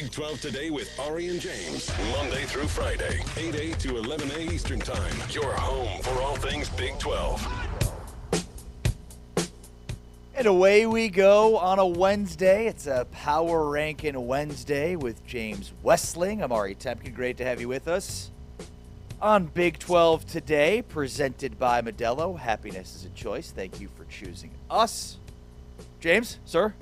Big 12 Today with Ari and James. Monday through Friday, 8 to 11 a Eastern Time. Your home for all things Big 12. And away we go on a Wednesday. It's a Power Ranking Wednesday with James Westling. I'm Ari Temkin. Great to have you with us on Big 12 Today, presented by Modelo. Happiness is a choice. Thank you for choosing us. James, sir,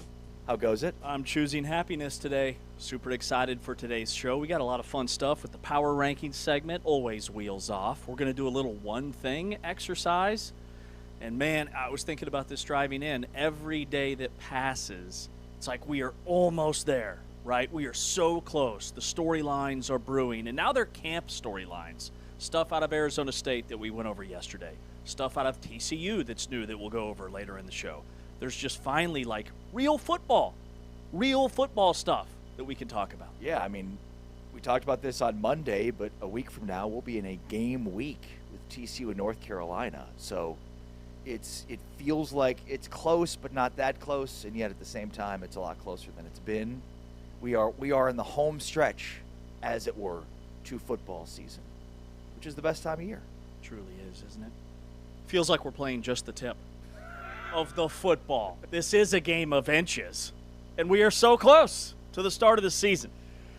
how goes it? I'm choosing happiness today. Super excited for today's show. We got a lot of fun stuff with the Power Ranking segment, always wheels off. We're going to do a little one thing exercise. And man, I was thinking about this driving in. Every day that passes, it's like we are almost there, right? We are so close. The storylines are brewing. And now they're camp storylines. Stuff out of Arizona State that we went over yesterday. Stuff out of TCU that's new that we'll go over later in the show. There's just finally like real football stuff that we can talk about. Yeah, I mean, we talked about this on Monday, but a week from now we'll be in a game week with TCU and North Carolina. So it feels like it's close, but not that close, and yet at the same time, it's a lot closer than it's been. We are in the home stretch, as it were, to football season, which is the best time of year. It truly is, isn't it? Feels like we're playing just the tip of the football. This is a game of inches, and we are so close to the start of the season.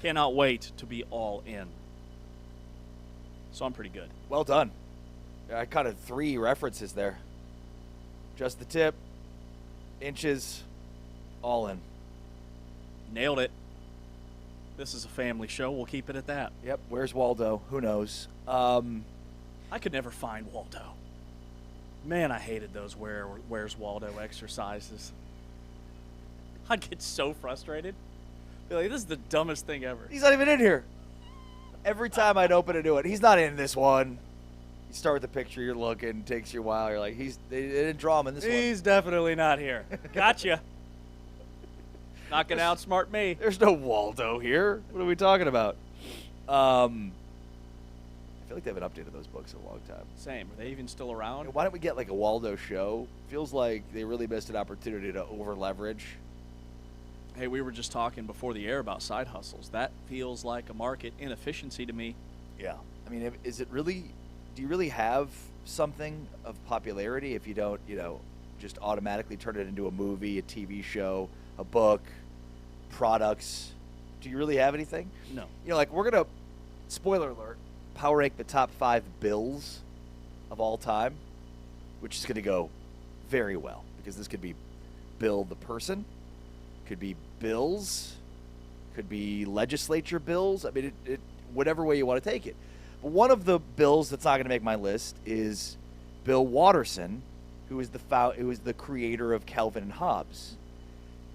Cannot wait to be all in. So I'm pretty good. Well done. I counted 3 references there. Just the tip, inches, all in. Nailed it. This is a family show. We'll keep it at that. Yep. Where's Waldo? Who knows? I could never find Waldo. Man, I hated those Where's Waldo exercises. I'd get so frustrated. Be like, this is the dumbest thing ever. He's not even in here. Every time I'd open to do it, he's not in this one. You start with the picture, you're looking, takes you a while. You're like, they didn't draw him in this one. He's definitely not here. Gotcha. Not gonna outsmart me. There's no Waldo here. What are we talking about? I feel like they haven't updated those books in a long time. Same. Are they even still around? Why don't we get like a Waldo show? Feels like they really missed an opportunity to over leverage. Hey, we were just talking before the air about side hustles. That feels like a market inefficiency to me. Yeah. I mean, is it really? Do you really have something of popularity if you don't, just automatically turn it into a movie, a TV show, a book, products? Do you really have anything? No. We're going to, spoiler alert, power rank the top 5 bills of all time, which is going to go very well because this could be Bill the person, could be bills, could be legislature bills. I mean, it whatever way you want to take it. But one of the bills that's not going to make my list is Bill Watterson, who is the creator of Calvin and Hobbes.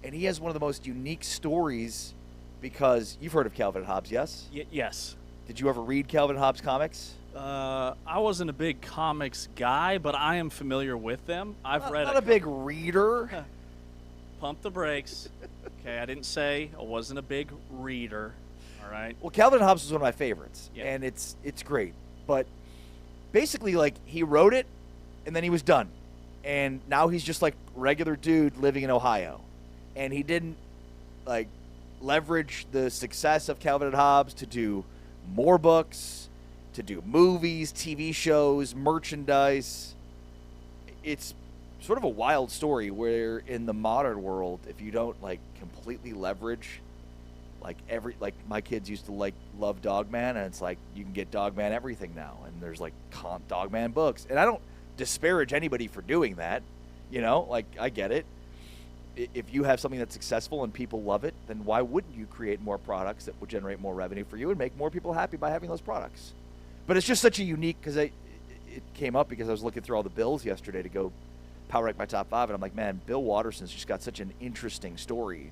And he has one of the most unique stories because you've heard of Calvin and Hobbes, yes? Yes. Did you ever read Calvin and Hobbes comics? I wasn't a big comics guy, but I am familiar with them. I've read not a big reader. Pump the brakes. Okay, I didn't say I wasn't a big reader. All right. Well, Calvin and Hobbes was one of my favorites, yeah. And it's great. But basically, he wrote it, and then he was done. And now he's just like regular dude living in Ohio. And he didn't, leverage the success of Calvin and Hobbes to do more books, to do movies, TV shows, merchandise. It's sort of a wild story where in the modern world, if you don't, completely leverage my kids used to love Dogman, and it's like you can get Dogman everything now, and there's Dogman books, and I don't disparage anybody for doing that, I get it. If you have something that's successful and people love it, then why wouldn't you create more products that would generate more revenue for you and make more people happy by having those products? But it's just such a unique, because it came up because I was looking through all the bills yesterday to go power rank my top 5, and I'm like, man, Bill Watterson's just got such an interesting story.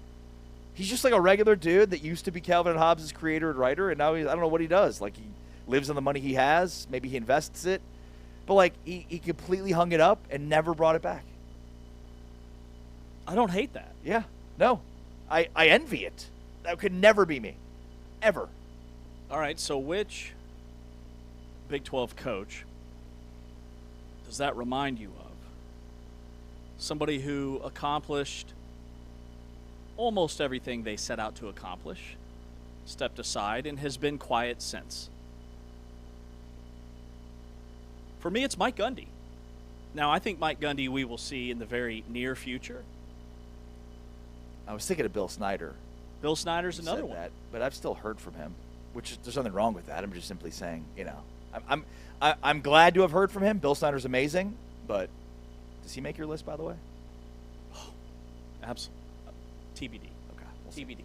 He's just like a regular dude that used to be Calvin and Hobbes' creator and writer, and now I don't know what he does. He lives on the money he has. Maybe he invests it. But, he completely hung it up and never brought it back. I don't hate that. Yeah. No. I envy it. That could never be me. Ever. All right, so which Big 12 coach does that remind you of? Somebody who accomplished almost everything they set out to accomplish, stepped aside and has been quiet since. For me, it's Mike Gundy. Now, I think Mike Gundy we will see in the very near future. I was thinking of Bill Snyder. Bill Snyder's who another said one. that, but I've still heard from him, which there's nothing wrong with that. I'm just simply saying, I'm glad to have heard from him. Bill Snyder's amazing, but does he make your list, by the way? Absolutely. TBD. Okay. TBD.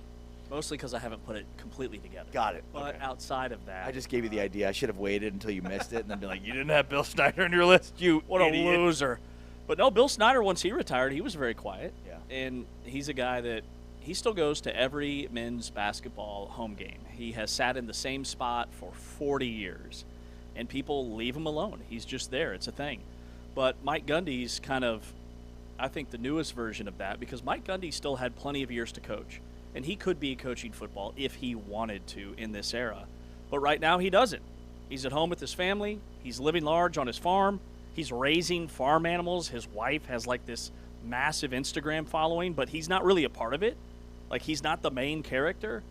Mostly because I haven't put it completely together. Got it. But Okay. outside of that, I just gave you the idea. I should have waited until you missed it and then be like, you didn't have Bill Snyder on your list, you what idiot. a loser. But no, Bill Snyder, once he retired, he was very quiet. Yeah. And he's a guy that he still goes to every men's basketball home game. He has sat in the same spot for 40 years, and people leave him alone. He's just there. It's a thing. But Mike Gundy's kind of, I think, the newest version of that, because Mike Gundy still had plenty of years to coach, and he could be coaching football if he wanted to in this era. But right now he doesn't. He's at home with his family. He's living large on his farm. He's raising farm animals. His wife has like this massive Instagram following, but he's not really a part of it. Like, he's not the main character.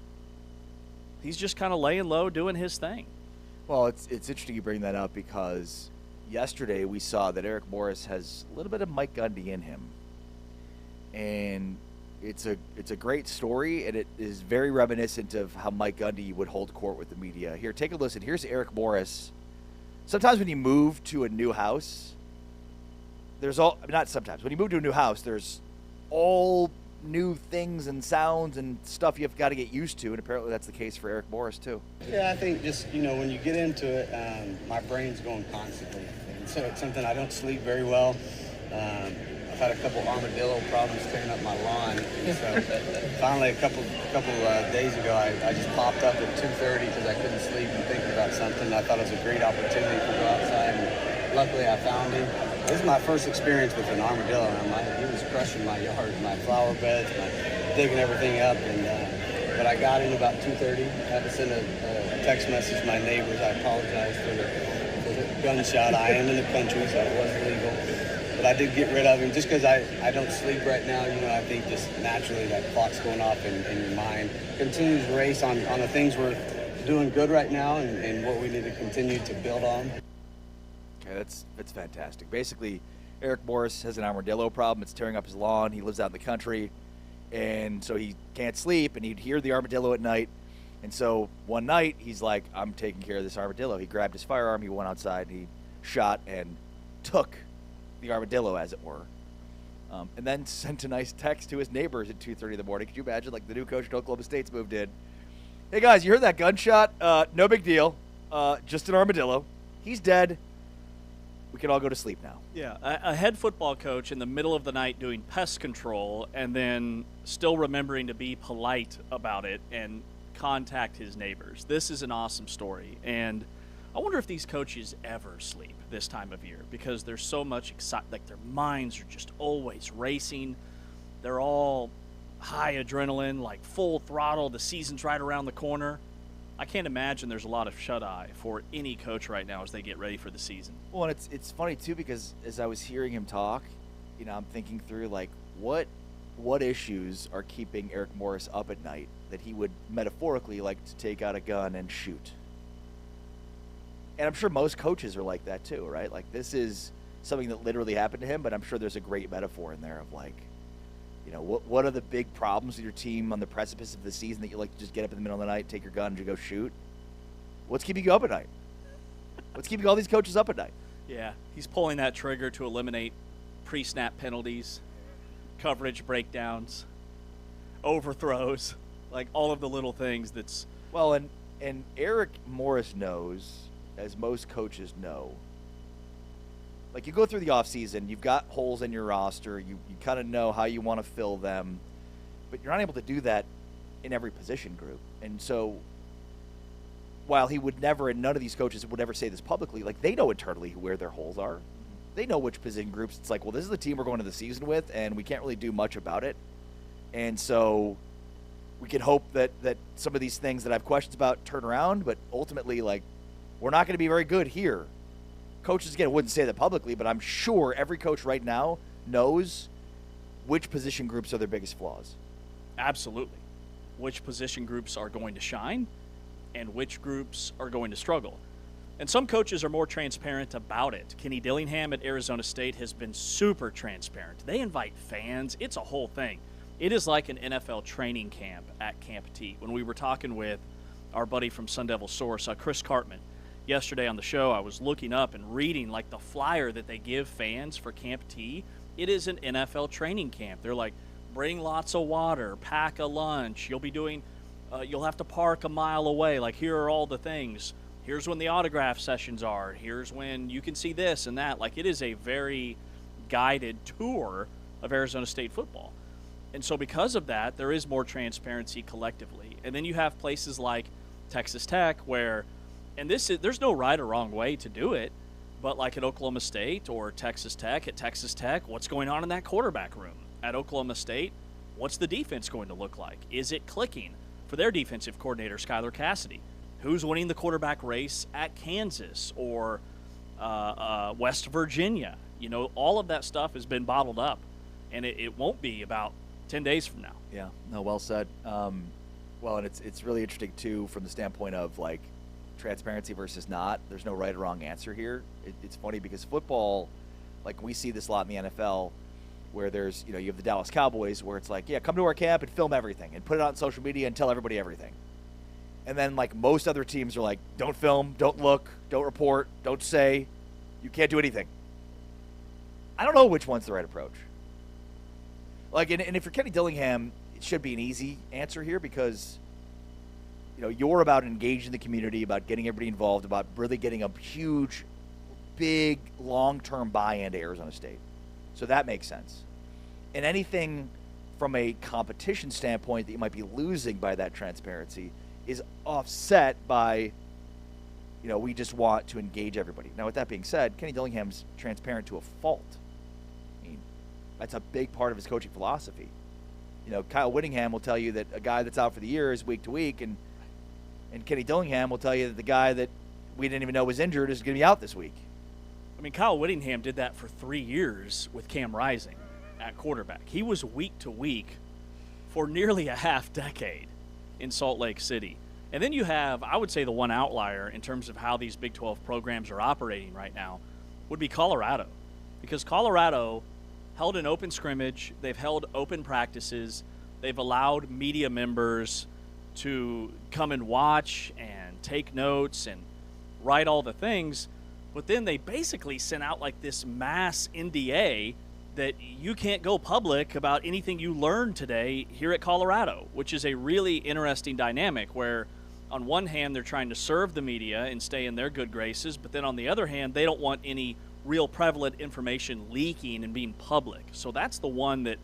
He's just kind of laying low doing his thing. Well, it's interesting you bring that up because yesterday we saw that Eric Morris has a little bit of Mike Gundy in him. And it's a great story, and it is very reminiscent of how Mike Gundy would hold court with the media. Here, take a listen. Here's Eric Morris. Sometimes when you move to a new house, when you move to a new house, there's all new things and sounds and stuff you've got to get used to, and apparently that's the case for Eric Morris too. Yeah, I think just, when you get into it, my brain's going constantly. And so it's something I don't sleep very well. I've had a couple armadillo problems tearing up my lawn. And so finally, a couple days ago, I just popped up at 2:30 because I couldn't sleep and thinking about something. I thought it was a great opportunity to go outside, and luckily I found him. This is my first experience with an armadillo, and he was crushing my yard, my flower beds, digging everything up. But I got in about 2:30. I had to send a text message to my neighbors. I apologize for the gunshot. I am in the country, so it was legal. But I did get rid of him just because I don't sleep right now. I think just naturally that clock's going off in your mind. Continues to race on the things we're doing good right now and what we need to continue to build on. Okay, that's fantastic. Basically, Eric Morris has an armadillo problem. It's tearing up his lawn. He lives out in the country, and so he can't sleep, and he'd hear the armadillo at night. And so one night, he's like, I'm taking care of this armadillo. He grabbed his firearm, he went outside, and he shot and took the armadillo, as it were, and then sent a nice text to his neighbors at 2:30 in the morning. Could you imagine, like, the new coach at Oklahoma State's moved in? Hey, guys, you heard that gunshot? No big deal. Just an armadillo. He's dead. We can all go to sleep now. Yeah, a head football coach in the middle of the night doing pest control and then still remembering to be polite about it and contact his neighbors. This is an awesome story, and I wonder if these coaches ever sleep this time of year because there's so much excitement. Like, their minds are just always racing. They're all high adrenaline, like full throttle. The season's right around the corner. I can't imagine there's a lot of shut-eye for any coach right now as they get ready for the season. Well, and it's funny, too, because as I was hearing him talk, I'm thinking through, like, what issues are keeping Eric Morris up at night that he would metaphorically like to take out a gun and shoot? And I'm sure most coaches are like that too, right? Like, this is something that literally happened to him, but I'm sure there's a great metaphor in there of, like, what are the big problems with your team on the precipice of the season that you like to just get up in the middle of the night, take your gun, and go shoot? What's keeping you up at night? What's keeping all these coaches up at night? Yeah, he's pulling that trigger to eliminate pre-snap penalties, coverage breakdowns, overthrows, like all of the little things that's... Well, and Eric Morris knows, as most coaches know, like, you go through the offseason, you've got holes in your roster, you kind of know how you want to fill them, but you're not able to do that in every position group. And so while he would never, and none of these coaches would ever say this publicly, like, they know internally where their holes are. They know which position groups. It's like, well, this is the team we're going to the season with, and we can't really do much about it. And so we can hope that some of these things that I have questions about turn around, but ultimately, like, we're not going to be very good here. Coaches, again, wouldn't say that publicly, but I'm sure every coach right now knows which position groups are their biggest flaws. Absolutely. which position groups are going to shine and which groups are going to struggle. And some coaches are more transparent about it. Kenny Dillingham at Arizona State has been super transparent. They invite fans. It's a whole thing. It is like an NFL training camp at Camp T. When we were talking with our buddy from Sun Devil Source, Chris Cartman, yesterday on the show, I was looking up and reading like the flyer that they give fans for Camp T. It is an NFL training camp. They're like, bring lots of water, pack a lunch. You'll be doing, you'll have to park a mile away. Like, here are all the things. Here's when the autograph sessions are. Here's when you can see this and that. Like, it is a very guided tour of Arizona State football. And so because of that, there is more transparency collectively. And then you have places like Texas Tech where, and there's no right or wrong way to do it, but like at Oklahoma State or Texas Tech, at Texas Tech, what's going on in that quarterback room? At Oklahoma State, what's the defense going to look like? Is it clicking for their defensive coordinator, Skylar Cassidy? Who's winning the quarterback race at Kansas or West Virginia? You know, all of that stuff has been bottled up, and it won't be about 10 days from now. Yeah, no, well said. Well, and it's really interesting, too, from the standpoint of, like, transparency versus not. There's no right or wrong answer here. It's funny because football, like, we see this a lot in the NFL, where there's, you know, you have the Dallas Cowboys where it's like, yeah, come to our camp and film everything and put it on social media and tell everybody everything. And then, like, most other teams are like, don't film, don't look, don't report, don't say, you can't do anything. I don't know which one's the right approach. Like, and if you're Kenny Dillingham, it should be an easy answer here because, you know, you're about engaging the community, about getting everybody involved, about really getting a huge, big, long-term buy-in to Arizona State. So that makes sense. And anything from a competition standpoint that you might be losing by that transparency is offset by, you know, we just want to engage everybody. Now, with that being said, Kenny Dillingham's transparent to a fault. I mean, that's a big part of his coaching philosophy. You know, Kyle Whittingham will tell you that a guy that's out for the year is week to week, and Kenny Dillingham will tell you that the guy that we didn't even know was injured is going to be out this week. I mean, Kyle Whittingham did that for 3 years with Cam Rising at quarterback. He was week to week for nearly a half decade in Salt Lake City. And then you have, I would say, the one outlier in terms of how these Big 12 programs are operating right now would be Colorado. Because Colorado held an open scrimmage, they've held open practices, they've allowed media members to come and watch and take notes and write all the things, but then they basically sent out like this mass NDA that you can't go public about anything you learned today here at Colorado, which is a really interesting dynamic where on one hand they're trying to serve the media and stay in their good graces, but then on the other hand they don't want any real prevalent information leaking and being public. So that's the one that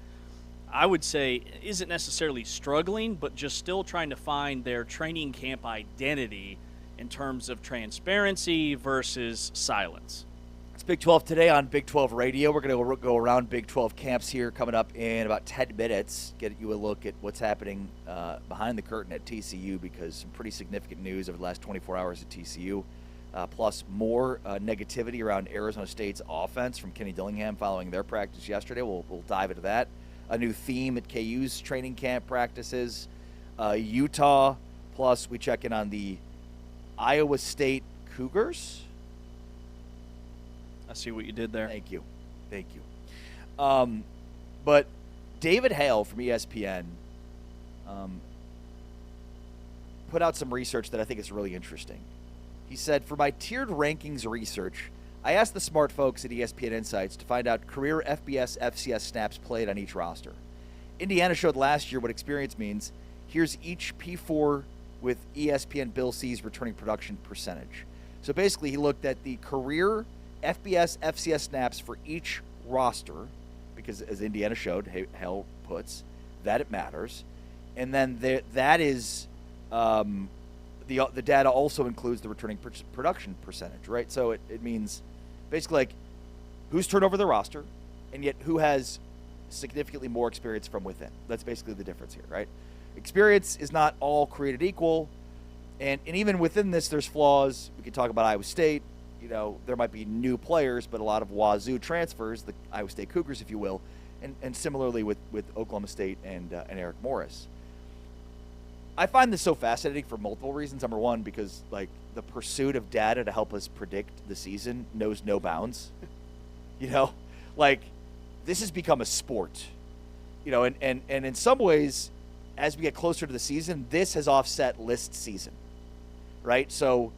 I would say isn't necessarily struggling, but just still trying to find their training camp identity in terms of transparency versus silence. It's Big 12 today on Big 12 Radio. We're going to go around Big 12 camps here coming up in about 10 minutes, get you a look at what's happening behind the curtain at TCU, because some pretty significant news over the last 24 hours at TCU, plus more negativity around Arizona State's offense from Kenny Dillingham following their practice yesterday. We'll dive into that. A new theme at KU's training camp practices, Utah, plus we check in on the Iowa State Cougars. I see what you did there. Thank you. But David Hale from ESPN put out some research that I think is really interesting. He said, for my tiered rankings research, I asked the smart folks at ESPN Insights to find out career FBS, FCS snaps played on each roster. Indiana showed last year what experience means. Here's each P4 with ESPN Bill C's returning production percentage. So basically he looked at the career FBS, FCS snaps for each roster, because as Indiana showed, Hale puts, that it matters. And then that is the data also includes the returning production percentage, right? So it means basically like who's turned over the roster and yet who has significantly more experience from within. That's basically the difference here, right? Experience is not all created equal. And even within this, there's flaws. We could talk about Iowa State. You know, there might be new players, but a lot of Wazoo transfers, the Iowa State Cougars, if you will, and similarly with Oklahoma State and Eric Morris. I find this so fascinating for multiple reasons. Number one, because like the pursuit of data to help us predict the season knows no bounds. You know, like this has become a sport. You know, and in some ways, as we get closer to the season, this has offset list season, right? So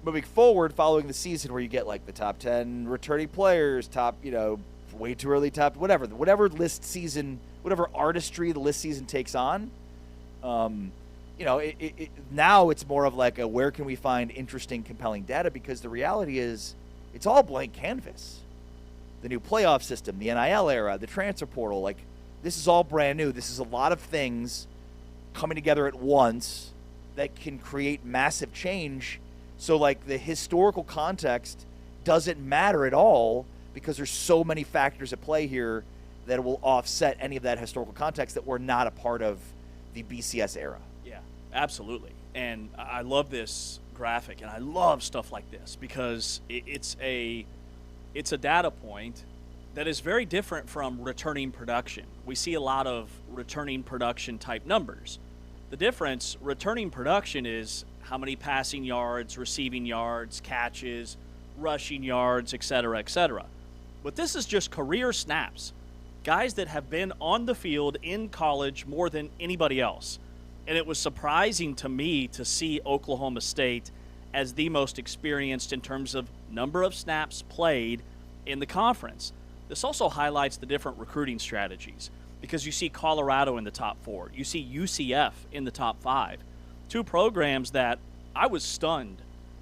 moving forward, following the season where you get like the top 10 returning players, top, you know, way too early top, whatever list season, whatever artistry the list season takes on, you know, now it's more of like a where can we find interesting, compelling data, because the reality is it's all blank canvas. The new playoff system, the NIL era, the transfer portal, like this is all brand new. This is a lot of things coming together at once that can create massive change. So like the historical context doesn't matter at all because there's so many factors at play here that will offset any of that historical context that were not a part of the BCS era. Yeah, absolutely. And I love this graphic, and I love stuff like this because it's a data point that is very different from returning production. We see a lot of returning production type numbers. The difference, returning production, is how many passing yards, receiving yards, catches, rushing yards, et cetera, et cetera. But this is just career snaps, guys that have been on the field in college more than anybody else. And it was surprising to me to see Oklahoma State as the most experienced in terms of number of snaps played in the conference. This also highlights the different recruiting strategies because you see Colorado in the top 4. You see UCF in the top 5. Two programs that I was stunned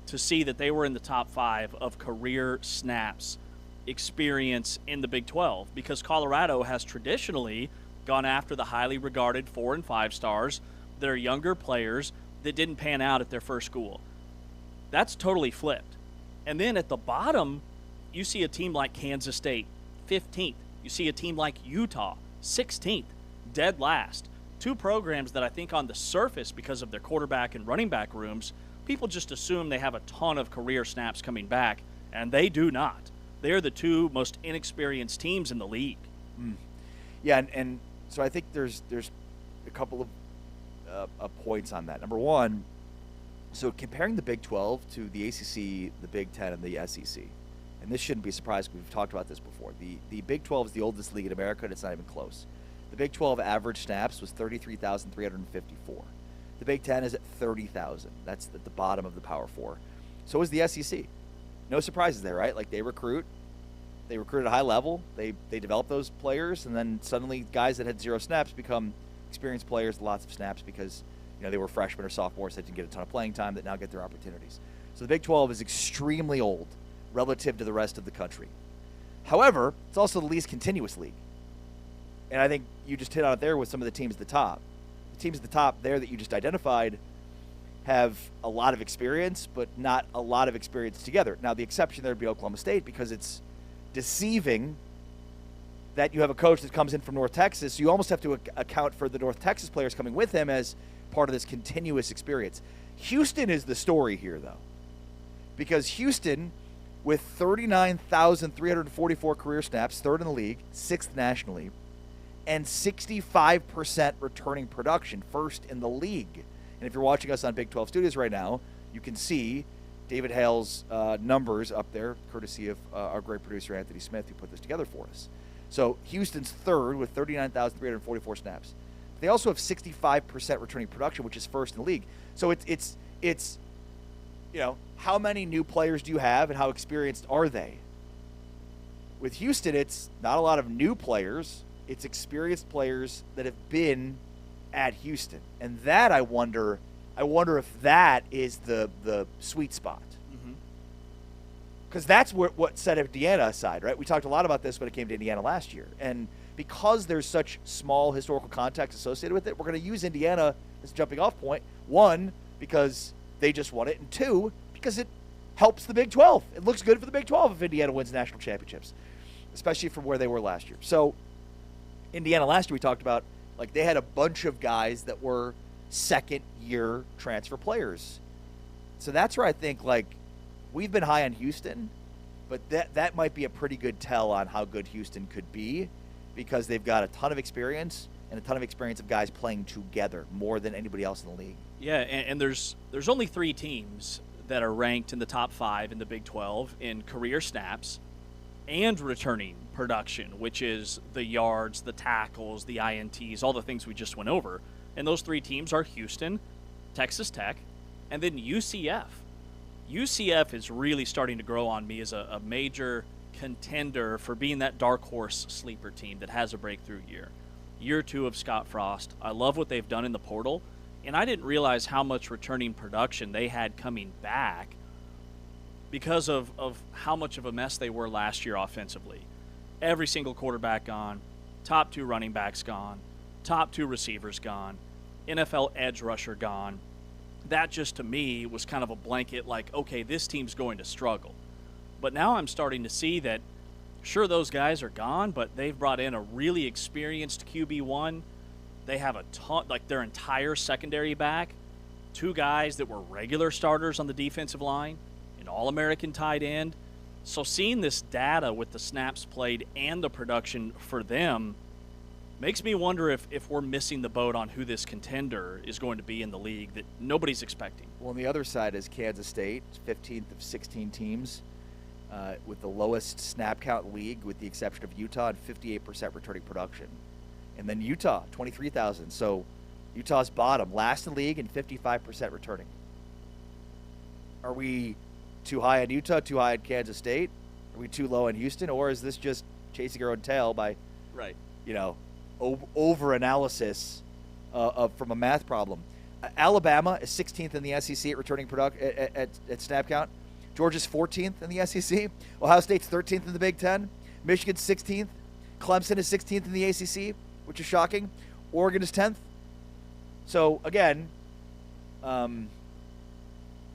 to see that they were in the top 5 of career snaps experience in the Big 12, because Colorado has traditionally gone after the highly regarded 4 and 5 stars that are younger players that didn't pan out at their first school. That's totally flipped. And then at the bottom, you see a team like Kansas State, 15th. You see a team like Utah, 16th, dead last. Two programs that I think on the surface, because of their quarterback and running back rooms, people just assume they have a ton of career snaps coming back, and they do not. They're the two most inexperienced teams in the league. Yeah, and so I think there's a couple of points on that. Number one, so comparing the Big 12 to the ACC, the Big 10, and the SEC, and this shouldn't be a surprise because we've talked about this before. The Big 12 is the oldest league in America, and it's not even close. The Big 12 average snaps was 33,354. The Big 10 is at 30,000. That's at the bottom of the Power 4. So is the SEC. No surprises there, right? Like they recruit at a high level. They develop those players, and then suddenly guys that had 0 snaps become experienced players with lots of snaps because they were freshmen or sophomores that didn't get a ton of playing time that now get their opportunities. So the Big 12 is extremely old relative to the rest of the country. However, it's also the least continuous league. And I think you just hit on it there with some of the teams at the top. The teams at the top there that you just identified have a lot of experience, but not a lot of experience together. Now, the exception there would be Oklahoma State because it's deceiving that you have a coach that comes in from North Texas. So you almost have to account for the North Texas players coming with him as part of this continuous experience. Houston is the story here, though, because Houston, with 39,344 career snaps, 3rd in the league, 6th nationally, and 65% returning production, 1st in the league. And if you're watching us on Big 12 Studios right now, you can see David Hale's numbers up there, courtesy of our great producer, Anthony Smith, who put this together for us. So Houston's 3rd with 39,344 snaps. They also have 65% returning production, which is 1st in the league. So it's how many new players do you have and how experienced are they? With Houston, it's not a lot of new players. It's experienced players that have been at Houston. And that I wonder if that is the sweet spot. Because that's what set Indiana aside, right? We talked a lot about this when it came to Indiana last year. And because there's such small historical context associated with it, we're going to use Indiana as a jumping off point. 1, because they just won it. And 2, because it helps the Big 12. It looks good for the Big 12 if Indiana wins national championships, especially from where they were last year. So Indiana last year, we talked about, like, they had a bunch of guys that were second-year transfer players. So that's where I think, like, we've been high on Houston, but that might be a pretty good tell on how good Houston could be because they've got a ton of experience. and a ton of experience of guys playing together more than anybody else in the league. Yeah, and there's only 3 teams that are ranked in the top 5 in the Big 12 in career snaps and returning production, which is the yards, the tackles, the INTs, all the things we just went over. And those 3 teams are Houston, Texas Tech, and then UCF. UCF is really starting to grow on me as a major contender for being that dark horse sleeper team that has a breakthrough year. Year 2 of Scott Frost. I love what they've done in the portal, and I didn't realize how much returning production they had coming back because of how much of a mess they were last year offensively. Every single quarterback gone, top 2 running backs gone, top 2 receivers gone, NFL edge rusher gone. That just to me was kind of a blanket like, okay, this team's going to struggle. But now I'm starting to see that, sure, those guys are gone, but they've brought in a really experienced QB1. They have a ton, like their entire secondary back, 2 guys that were regular starters on the defensive line, an All-American tight end. So seeing this data with the snaps played and the production for them makes me wonder if we're missing the boat on who this contender is going to be in the league that nobody's expecting. Well, on the other side is Kansas State, 15th of 16 teams, with the lowest snap count league, with the exception of Utah, and 58% returning production. And then Utah, 23,000. So Utah's bottom, last in league, and 55% returning. Are we too high on Utah, too high on Kansas State? Are we too low on Houston? Or is this just chasing our own tail by, right, over-analysis from a math problem? Alabama is 16th in the SEC at returning at snap count. Georgia's 14th in the SEC. Ohio State's 13th in the Big Ten. Michigan's 16th. Clemson is 16th in the ACC, which is shocking. Oregon is 10th. So, again,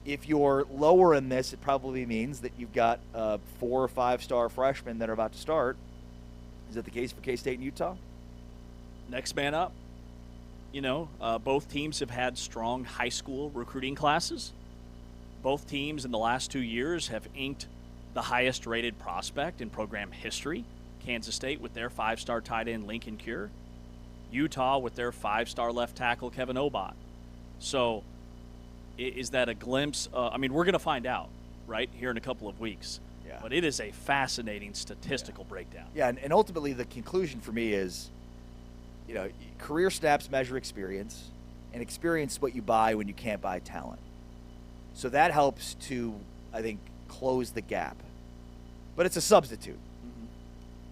if you're lower in this, it probably means that you've got 4 or 5-star freshmen that are about to start. Is that the case for K-State and Utah? Next man up. Both teams have had strong high school recruiting classes. Both teams in the last 2 years have inked the highest rated prospect in program history. Kansas State with their 5-star tight end Lincoln Cure. Utah with their 5-star left tackle Kevin Obot. So is that a glimpse? We're going to find out, right, here in a couple of weeks. Yeah. But it is a fascinating statistical breakdown. Yeah, and ultimately the conclusion for me is, career snaps measure experience, and experience is what you buy when you can't buy talent. So that helps to, I think, close the gap. But it's a substitute. Mm-hmm.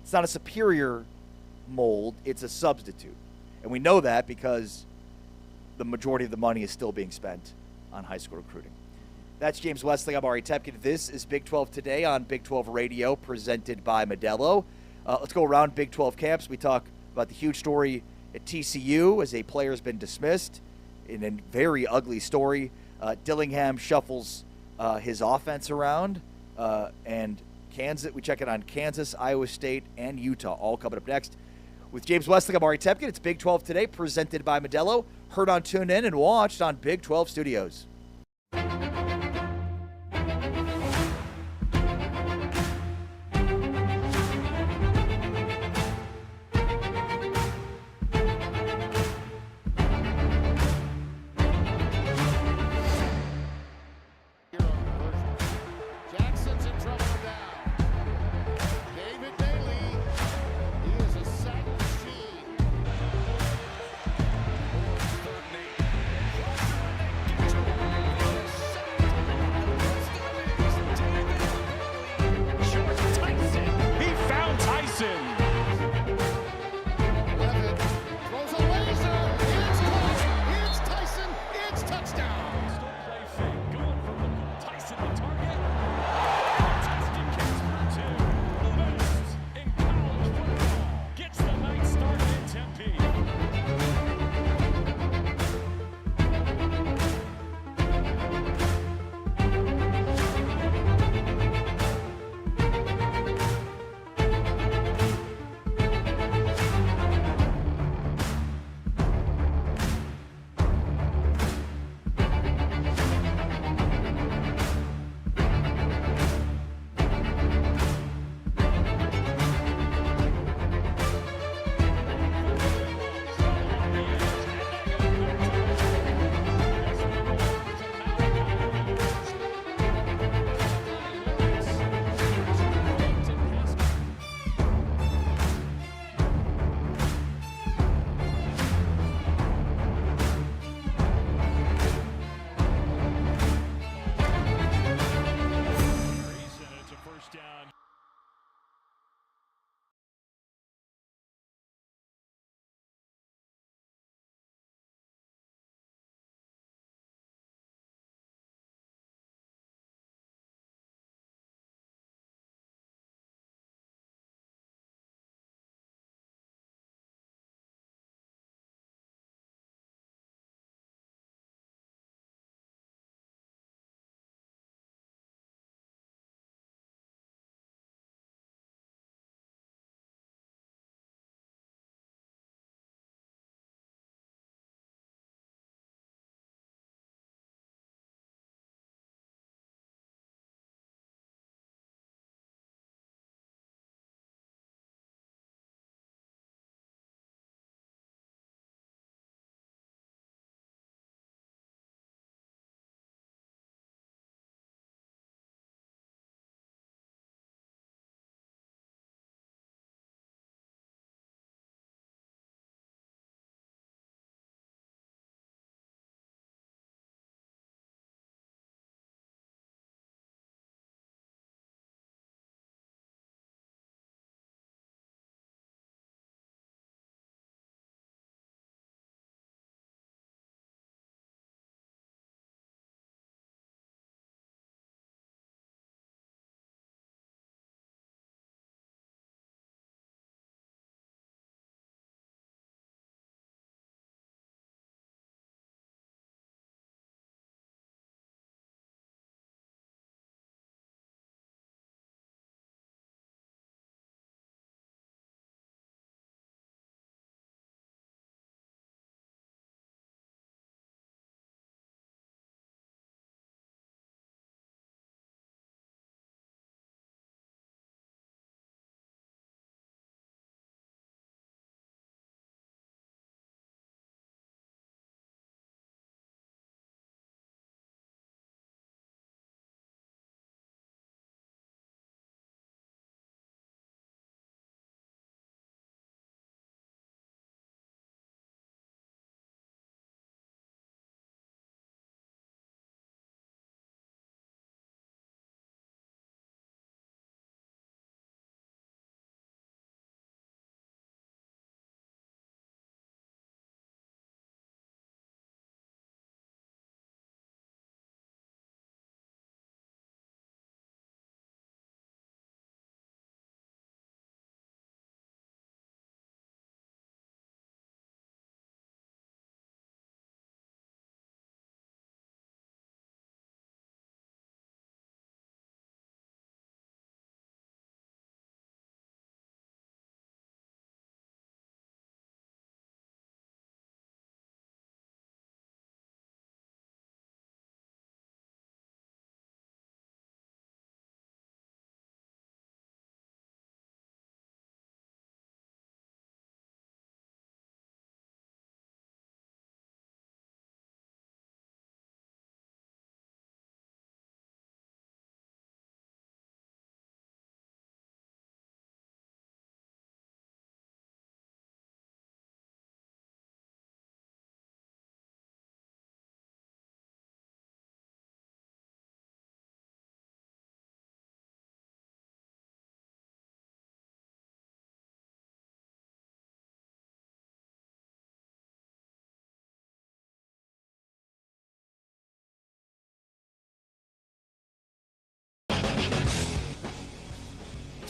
It's not a superior mold, it's a substitute. And we know that because the majority of the money is still being spent on high school recruiting. That's James Westling. I'm Ari Tepkin. This is Big 12 Today on Big 12 Radio, presented by Modelo. Let's go around Big 12 camps. We talk about the huge story at TCU as a player has been dismissed in a very ugly story. Dillingham shuffles his offense around, and Kansas. We check it on Kansas, Iowa State, and Utah, all coming up next. With James Westling, I'm Ari Tepkin. It's Big 12 Today, presented by Modelo. Heard on TuneIn and watched on Big 12 Studios.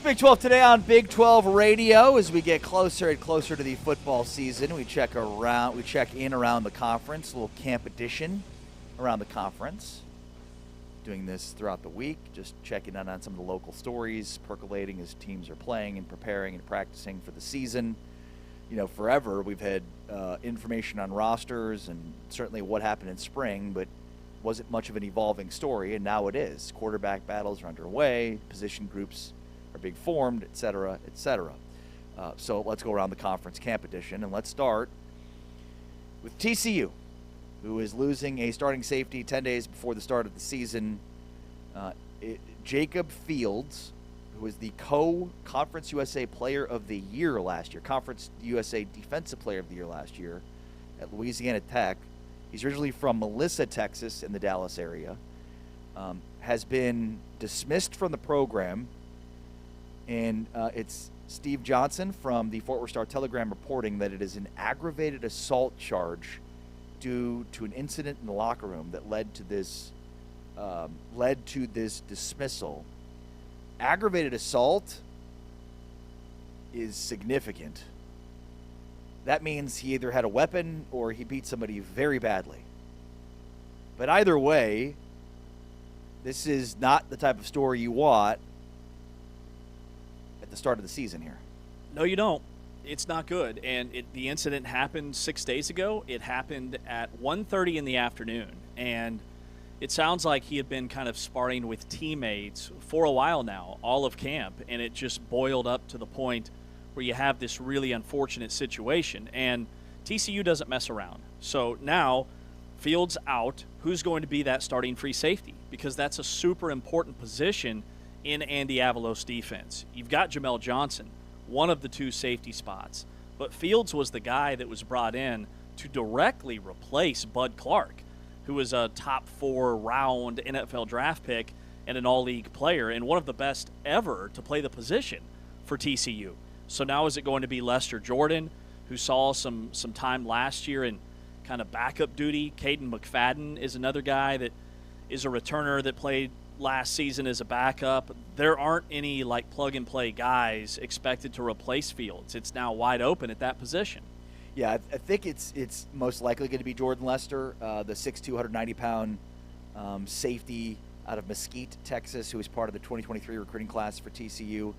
Big 12 today on Big 12 Radio. As we get closer and closer to the football season, we check in around the conference, a little camp edition around the conference. Doing this throughout the week, just checking in on some of the local stories, percolating as teams are playing and preparing and practicing for the season. You know, forever we've had information on rosters and certainly what happened in spring, but wasn't much of an evolving story, and now it is. Quarterback battles are underway, position groups are being formed, et cetera, et cetera. So let's go around the conference camp edition, and let's start with TCU, who is losing a starting safety 10 days before the start of the season. Jacob Fields, who was the Conference USA Player of the Year last year, Conference USA Defensive Player of the Year last year at Louisiana Tech. He's originally from Melissa, Texas, in the Dallas area. Has been dismissed from the program. And it's Steve Johnson from the Fort Worth Star-Telegram reporting that it is an aggravated assault charge due to an incident in the locker room that led to this dismissal. Aggravated assault is significant. That means he either had a weapon or he beat somebody very badly. But either way, this is not the type of story you want at the start of the season here. No, you don't. It's not good. And the incident happened 6 days ago. It happened at 1:30 in the afternoon. And it sounds like he had been kind of sparring with teammates for a while now, all of camp. And it just boiled up to the point where you have this really unfortunate situation. And TCU doesn't mess around. So now Fields out. Who's going to be that starting free safety? Because that's a super important position in Andy Avalos' defense. You've got Jamel Johnson, one of the two safety spots. But Fields was the guy that was brought in to directly replace Bud Clark, who was a top 4 round NFL draft pick and an all-league player and one of the best ever to play the position for TCU. So now is it going to be Lester Jordan, who saw some time last year in kind of backup duty? Caden McFadden is another guy that is a returner that played last season as a backup. There aren't any like plug-and-play guys expected to replace Fields. It's now wide open at that position. Yeah, I think it's most likely going to be Jordan Lester, the 6'2", 190-pound safety out of Mesquite, Texas, who was part of the 2023 recruiting class for TCU.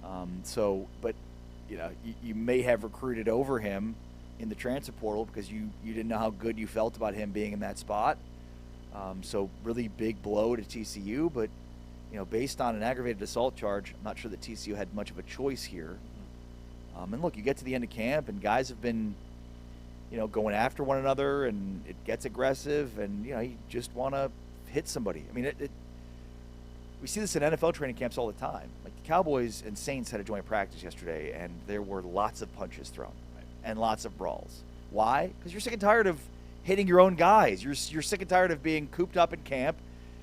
But you know, you may have recruited over him in the transfer portal because you didn't know how good you felt about him being in that spot. So really big blow to TCU, but you know, based on an aggravated assault charge, I'm not sure that TCU had much of a choice here. And look, you get to the end of camp, and guys have been, you know, going after one another, and it gets aggressive, and you know, you just want to hit somebody. I mean, we see this in NFL training camps all the time. Like the Cowboys and Saints had a joint practice yesterday, and there were lots of punches thrown and lots of brawls. Why? Because you're sick and tired of hitting your own guys. You're sick and tired of being cooped up in camp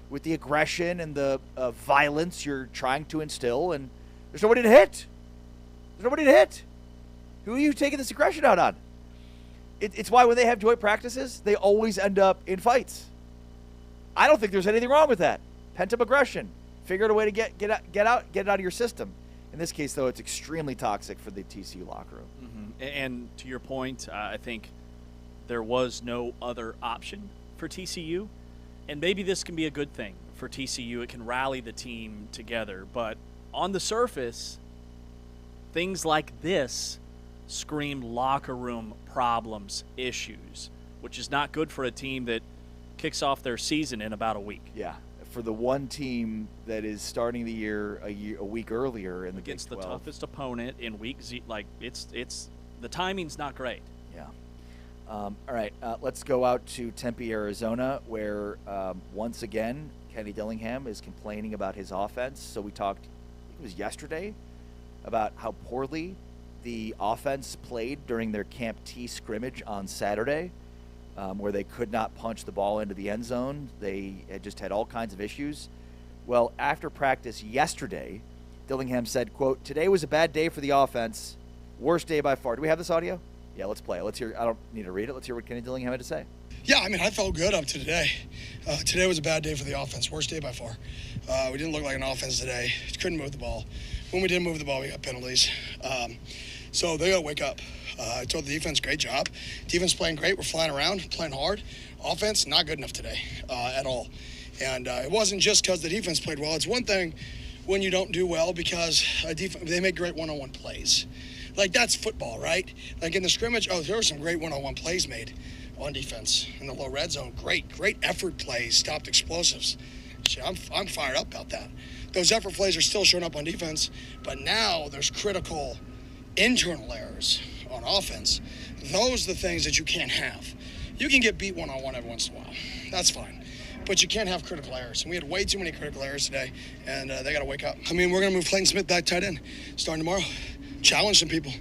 with the aggression and the violence you're trying to instill, and there's nobody to hit. There's nobody to hit. Who are you taking this aggression out on? It's why when they have joint practices, they always end up in fights. I don't think there's anything wrong with that. Pent-up aggression. Figure out a way to get it out of your system. In this case, though, it's extremely toxic for the TCU locker room. Mm-hmm. And to your point, I think there was no other option for TCU. And maybe this can be a good thing for TCU. It can rally the team together. But on the surface, things like this scream locker room problems, issues, which is not good for a team that kicks off their season in about a week. Yeah, for the one team that is starting the year a week earlier in the against Big 12. The toughest opponent in week Z, like it's the timing's not great. Yeah. All right, let's go out to Tempe, Arizona, where once again Kenny Dillingham is complaining about his offense. So we talked, I think it was yesterday, about how poorly the offense played during their Camp T scrimmage on Saturday, where they could not punch the ball into the end zone. They had just had all kinds of issues. Well, after practice yesterday, Dillingham said, quote, "Today was a bad day for the offense. Worst day by far." Do we have this audio? Yeah, let's play it. Let's hear. I don't need to read it. Let's hear what Kenny Dillingham had to say. Yeah, I mean, I felt good up to today. Today was a bad day for the offense. Worst day by far. We didn't look like an offense today. Couldn't move the ball. when we didn't move the ball, we got penalties. So they got to wake up. I told the defense, great job. Defense playing great. We're flying around, playing hard. Offense, not good enough today at all. And it wasn't just because the defense played well. It's one thing when you don't do well because they make great one-on-one plays. Like, that's football, right? Like in the scrimmage, there were some great one-on-one plays made on defense in the low red zone. Great effort plays, stopped explosives. So I'm fired up about that. Those effort plays are still showing up on defense, but now there's critical internal errors on offense. Those are the things that you can't have. You can get beat one-on-one every once in a while. That's fine. But you can't have critical errors. And we had way too many critical errors today, and they got to wake up. I mean, we're going to move Clayton Smith back tight end starting tomorrow. Challenge some people.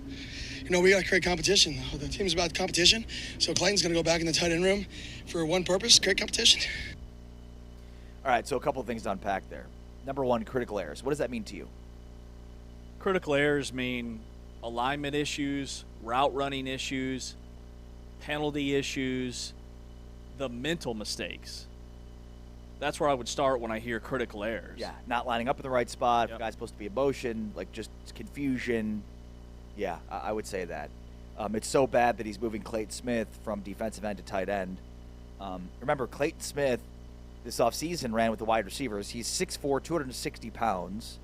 You know, we got to create competition. The team's about competition, so Clayton's going to go back in the tight end room for one purpose, create competition. All right, so a couple of things to unpack there. Number one, critical errors. What does that mean to you? Critical errors mean alignment issues, route running issues, penalty issues, the mental mistakes. That's where I would start when I hear critical errors. Yeah, not lining up in the right spot. Yep. The guy's supposed to be in motion, like just confusion. Yeah, I would say that. It's so bad that he's moving Clayton Smith from defensive end to tight end. Remember, Clayton Smith this offseason ran with the wide receivers. He's 6'4", 260 pounds.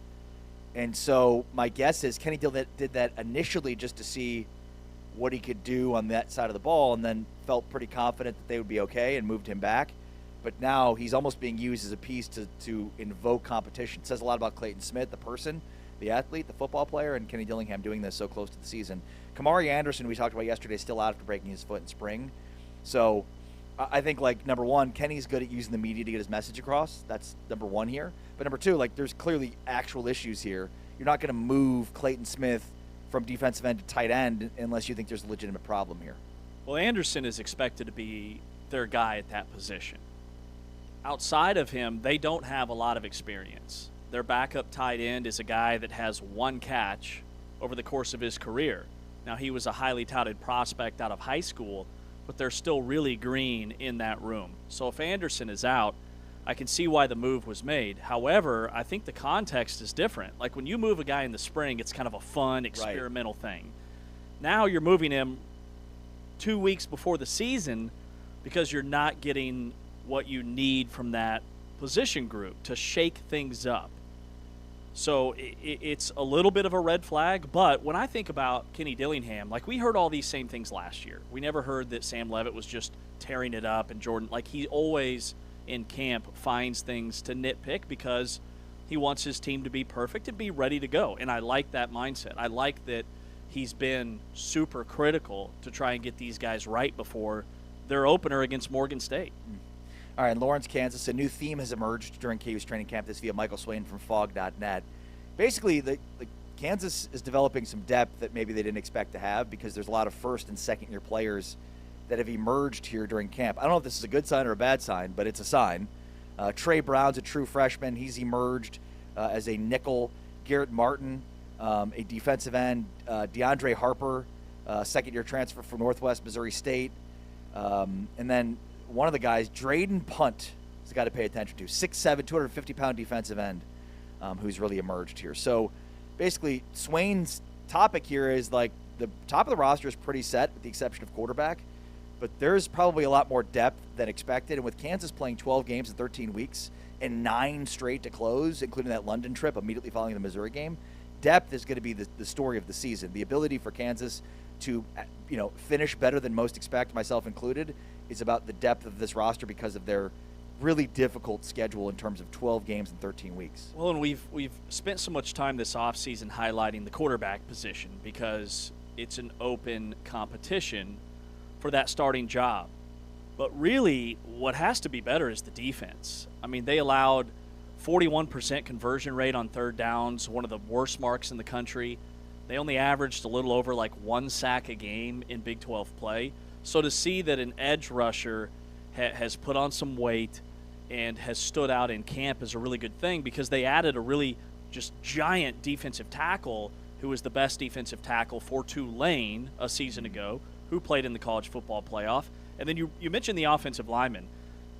And so my guess is Kenny did that initially just to see what he could do on that side of the ball, and then felt pretty confident that they would be okay and moved him back. But now he's almost being used as a piece to invoke competition. It says a lot about Clayton Smith, the person, the athlete, the football player, and Kenny Dillingham doing this so close to the season. Kamari Anderson, we talked about yesterday, is still out after breaking his foot in spring. So I think, like, number one, Kenny's good at using the media to get his message across. That's number one here. But number two, like, there's clearly actual issues here. You're not going to move Clayton Smith from defensive end to tight end unless you think there's a legitimate problem here. Well, Anderson is expected to be their guy at that position. Outside of him, they don't have a lot of experience. Their backup tight end is a guy that has one catch over the course of his career. Now, he was a highly touted prospect out of high school, but they're still really green in that room. So if Anderson is out, I can see why the move was made. However, I think the context is different. Like, when you move a guy in the spring, it's kind of a fun, experimental thing. Now you're moving him 2 weeks before the season because you're not getting what you need from that position group to shake things up. So it's a little bit of a red flag, but when I think about Kenny Dillingham, like, we heard all these same things last year. We never heard that Sam Levitt was just tearing it up, and Jordan, like, he always in camp finds things to nitpick because he wants his team to be perfect and be ready to go. And I like that mindset. I like that he's been super critical to try and get these guys right before their opener against Morgan State. All right, in Lawrence, Kansas, a new theme has emerged during KU's training camp. This via Michael Swain from Fog.net. Basically, the Kansas is developing some depth that maybe they didn't expect to have because there's a lot of first- and second-year players that have emerged here during camp. I don't know if this is a good sign or a bad sign, but it's a sign. Trey Brown's a true freshman. He's emerged as a nickel. Garrett Martin, a defensive end. DeAndre Harper, second-year transfer from Northwest Missouri State. And then one of the guys, Drayden Punt, is the guy to pay attention to. 6'7", 250-pound defensive end who's really emerged here. So basically, Swain's topic here is, like, the top of the roster is pretty set with the exception of quarterback, but there's probably a lot more depth than expected. And with Kansas playing 12 games in 13 weeks and 9 straight to close, including that London trip immediately following the Missouri game, depth is going to be the story of the season. The ability for Kansas to, finish better than most expect, myself included, is about the depth of this roster because of their really difficult schedule in terms of 12 games in 13 weeks. Well, and we've spent so much time this offseason highlighting the quarterback position because it's an open competition for that starting job. But really, what has to be better is the defense. I mean, they allowed 41% conversion rate on third downs, one of the worst marks in the country. They only averaged a little over like 1 sack a game in Big 12 play. So to see that an edge rusher has put on some weight and has stood out in camp is a really good thing because they added a really just giant defensive tackle who was the best defensive tackle for Tulane a season ago, who played in the college football playoff. And then you mentioned the offensive lineman.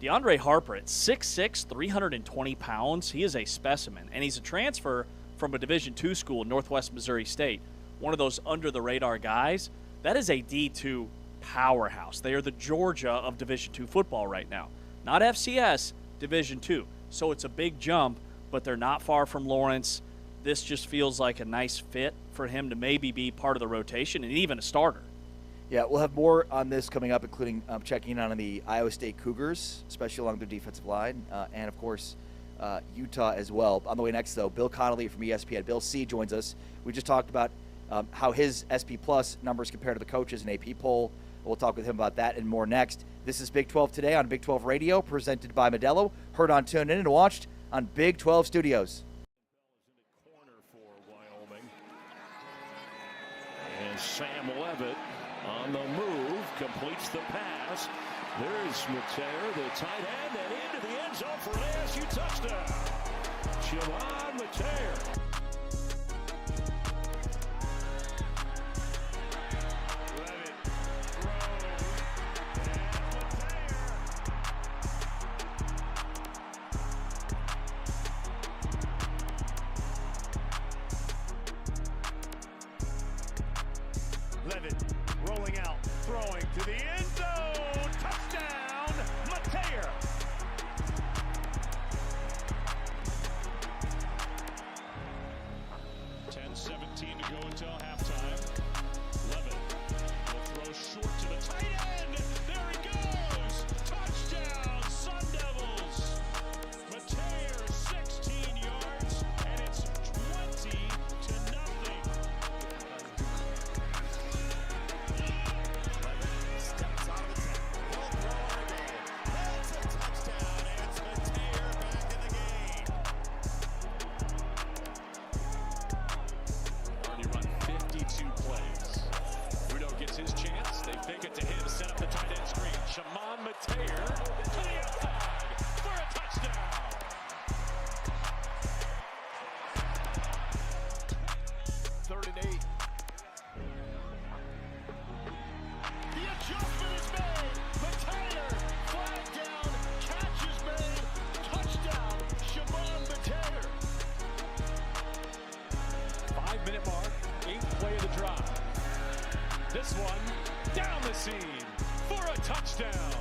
DeAndre Harper at 6'6", 320 pounds. He is a specimen, and he's a transfer from a Division II school, Northwest Missouri State, one of those under-the-radar guys. That is a D2 powerhouse. They are the Georgia of Division II football right now. Not FCS, Division II. So it's a big jump, but they're not far from Lawrence. This just feels like a nice fit for him to maybe be part of the rotation and even a starter. Yeah, we'll have more on this coming up, including checking in on the Iowa State Cougars, especially along their defensive line, and, of course, Utah as well. On the way next, though, Bill Connolly from ESPN. Bill C. joins us. We just talked about how his SP Plus numbers compare to the coaches in AP poll. We'll talk with him about that and more next. This is Big 12 Today on Big 12 Radio, presented by Modelo. Heard on TuneIn and watched on Big 12 Studios. Corner for Wyoming. And Sam Levitt on the move, completes the pass. There's Mateer, the tight end, and into the end zone for an ASU touchdown. Shimon Mateer. Levitt rolling out, throwing to the end zone. Touchdown, Mateer. $10:17 to go until halftime. Levitt will throw short to the tight end. There he goes. Touchdown, Sun Devils. Mateer, 16 yards, and it's 20-0. Steps out of the tackle. Will throw it again. That's a touchdown. It's Mateer back in the game. Already run 52 plays. Rudo gets his chance. They fake it to him, set up the tight end screen. Shimon Mateer to the outside for a touchdown. 3rd and 8. The adjustment is made. Mateer, flag down, catch is made. Touchdown, Shimon Mateer. 5-minute mark, 8th play of the drive. This one down the seam for a touchdown.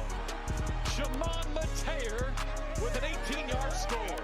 Shimon Mateer with an 18-yard score.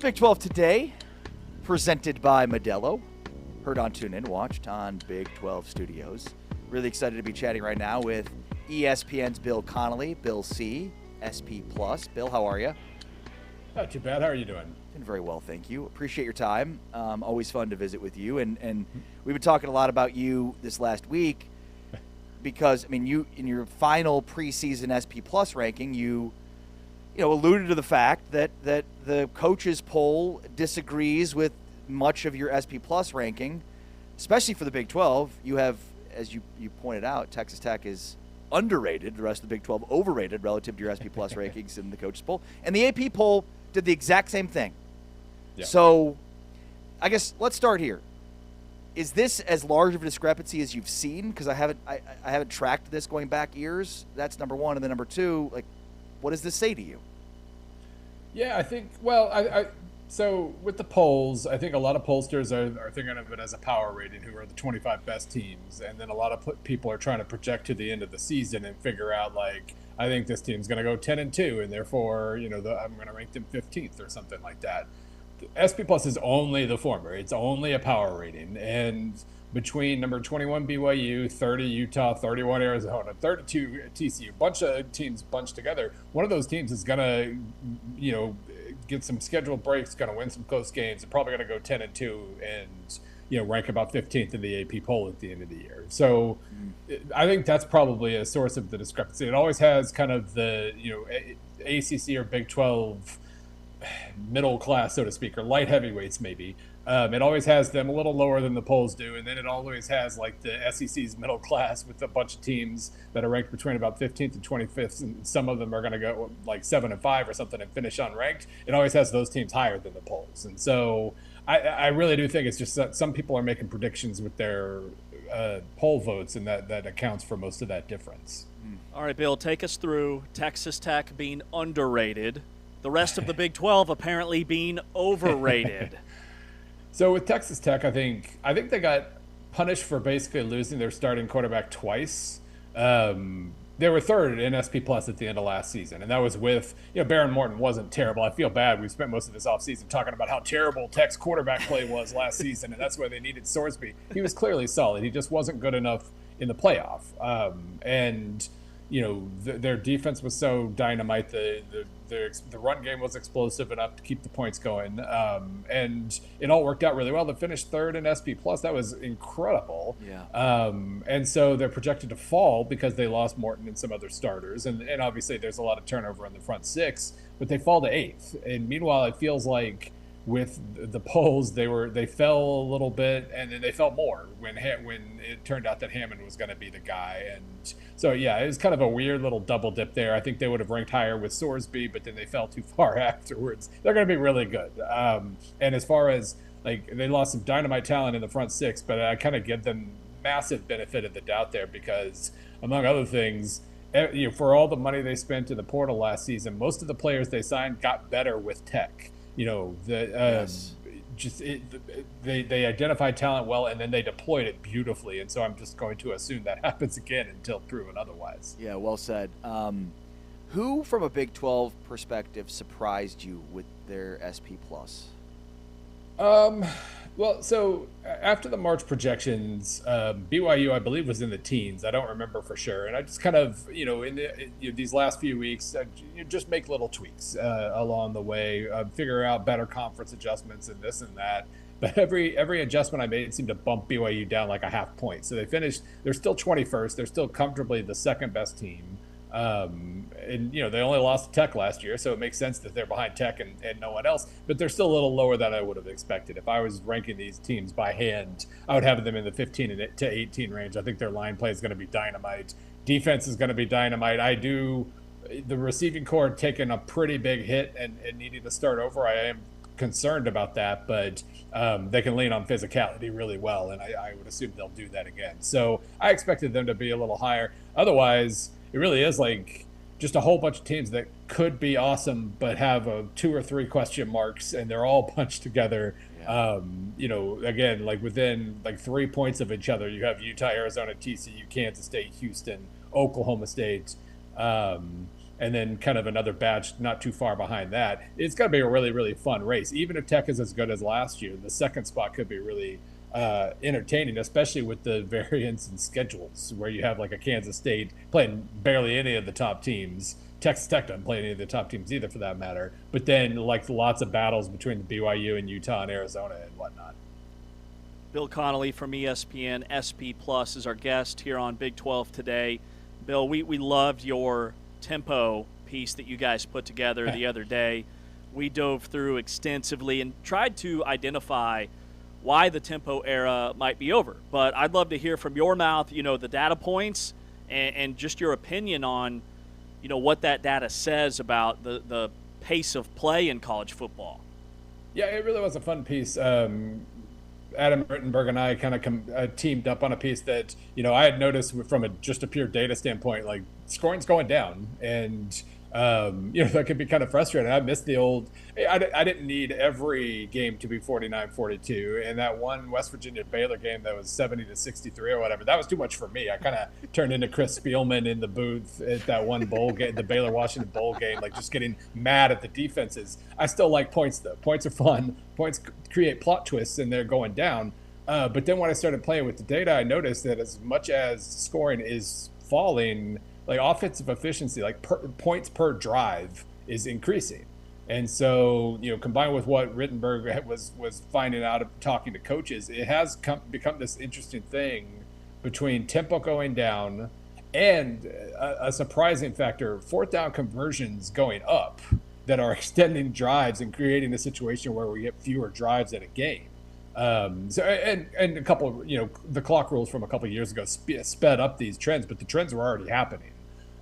Big 12 Today, presented by Modelo. Heard on TuneIn, watched on Big 12 Studios. Really excited to be chatting right now with ESPN's Bill Connolly, Bill C, SP+. Bill, how are you? Not too bad. How are you doing? Doing very well, thank you. Appreciate your time. Always fun to visit with you. And we've been talking a lot about you this last week because, I mean, you in your final preseason SP+ ranking, you alluded to the fact that the coaches poll disagrees with much of your SP+ ranking, especially for the Big 12. You have, as you pointed out, Texas Tech is underrated. The rest of the Big 12 overrated relative to your SP+ rankings in the coaches poll. And the AP poll did the exact same thing. Yeah. So I guess let's start here. Is this as large of a discrepancy as you've seen? Because I haven't tracked this going back years. That's number one. And then number two, like, what does this say to you? Yeah, I think, well, so with the polls, I think a lot of pollsters are thinking of it as a power rating, who are the 25 best teams. And then a lot of people are trying to project to the end of the season and figure out, like, I think this team's going to go 10-2, and therefore, I'm going to rank them 15th or something like that. The SP+ is only the former. It's only a power rating. And between number 21 BYU, 30 Utah, 31 Arizona, 32 TCU, bunch of teams bunched together, one of those teams is going to, get some scheduled breaks, going to win some close games, and probably going to go 10-2 and, rank about 15th in the AP poll at the end of the year. So I think that's probably a source of the discrepancy. It always has kind of the, ACC or Big 12 middle class, so to speak, or light heavyweights maybe. It always has them a little lower than the polls do, and then it always has like the SEC's middle class with a bunch of teams that are ranked between about 15th and 25th, and some of them are going to go like 7-5 or something and finish unranked. It always has those teams higher than the polls, and so I really do think it's just that some people are making predictions with their poll votes, and that accounts for most of that difference. All right, Bill, take us through Texas Tech being underrated, the rest of the Big 12 apparently being overrated. So with Texas Tech, I think they got punished for basically losing their starting quarterback twice. They were third in SP+ at the end of last season, and that was with, Baron Morton wasn't terrible. I feel bad. We spent most of this offseason talking about how terrible Tech's quarterback play was last season, and that's why they needed Sorsby. He was clearly solid. He just wasn't good enough in the playoff. Their defense was so dynamite. The run game was explosive enough to keep the points going. And it all worked out really well. They finished third in SP+. That was incredible. Yeah. And so they're projected to fall because they lost Morton and some other starters. And obviously there's a lot of turnover in the front six, but they fall to 8th. And meanwhile, it feels like with the polls, they fell a little bit, and then they fell more when it turned out that Hammond was going to be the guy. And so, yeah, it was kind of a weird little double dip there. I think they would have ranked higher with Sorsby, but then they fell too far afterwards. They're going to be really good. And as far as, like, they lost some dynamite talent in the front six, but I kind of give them massive benefit of the doubt there because, among other things, for all the money they spent in the portal last season, most of the players they signed got better with Tech. Yes. They identified talent well, and then they deployed it beautifully. And so I'm just going to assume that happens again until proven otherwise. Yeah, well said. Who, from a Big 12 perspective, surprised you with their SP+? Well, so after the March projections, BYU, I believe, was in the teens. I don't remember for sure. And I just kind of, these last few weeks, just make little tweaks along the way, figure out better conference adjustments and this and that. But every adjustment I made seemed to bump BYU down like a half point. So they're still 21st. They're still comfortably the second best team. And they only lost to Tech last year, so it makes sense that they're behind Tech and no one else, but they're still a little lower than I would have expected. If I was ranking these teams by hand, I would have them in the 15 to 18 range. I think their line play is going to be dynamite. Defense is going to be dynamite. The receiving core taking a pretty big hit and needing to start over. I am concerned about that, but they can lean on physicality really well, and I would assume they'll do that again. So I expected them to be a little higher. Otherwise, it really is like just a whole bunch of teams that could be awesome but have 2 or 3 question marks, and they're all bunched together. Yeah. Again, like within like 3 points of each other, you have Utah, Arizona, TCU, Kansas State, Houston, Oklahoma State. And and then kind of another batch not too far behind that. It's going to be a really, really fun race. Even if Tech is as good as last year, the second spot could be really entertaining, especially with the variance in schedules, where you have like a Kansas State playing barely any of the top teams. Texas Tech doesn't play any of the top teams either, for that matter. But then like lots of battles between the BYU and Utah and Arizona and whatnot. Bill Connolly from ESPN SP Plus is our guest here on Big 12 today. Bill, we loved your tempo piece that you guys put together the other day. We dove through extensively and tried to identify why the tempo era might be over. But I'd love to hear from your mouth, the data points and just your opinion on, what that data says about the pace of play in college football. Yeah, it really was a fun piece. Adam Rittenberg and I kind of teamed up on a piece that, I had noticed from just a pure data standpoint, like scoring's going down, and that could be kind of frustrating. I missed the old. I didn't need every game to be 49-42, and that one West Virginia Baylor game that was 70-63 or whatever, that was too much for me. I kind of turned into Chris Spielman in the booth at that one bowl game, the Baylor Washington bowl game, like just getting mad at the defenses. I still like points though. Points are fun. Points create plot twists, and they're going down. But then when I started playing with the data, I noticed that as much as scoring is falling, like offensive efficiency, like points per drive is increasing. And so, combined with what Rittenberg was finding out of talking to coaches, it has become this interesting thing between tempo going down and a surprising factor, fourth down conversions going up that are extending drives and creating a situation where we get fewer drives in a game. So a couple, the clock rules from a couple of years ago sped up these trends, but the trends were already happening.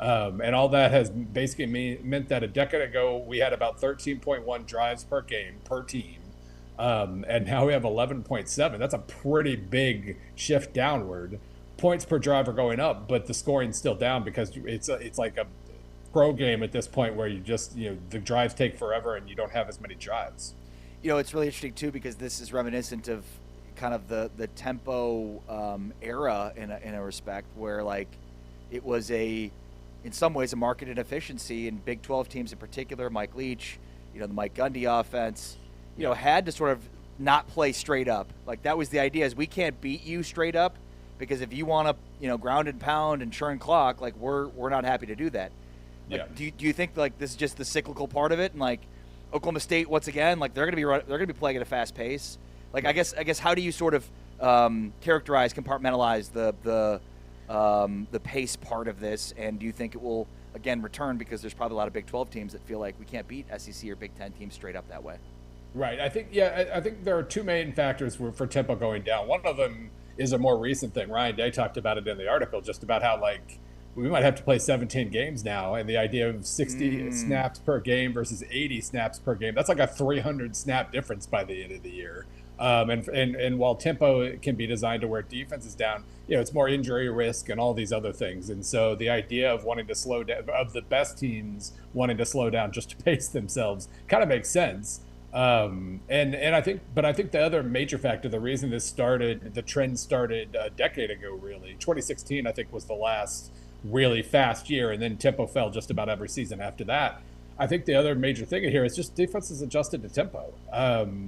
And all that has basically meant that a decade ago we had about 13.1 drives per game per team, and now we have 11.7. That's a pretty big shift downward. Points per drive are going up, but the scoring's still down because it's like a pro game at this point where you just the drives take forever and you don't have as many drives. It's really interesting too because this is reminiscent of kind of the tempo era in a respect where like it was in some ways a market inefficiency, and Big 12 teams in particular, Mike Leach, the Mike Gundy offense, had to sort of not play straight up. Like that was the idea, is we can't beat you straight up because if you want to, ground and pound and churn clock, like we're not happy to do that. Like, Yeah. Do you think like this is just the cyclical part of it, and like Oklahoma State once again, like they're going to be playing at a fast pace. Like I guess how do you sort of compartmentalize the pace part of this, and do you think it will again return because there's probably a lot of Big 12 teams that feel like we can't beat SEC or Big 10 teams straight up that way? Right. I think there are two main factors for tempo going down. One of them is a more recent thing. Ryan Day talked about it in the article, just about how like we might have to play 17 games now, and the idea of 60 snaps per game versus 80 snaps per game, that's like a 300 snap difference by the end of the year. And while tempo can be designed to wear defense is down, it's more injury risk and all these other things. And so the idea of wanting to slow down, of the best teams wanting to slow down just to pace themselves, kind of makes sense. And I think the other major factor, the reason the trend started a decade ago, really, 2016, I think was the last really fast year, and then tempo fell just about every season after that. I think the other major thing here is just defenses adjusted to tempo.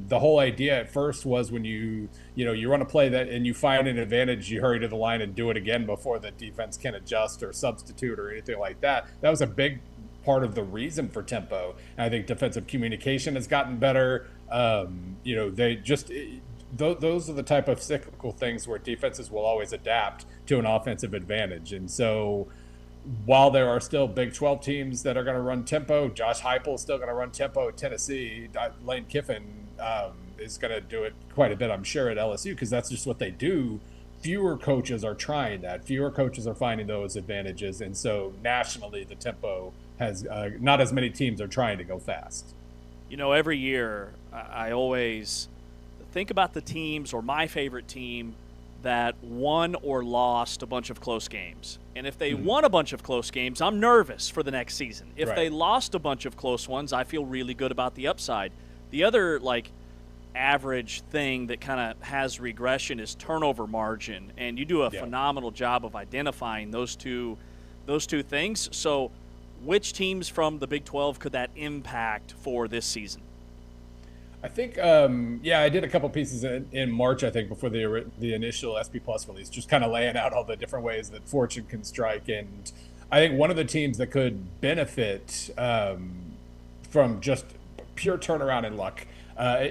The whole idea at first was when you run a play that and you find an advantage, you hurry to the line and do it again before the defense can adjust or substitute or anything like that. That was a big part of the reason for tempo. And I think defensive communication has gotten better. They just those are the type of cyclical things where defenses will always adapt to an offensive advantage. And so while there are still Big 12 teams that are going to run tempo, Josh Heupel is still going to run tempo at Tennessee. Lane Kiffin is going to do it quite a bit, I'm sure, at LSU because that's just what they do. Fewer coaches are trying that. Fewer coaches are finding those advantages. And so nationally, the tempo has not as many teams are trying to go fast. Every year I always think about the teams or my favorite team that won or lost a bunch of close games. And if they won a bunch of close games, I'm nervous for the next season. If they lost a bunch of close ones, I feel really good about the upside. The other, average thing that kind of has regression is turnover margin. And you do a phenomenal job of identifying those two things. So which teams from the Big 12 could that impact for this season? I think, I did a couple pieces in March, I think, before the initial SP Plus release, just kind of laying out all the different ways that fortune can strike. And I think one of the teams that could benefit from just pure turnaround in luck,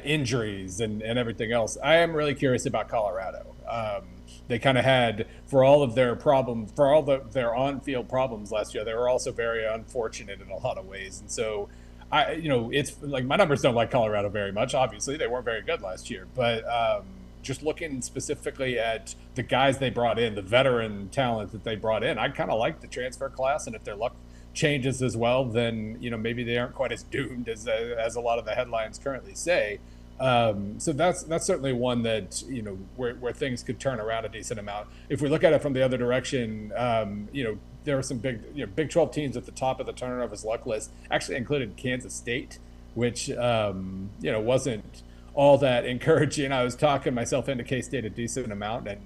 injuries, and everything else, I am really curious about Colorado. They kind of had, for all of their problems, for all their on-field problems last year, they were also very unfortunate in a lot of ways. And so, it's like my numbers don't like Colorado very much. Obviously, they weren't very good last year. But just looking specifically at the guys they brought in, the veteran talent that they brought in, I kind of like the transfer class. And if their luck changes as well, then maybe they aren't quite as doomed as a lot of the headlines currently say. So that's certainly one that where things could turn around a decent amount. If we look at it from the other direction, there were some Big 12 teams at the top of the turnovers luck list. Actually included Kansas State, which wasn't all that encouraging. I was talking myself into K-State a decent amount, and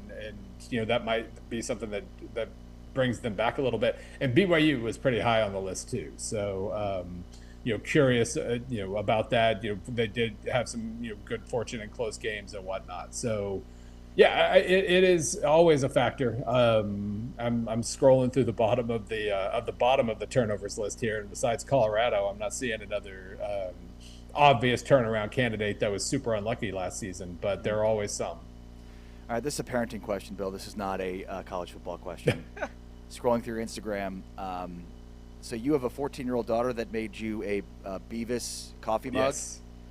that might be something that brings them back a little bit. And BYU was pretty high on the list too. So. Curious, about that. They did have some, good fortune in close games and whatnot. So, yeah, it is always a factor. I'm scrolling through the bottom of the turnovers list here, and besides Colorado, I'm not seeing another obvious turnaround candidate that was super unlucky last season. But there are always some. All right, this is a parenting question, Bill. This is not a college football question. Scrolling through your Instagram. So you have a 14-year-old daughter that made you a Beavis coffee mug?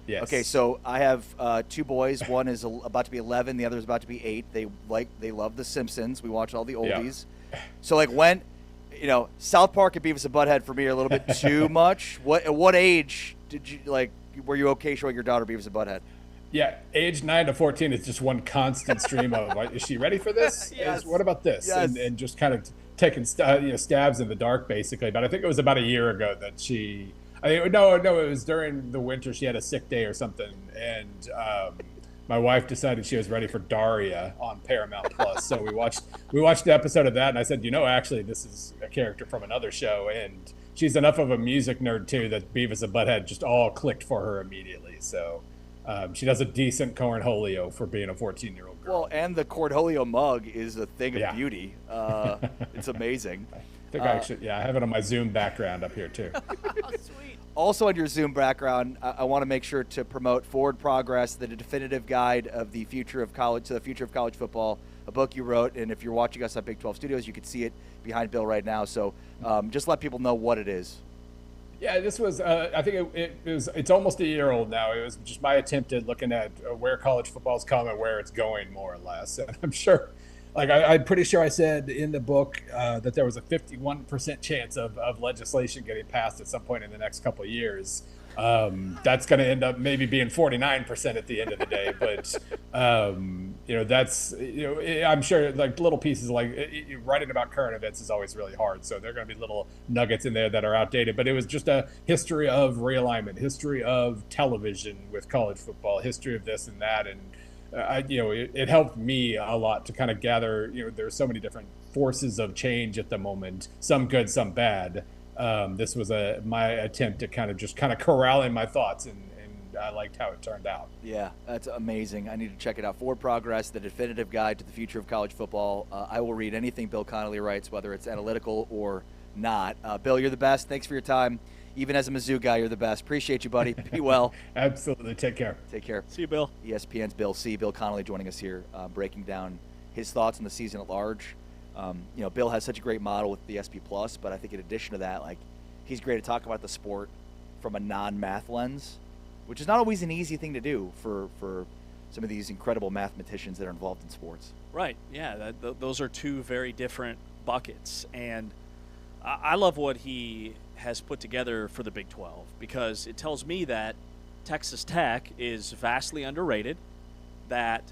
Yes. Okay, so I have two boys. One is about to be 11. The other is about to be 8. They love The Simpsons. We watch all the oldies. Yeah. So when, South Park and Beavis and Butthead for me are a little bit too much. At what age did you were you okay showing your daughter Beavis and Butthead? Yeah, age 9 to 14 is just one constant stream of, is she ready for this? Yes. What about this? Yes. And just kind of taking stabs in the dark, basically. But I think it was about a year ago that it was during the winter. She had a sick day or something, and my wife decided she was ready for Daria on Paramount Plus. So we watched the episode of that, and I said, actually, this is a character from another show, and she's enough of a music nerd too that Beavis and Butthead just all clicked for her immediately. So. She does a decent cornholio for being a 14-year-old girl. Well, and the cornholio mug is a thing of beauty. It's amazing. I think I have it on my Zoom background up here too. Sweet. Also on your Zoom background, I want to make sure to promote Forward Progress, the definitive guide of the future of college football, a book you wrote. And if you're watching us on Big 12 Studios, you can see it behind Bill right now. So just let people know what it is. Yeah, this was, I think it's almost a year old now. It was just my attempt at looking at where college football's come and where it's going, more or less. And I'm sure, I'm pretty sure I said in the book that there was a 51% chance of legislation getting passed at some point in the next couple of years. That's going to end up maybe being 49% at the end of the day. But, that's, I'm sure little pieces writing about current events is always really hard. So there are going to be little nuggets in there that are outdated. But it was just a history of realignment, history of television with college football, history of this and that. And, it helped me a lot to kind of gather, there's so many different forces of change at the moment, some good, some bad. This was my attempt to kind of corralling my thoughts, and I liked how it turned out. Yeah, that's amazing. I need to check it out. Forward Progress, the definitive guide to the future of college football. I will read anything Bill Connolly writes, whether it's analytical or not. Bill, you're the best. Thanks for your time. Even as a Mizzou guy, you're the best. Appreciate you, buddy. Be well. Absolutely. Take care. Take care. See you, Bill. ESPN's Bill C. Bill Connolly joining us here, breaking down his thoughts on the season at large. Bill has such a great model with the SP Plus, but I think in addition to that, he's great to talk about the sport from a non-math lens, which is not always an easy thing to do for some of these incredible mathematicians that are involved in sports. Right. Yeah. Those are two very different buckets, and I love what he has put together for the Big 12 because it tells me that Texas Tech is vastly underrated, that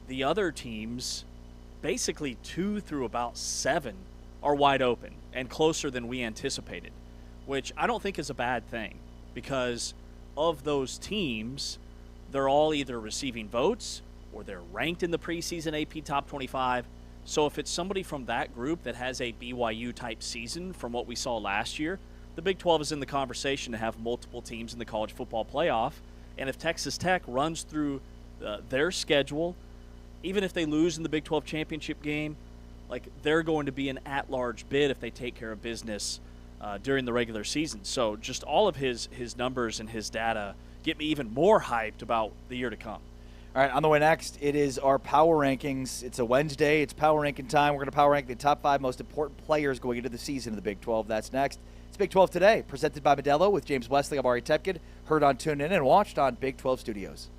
the other teams, basically 2 through about 7, are wide open and closer than we anticipated, which I don't think is a bad thing because of those teams, they're all either receiving votes or they're ranked in the preseason AP Top 25. So if it's somebody from that group that has a BYU-type season from what we saw last year, the Big 12 is in the conversation to have multiple teams in the college football playoff. And if Texas Tech runs through their schedule, even if they lose in the Big 12 championship game, like they're going to be an at-large bid if they take care of business during the regular season. So just all of his numbers and his data get me even more hyped about the year to come. All right, on the way next, it is our power rankings. It's a Wednesday. It's power ranking time. We're going to power rank the top 5 most important players going into the season of the Big 12. That's next. It's Big 12 Today, presented by Modelo with James Wesley. I'm Ari Tepkin, heard on TuneIn and watched on Big 12 Studios.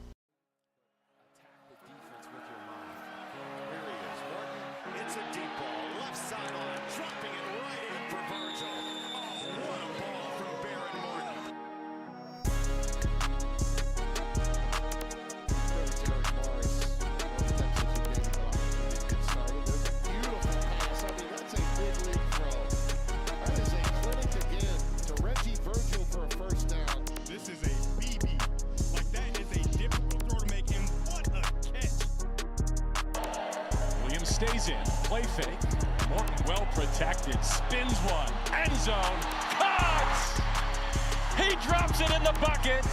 It's a deep ball, left sideline, dropping it right in for Virgil. Oh, what a ball from Baron Morton. Beautiful pass. I mean, that's a big league throw. That is a clinic again to Reggie Virgil for a first down. This is a BB. Like, that is a difficult throw to make, and what a catch. Williams stays in. Play fake. Morton well protected. Spins one. End zone. Caught! He drops it in the bucket.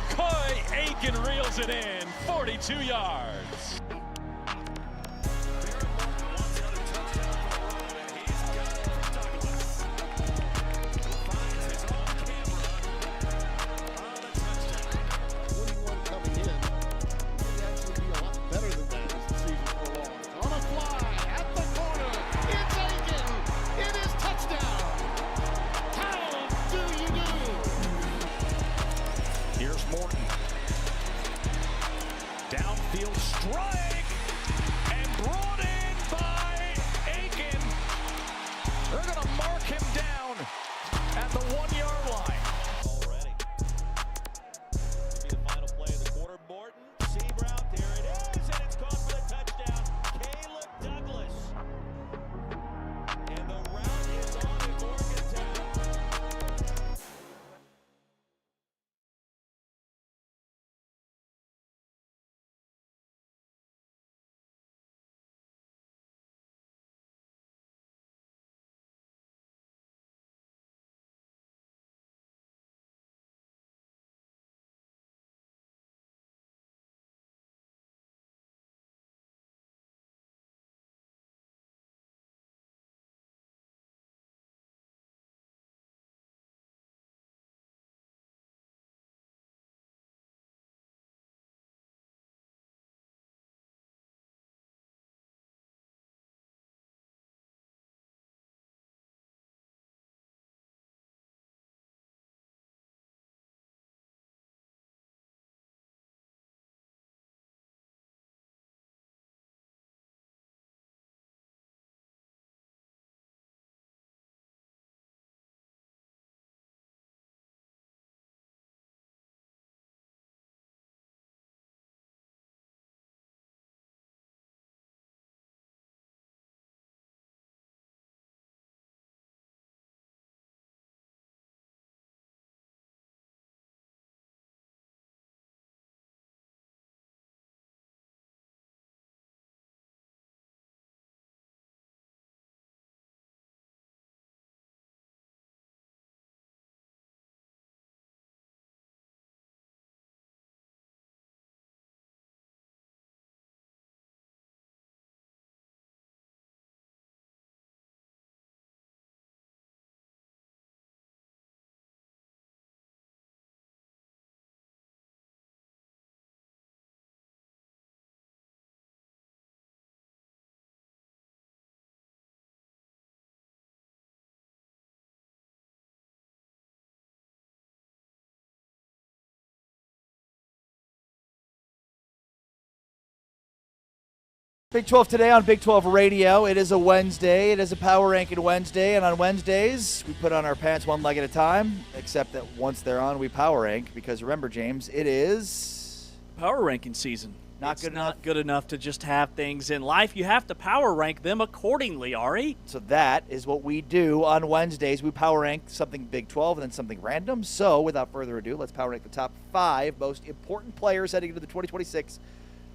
Coy Aiken reels it in. 42 yards. Baron Morton wants another touchdown for the run, and he's got it from Douglas. Finds his own camera on the touchdown. 21 coming in. He'd actually be a lot better than that as the season prolongs. On a fly, at the corner, it's Aiken. It is touchdown. How do you do? Here's Morton. Downfield strike, and brought in by Aiken. They're going to mark him down at the 1-yard line. Already. Maybe the final play of the quarter. Morton, seam route, there it is, and it's caught for the touchdown. Caleb Douglas. And the route is on in Morgantown. Big 12 Today on Big 12 Radio. It is a Wednesday. It is a Power Ranking Wednesday. And on Wednesdays, we put on our pants one leg at a time, except that once they're on, we power rank. Because remember, James, it is Power ranking season. Not good enough. Not good enough to just have things in life. You have to power rank them accordingly, Ari. So that is what we do on Wednesdays. We power rank something Big 12 and then something random. So without further ado, let's power rank the top 5 most important players heading into the 2026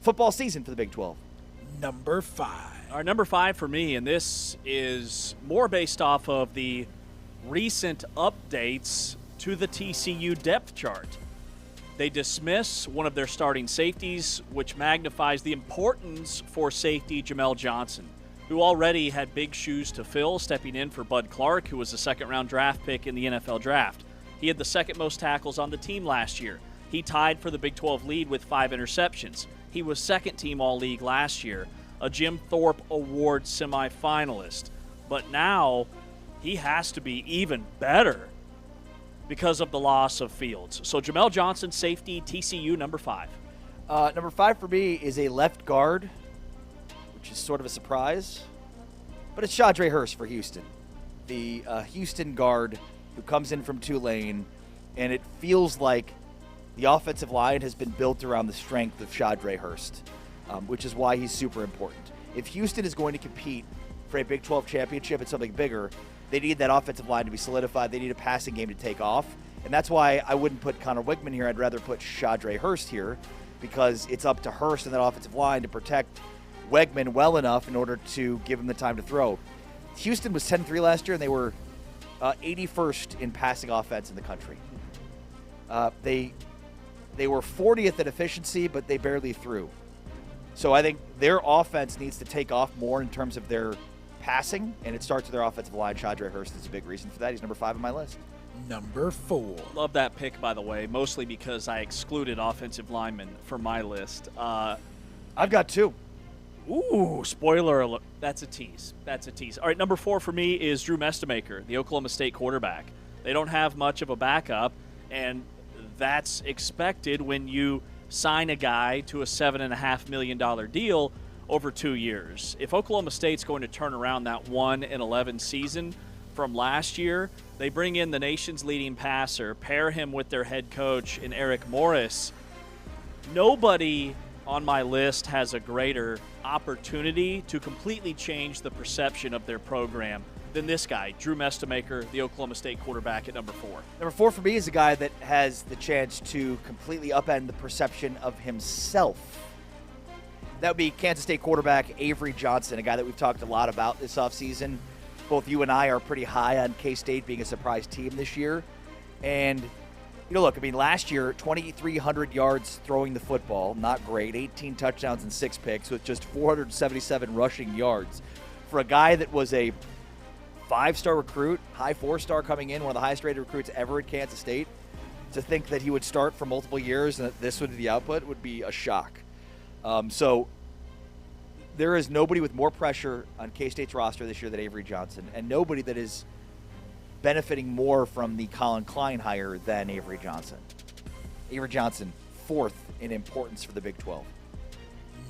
football season for the Big 12. Number 5. Our number 5 for me, and this is more based off of the recent updates to the TCU depth chart. They dismiss one of their starting safeties, which magnifies the importance for safety Jamel Johnson, who already had big shoes to fill, stepping in for Bud Clark, who was a second-round draft pick in the NFL draft. He had the second most tackles on the team last year. He tied for the Big 12 lead with 5 interceptions. He was second-team All-League last year, a Jim Thorpe Award semifinalist. But now he has to be even better because of the loss of Fields. So Jamel Johnson, safety, TCU, number 5. Number 5 for me is a left guard, which is sort of a surprise. But it's Shadre Hurst for Houston, the Houston guard who comes in from Tulane, and it feels like the offensive line has been built around the strength of Shadre Hurst, which is why he's super important. If Houston is going to compete for a Big 12 championship and something bigger, they need that offensive line to be solidified. They need a passing game to take off. And that's why I wouldn't put Connor Wigman here. I'd rather put Shadre Hurst here, because it's up to Hurst and that offensive line to protect Wegman well enough in order to give him the time to throw. Houston was 10-3 last year, and they were 81st in passing offense in the country. They were 40th in efficiency, but they barely threw. So I think their offense needs to take off more in terms of their passing, and it starts with their offensive line. Shadre Hurst is a big reason for that. He's number 5 on my list. Number 4. Love that pick, by the way, mostly because I excluded offensive linemen from my list. I've got 2. Ooh, spoiler alert. That's a tease. All right, number 4 for me is Drew Mestemaker, the Oklahoma State quarterback. They don't have much of a backup, and that's expected when you sign a guy to a $7.5 million deal over 2 years. If Oklahoma State's going to turn around that 1-11 season from last year, they bring in the nation's leading passer, pair him with their head coach in Eric Morris. Nobody on my list has a greater opportunity to completely change the perception of their program than this guy, Drew Mestemaker, the Oklahoma State quarterback at number 4. Number 4 for me is a guy that has the chance to completely upend the perception of himself. That would be Kansas State quarterback Avery Johnson, a guy that we've talked a lot about this offseason. Both you and I are pretty high on K-State being a surprise team this year. And, you know, look, I mean, last year, 2,300 yards throwing the football, not great. 18 touchdowns and 6 picks with just 477 rushing yards. For a guy that was a 5-star recruit, high 4-star coming in, one of the highest rated recruits ever at Kansas State, to think that he would start for multiple years and that this would be the output would be a shock. So there is nobody with more pressure on K-State's roster this year than Avery Johnson, and nobody that is benefiting more from the Colin Klein hire than Avery Johnson. Avery Johnson, 4th in importance for the Big 12.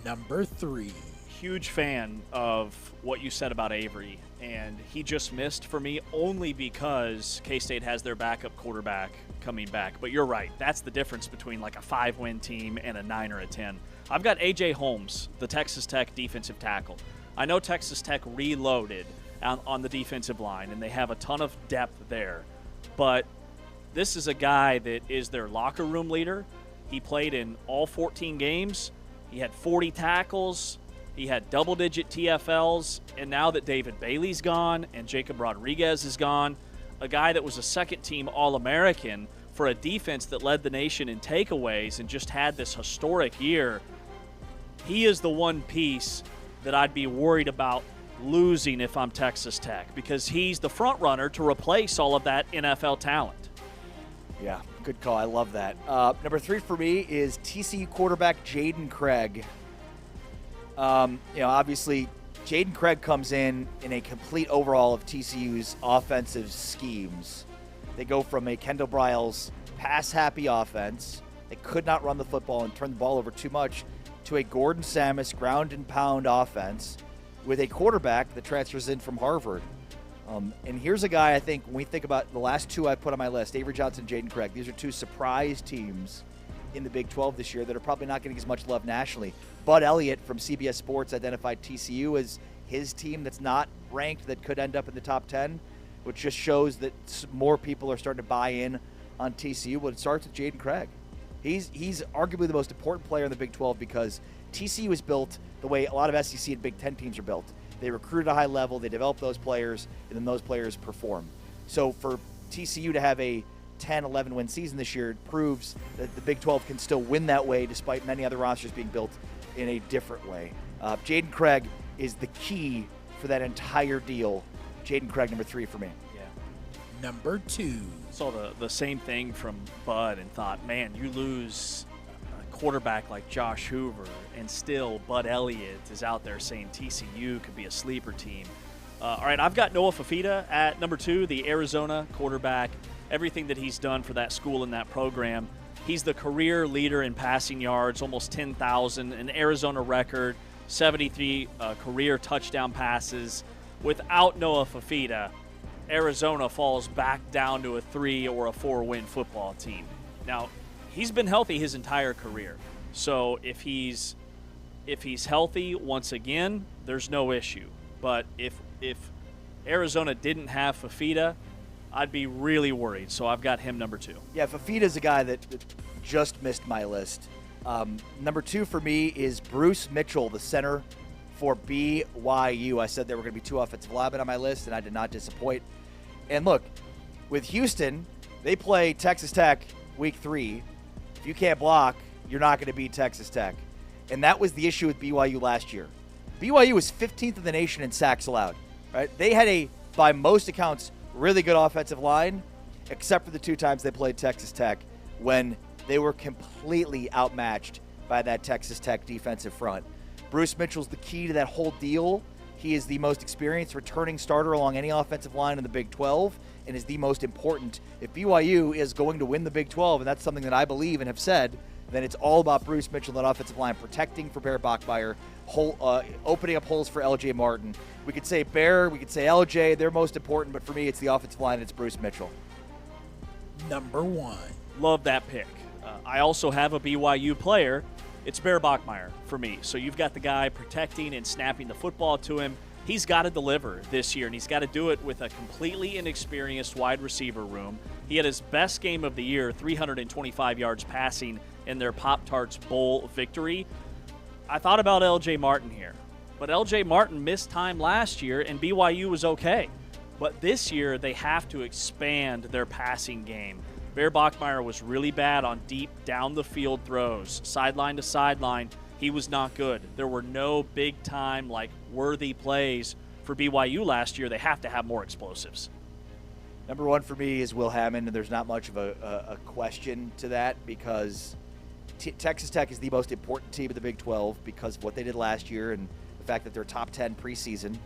Number 3. Huge fan of what you said about Avery, and he just missed for me only because K-State has their backup quarterback coming back. But you're right. That's the difference between like a 5-win team and a 9 or a 10. I've got A.J. Holmes, the Texas Tech defensive tackle. I know Texas Tech reloaded on the defensive line, and they have a ton of depth there. But this is a guy that is their locker room leader. He played in all 14 games. He had 40 tackles. He had double-digit TFLs. And now that David Bailey's gone and Jacob Rodriguez is gone, a guy that was a second-team All-American for a defense that led the nation in takeaways and just had this historic year, he is the one piece that I'd be worried about losing if I'm Texas Tech, because he's the front runner to replace all of that NFL talent. Yeah, good call. I love that. Number 3 for me is TCU quarterback Jaden Craig. Obviously, Jaden Craig comes in a complete overhaul of TCU's offensive schemes. They go from a Kendall Briles pass-happy offense that could not run the football and turn the ball over too much to a Gordon Samus ground-and-pound offense with a quarterback that transfers in from Harvard. And here's a guy, I think, when we think about the last 2 I put on my list, Avery Johnson, Jaden Craig, these are 2 surprise teams in the Big 12 this year that are probably not getting as much love nationally. Bud Elliott from CBS Sports identified TCU as his team that's not ranked that could end up in the top 10, which just shows that more people are starting to buy in on TCU. But it starts with Jaden Craig. He's arguably the most important player in the Big 12 because TCU is built the way a lot of SEC and Big 10 teams are built. They recruit at a high level, they develop those players, and then those players perform. So for TCU to have a 10, 11 win season this year proves that the Big 12 can still win that way despite many other rosters being built in a different way. Jaden Craig is the key for that entire deal. Jaden Craig, number 3 for me. Number 2. Saw the same thing from Bud and thought, man, you lose a quarterback like Josh Hoover, and still Bud Elliott is out there saying TCU could be a sleeper team. All right, I've got Noah Fafita at number 2, the Arizona quarterback. Everything that he's done for that school and that program. He's the career leader in passing yards, almost 10,000, an Arizona record, 73 career touchdown passes. Without Noah Fafita, Arizona falls back down to a 3 or a 4-win football team. Now, he's been healthy his entire career. So if he's healthy once again, there's no issue. But if Arizona didn't have Fafita, I'd be really worried. So I've got him number 2. Yeah, Fafita's a guy that just missed my list. Number 2 for me is Bruce Mitchell, the center for BYU. I said there were going to be 2 offensive linemen on my list, and I did not disappoint. And look, with Houston, they play Texas Tech week 3. If you can't block, you're not going to beat Texas Tech. And that was the issue with BYU last year. BYU was 15th in the nation in sacks allowed. Right? They had a, by most accounts, really good offensive line, except for the 2 times they played Texas Tech when they were completely outmatched by that Texas Tech defensive front. Bruce Mitchell's the key to that whole deal. He is the most experienced returning starter along any offensive line in the Big 12 and is the most important. If BYU is going to win the Big 12, and that's something that I believe and have said, then it's all about Bruce Mitchell and that offensive line, protecting for Bear Bachmeier, opening up holes for LJ Martin. We could say Bear, we could say LJ, they're most important, but for me it's the offensive line and it's Bruce Mitchell. Number 1. Love that pick. I also have a BYU player. It's Bear Bachmeier for me. So you've got the guy protecting and snapping the football to him. He's got to deliver this year, and he's got to do it with a completely inexperienced wide receiver room. He had his best game of the year, 325 yards passing in their Pop-Tarts Bowl victory. I thought about LJ Martin here, but LJ Martin missed time last year, and BYU was okay. But this year, they have to expand their passing game. Bear Bachmeier was really bad on deep down-the-field throws, sideline to sideline. He was not good. There were no big-time, worthy plays for BYU last year. They have to have more explosives. Number 1 for me is Will Hammond, and there's not much of a question to that because Texas Tech is the most important team of the Big 12 because of what they did last year and the fact that they're top 10 preseason.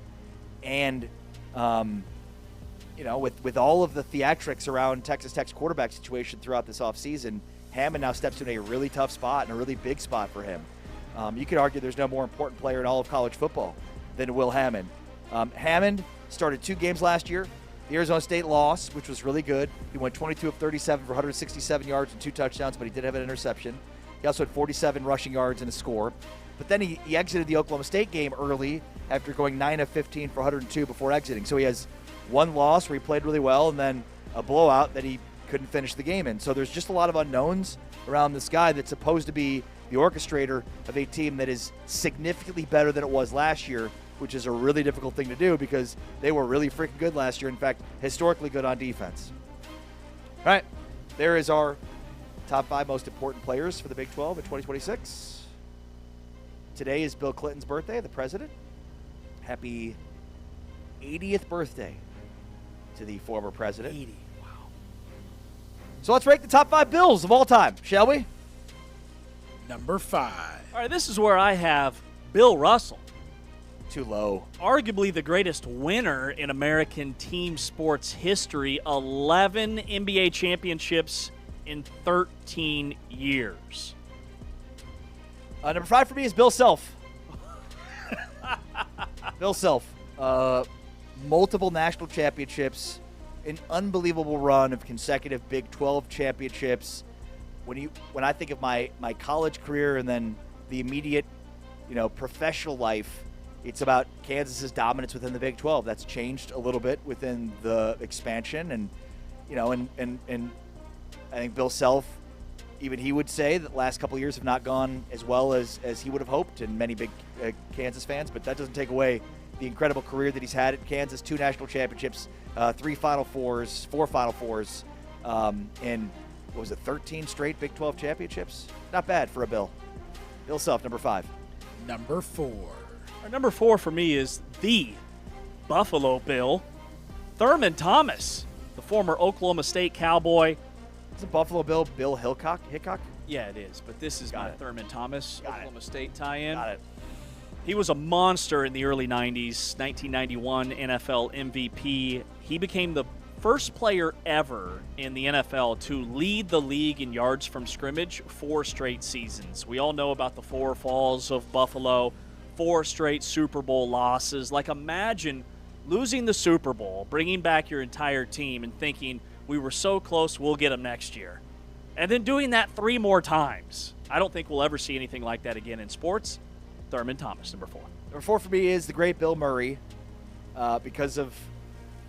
And with all of the theatrics around Texas Tech's quarterback situation throughout this offseason, Hammond now steps in a really tough spot and a really big spot for him. You could argue there's no more important player in all of college football than Will Hammond. Hammond started 2 games last year. The Arizona State loss, which was really good. He went 22 of 37 for 167 yards and 2 touchdowns, but he did have an interception. He also had 47 rushing yards and a score. But then he exited the Oklahoma State game early after going 9 of 15 for 102 before exiting. So he has 1 loss where he played really well and then a blowout that he couldn't finish the game in. So there's just a lot of unknowns around this guy that's supposed to be the orchestrator of a team that is significantly better than it was last year, which is a really difficult thing to do because they were really freaking good last year. In fact, historically good on defense. All right, there is our top 5 most important players for the Big 12 in 2026. Today is Bill Clinton's birthday, the president. Happy 80th birthday to the former president. 80. Wow. So let's rank the top 5 Bills of all time, shall we? Number 5. All right, this is where I have Bill Russell. Too low. Arguably the greatest winner in American team sports history, 11 NBA championships in 13 years. Number 5 for me is Bill Self. Bill Self. Multiple national championships, an unbelievable run of consecutive Big 12 championships. When I think of my college career and then the immediate, professional life, it's about Kansas's dominance within the Big 12. That's changed a little bit within the expansion, and and I think Bill Self, even he would say that the last couple of years have not gone as well as he would have hoped, and many big Kansas fans. But that doesn't take away the incredible career that he's had at Kansas, 2 national championships, 3 Final Fours, 4 Final Fours, and what was it, 13 straight Big 12 championships? Not bad for a Bill. Bill Self, number 5. Number 4. Our number 4 for me is the Buffalo Bill, Thurman Thomas, the former Oklahoma State Cowboy. Is it Buffalo Bill Bill Hickok? Yeah, it is, but this is my Thurman Thomas Oklahoma State tie-in. Got it. He was a monster in the early 90s, 1991 NFL MVP. He became the first player ever in the NFL to lead the league in yards from scrimmage 4 straight seasons. We all know about the 4 falls of Buffalo, 4 straight Super Bowl losses. Like, imagine losing the Super Bowl, bringing back your entire team and thinking, we were so close, we'll get them next year. And then doing that 3 more times. I don't think we'll ever see anything like that again in sports. Thurman Thomas, number 4. Number 4 for me is the great Bill Murray, because of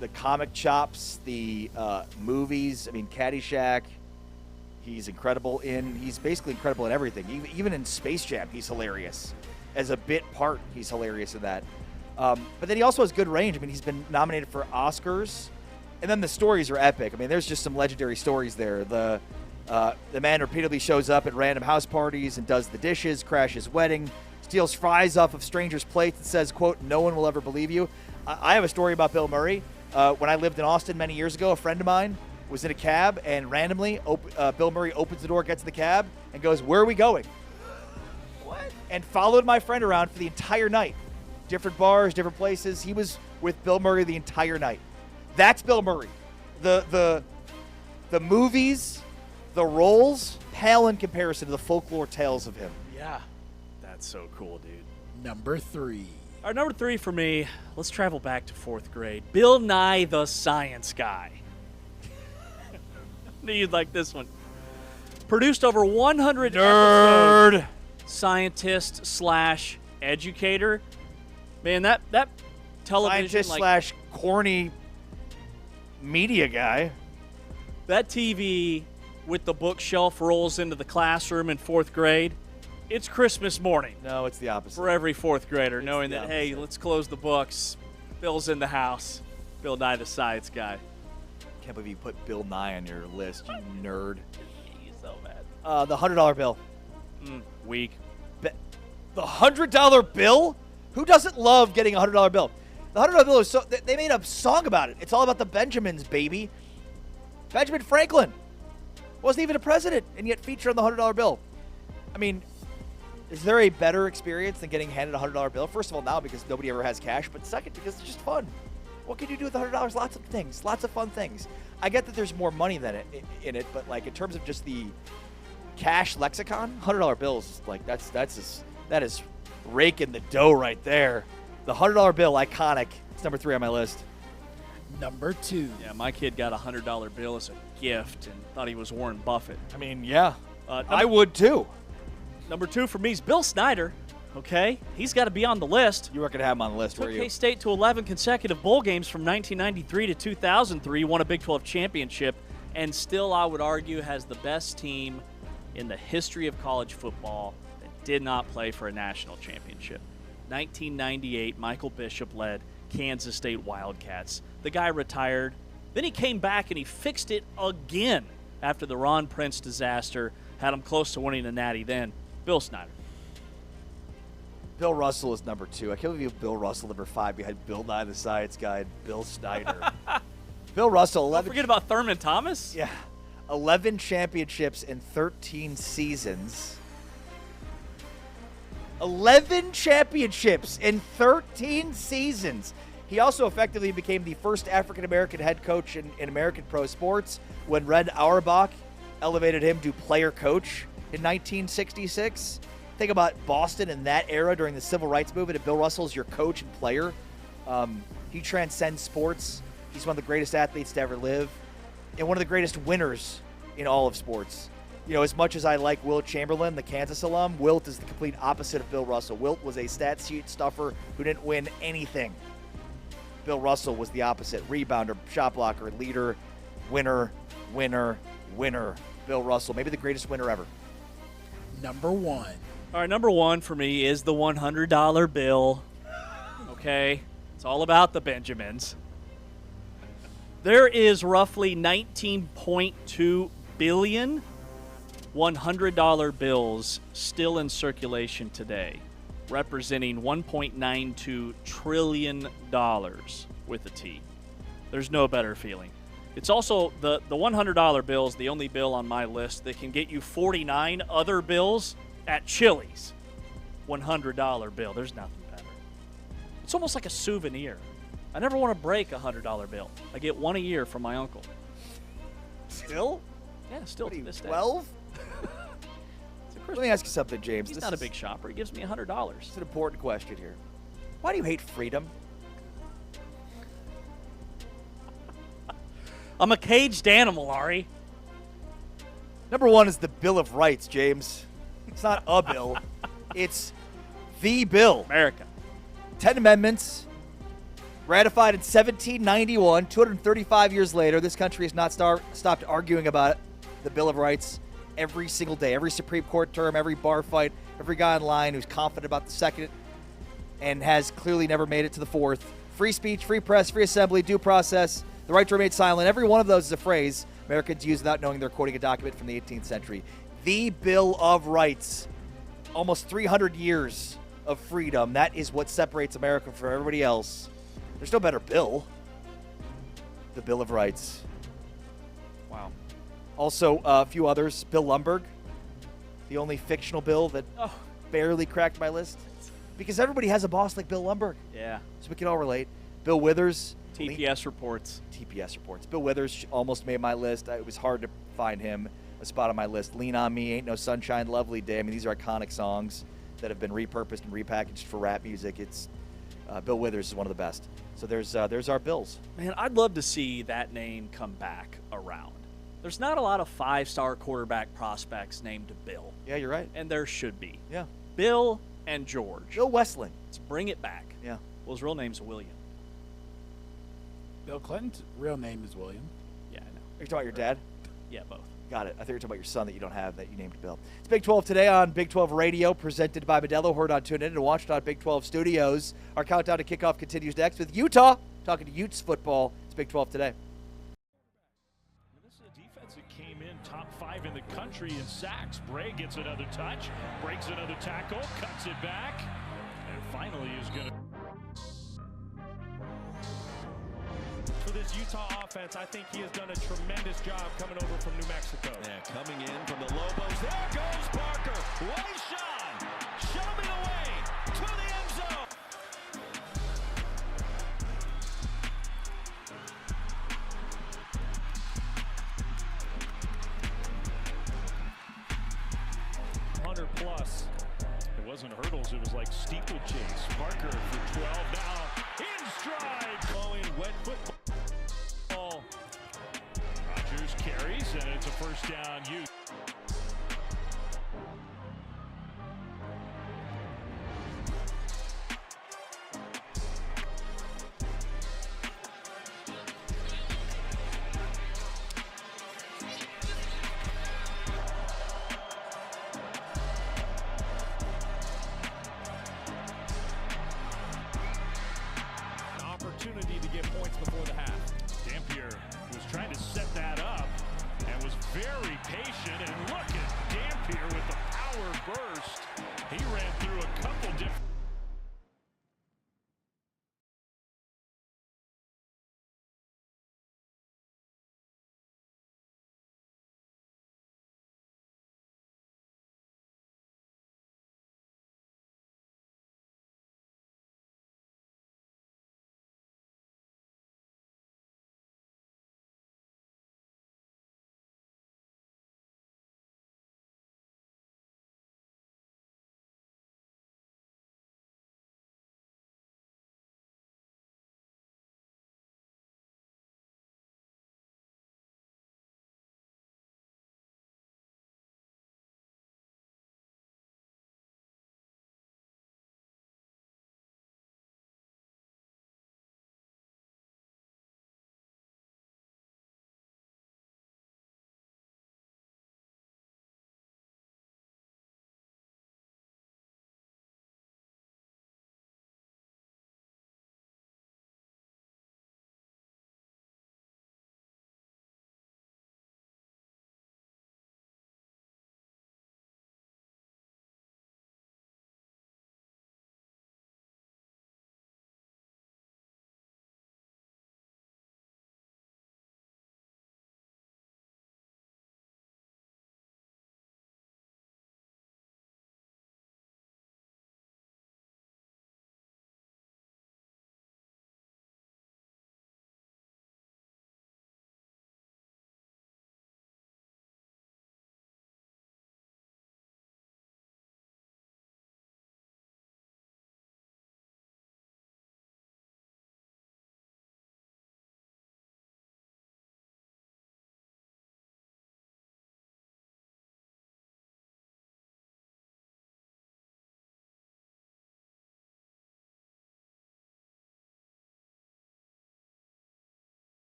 the comic chops, the movies. I mean, Caddyshack, he's incredible in. He's basically incredible in everything. Even in Space Jam, he's hilarious. As a bit part, he's hilarious in that. But then he also has good range. I mean, he's been nominated for Oscars, and then the stories are epic. I mean, there's just some legendary stories there. The man repeatedly shows up at random house parties and does the dishes, crashes wedding, steals fries off of strangers' plates and says, quote, "No one will ever believe you." I have a story about Bill Murray. When I lived in Austin many years ago, a friend of mine was in a cab, and randomly Bill Murray opens the door, gets in the cab, and goes, "Where are we going?" What? And followed my friend around for the entire night. Different bars, different places. He was with Bill Murray the entire night. That's Bill Murray. The movies, the roles, pale in comparison to the folklore tales of him. Yeah, that's so cool, dude. Number 3. Our number 3 for me, let's travel back to 4th grade. Bill Nye the Science Guy. Knew you'd like this one. Produced over 100 episodes. Scientist / educator. Man, that television, Scientist / corny media guy. That TV with the bookshelf rolls into the classroom in 4th grade. It's Christmas morning. No, it's the opposite. For every 4th grader, knowing that, opposite. hey, let's close the books. Bill's in the house. Bill Nye the Science Guy. Can't believe you put Bill Nye on your list, you nerd. He's so bad. The $100 bill. Weak. The $100 bill? Who doesn't love getting a $100 bill? The $100 bill is so. They made a song about it. It's all about the Benjamins, baby. Benjamin Franklin wasn't even a president, and yet featured on the $100 bill. I mean, is there a better experience than getting handed a $100 bill? First of all, now because nobody ever has cash, but second, because it's just fun. What can you do with $100? Lots of things, lots of fun things. I get that there's more money than in it, but like in terms of just the cash lexicon, $100 bills, like that is raking the dough right there. The $100 bill, iconic. It's number 3 on my list. Number 2. Yeah, my kid got a $100 bill as a gift and thought he was Warren Buffett. I mean, yeah, I would too. Number 2 for me is Bill Snyder. Okay, he's got to be on the list. You weren't gonna have him on the list, Took were you? K-State to 11 consecutive bowl games from 1993 to 2003, won a Big 12 championship, and still, I would argue, has the best team in the history of college football that did not play for a national championship. 1998, Michael Bishop led Kansas State Wildcats. The guy retired. Then he came back and he fixed it again after the Ron Prince disaster. Had him close to winning a natty then. Bill Snyder. Bill Russell is number 2. I can't believe you have Bill Russell number 5 behind Bill Nye the Science Guy and Bill Snyder. Bill Russell, 11. Don't forget about Thurman Thomas. Yeah. 11 championships in 13 seasons. 11 championships in 13 seasons. He also effectively became the first African-American head coach in American pro sports when Red Auerbach elevated him to player coach in 1966. Think about Boston in that era during the Civil Rights Movement, and Bill Russell's your coach and player. He transcends sports. He's one of the greatest athletes to ever live and one of the greatest winners in all of sports. You know, as much as I like Wilt Chamberlain, the Kansas alum, Wilt is the complete opposite of Bill Russell. Wilt was a stat sheet stuffer who didn't win anything. Bill Russell was the opposite. Rebounder, shot blocker, leader, winner, winner, winner. Bill Russell, maybe the greatest winner ever. Number 1. All right, number 1 for me is the $100 bill. okay? It's all about the Benjamins. There is roughly 19.2 billion $100 bills still in circulation today, representing $1.92 trillion with a T. There's no better feeling. It's also the $100 bill is the only bill on my list that can get you 49 other bills at Chili's. $100 bill. There's nothing better. It's almost like a souvenir. I never want to break a $100 bill. I get one a year from my uncle. Still? Yeah, still What are to you, this day. 12? Let me ask you something, James. He's This not a is- big shopper. He gives me $100. It's an important question here. Why do you hate freedom? I'm a caged animal, Ari. Number one is the Bill of Rights, James. It's not a bill. It's the bill. America. 10 amendments, ratified in 1791. 235 years later, this country has not stopped arguing about the Bill of Rights every single day. Every Supreme Court term, every bar fight, every guy online who's confident about the second and has clearly never made it to the fourth. Free speech, free press, free assembly, due process, the right to remain silent. Every one of those is a phrase Americans use without knowing they're quoting a document from the 18th century. The Bill of Rights. Almost 300 years of freedom. That is what separates America from everybody else. There's no better bill. The Bill of Rights. Wow. Also, a few others. Bill Lumberg, the only fictional bill that barely cracked my list. Because everybody has a boss like Bill Lumberg. Yeah. So we can all relate. Bill Withers. TPS reports. TPS reports. Bill Withers almost made my list. It was hard to find him a spot on my list. Lean on Me, Ain't No Sunshine, Lovely Day. I mean, these are iconic songs that have been repurposed and repackaged for rap music. It's Bill Withers is one of the best. So there's our bills. Man, I'd love to see that name come back around. There's not a lot of five-star quarterback prospects named Bill. Yeah, you're right. And there should be. Yeah. Bill and George. Bill Westling. Let's bring it back. Yeah. Well, his real name's William. Bill Clinton's real name is William. Yeah, I know. Are you talking about your dad? Yeah, both. Got it. I thought you were talking about your son that you don't have that you named Bill. It's Big 12 today on Big 12 Radio, presented by Modelo. Heard on TuneIn and watched on Big 12 Studios. Our countdown to kickoff continues next with Utah talking to Utes football. It's Big 12 today. This is a defense that came in top 5 in the country in sacks. Bray gets another touch, breaks another tackle, cuts it back, and finally is going to. For this Utah offense, I think he has done a tremendous job coming over from New Mexico. Yeah, coming in from the Lobos. There goes Parker. What a shot! Show me the way to the end zone. +. It wasn't hurdles, it was like steeplechase. Parker for 12 now. In stride, calling wet football. Rodgers carries, and it's a first down. Ute. Opportunity to get points before the half. Dampier was trying to set that up and was very patient.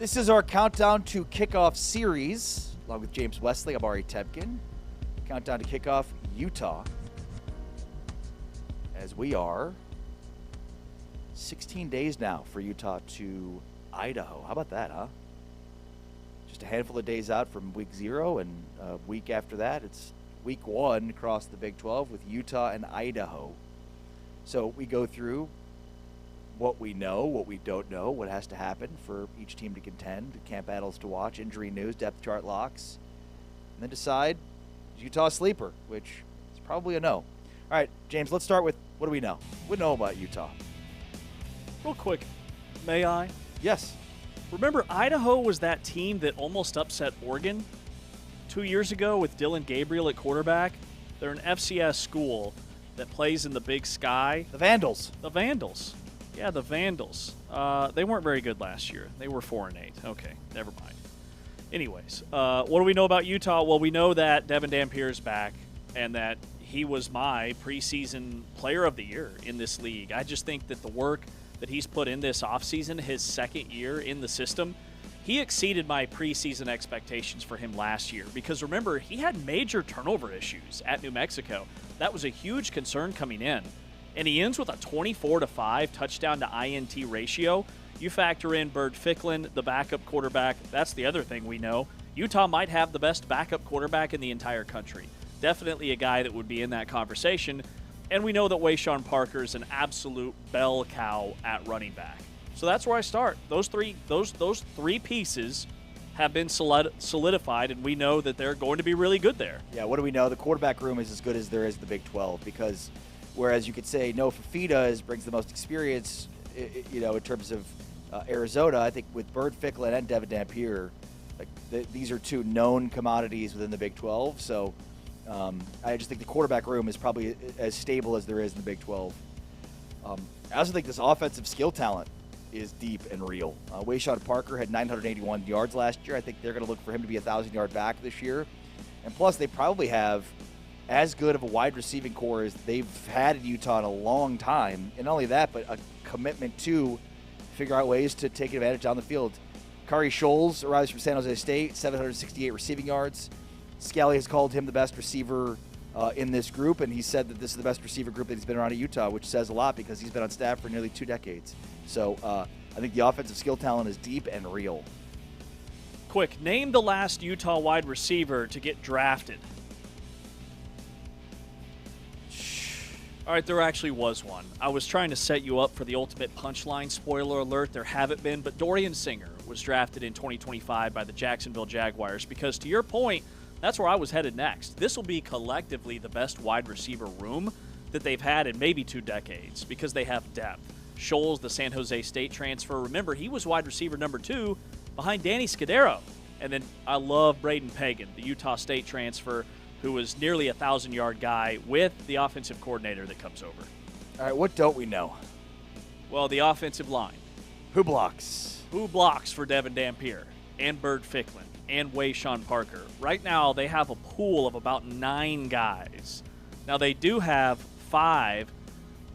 This is our countdown to kickoff series, along with James Wesley. I'm Ari Tebkin. Countdown to kickoff, Utah. As we are 16 days now for Utah to Idaho. How about that, huh? Just a handful of days out from week 0, and a week after that, it's week 1 across the Big 12 with Utah and Idaho. So we go through what we know, what we don't know, what has to happen for each team to contend, camp battles to watch, injury news, depth chart locks, and then decide Utah sleeper, which is probably a no. All right, James, let's start with what do we know? What do we know about Utah? Real quick, may I? Yes. Remember, Idaho was that team that almost upset Oregon 2 years ago with Dylan Gabriel at quarterback? They're an FCS school that plays in the Big Sky. The Vandals. The Vandals. Yeah, the Vandals. They weren't very good last year. They were 4-8. Okay, never mind. Anyways, what do we know about Utah? Well, we know that Devin Dampier is back and that he was my preseason player of the year in this league. I just think that the work that he's put in this offseason, his second year in the system, he exceeded my preseason expectations for him last year. Because remember, he had major turnover issues at New Mexico. That was a huge concern coming in. And he ends with a 24-5 touchdown to INT ratio. You factor in Bird Ficklin, the backup quarterback. That's the other thing we know. Utah might have the best backup quarterback in the entire country. Definitely a guy that would be in that conversation. And we know that Wayshawn Parker is an absolute bell cow at running back. So that's where I start. Those three pieces have been solidified, and we know that they're going to be really good there. Yeah, what do we know? The quarterback room is as good as there is in the Big 12, because whereas you could say Noah Fafita brings the most experience, in terms of Arizona, I think with Bird Ficklin and Devin Dampier, these are two known commodities within the Big 12. So I just think the quarterback room is probably as stable as there is in the Big 12. I also think this offensive skill talent is deep and real. Wayshawn Parker had 981 yards last year. I think they're going to look for him to be a 1,000-yard back this year. And plus, they probably have as good of a wide receiving core as they've had in Utah in a long time. And not only that, but a commitment to figure out ways to take advantage down the field. Kari Scholes arrives from San Jose State, 768 receiving yards. Scally has called him the best receiver in this group, and he said that this is the best receiver group that he's been around at Utah, which says a lot because he's been on staff for nearly 2 decades. So I think the offensive skill talent is deep and real. Quick, name the last Utah wide receiver to get drafted. All right, there actually was one. I was trying to set you up for the ultimate punchline. Spoiler alert, there haven't been, but Dorian Singer was drafted in 2025 by the Jacksonville Jaguars because, to your point, that's where I was headed next. This will be collectively the best wide receiver room that they've had in maybe 2 decades because they have depth. Scholes, the San Jose State transfer, remember, he was wide receiver number 2 behind Danny Scudero. And then I love Braden Pagan, the Utah State transfer, who was nearly a 1,000-yard guy with the offensive coordinator that comes over. All right, what don't we know? Well, the offensive line. Who blocks? Who blocks for Devin Dampier and Bird Ficklin and Wayshawn Parker? Right now, they have a pool of about 9 guys. Now, they do have 5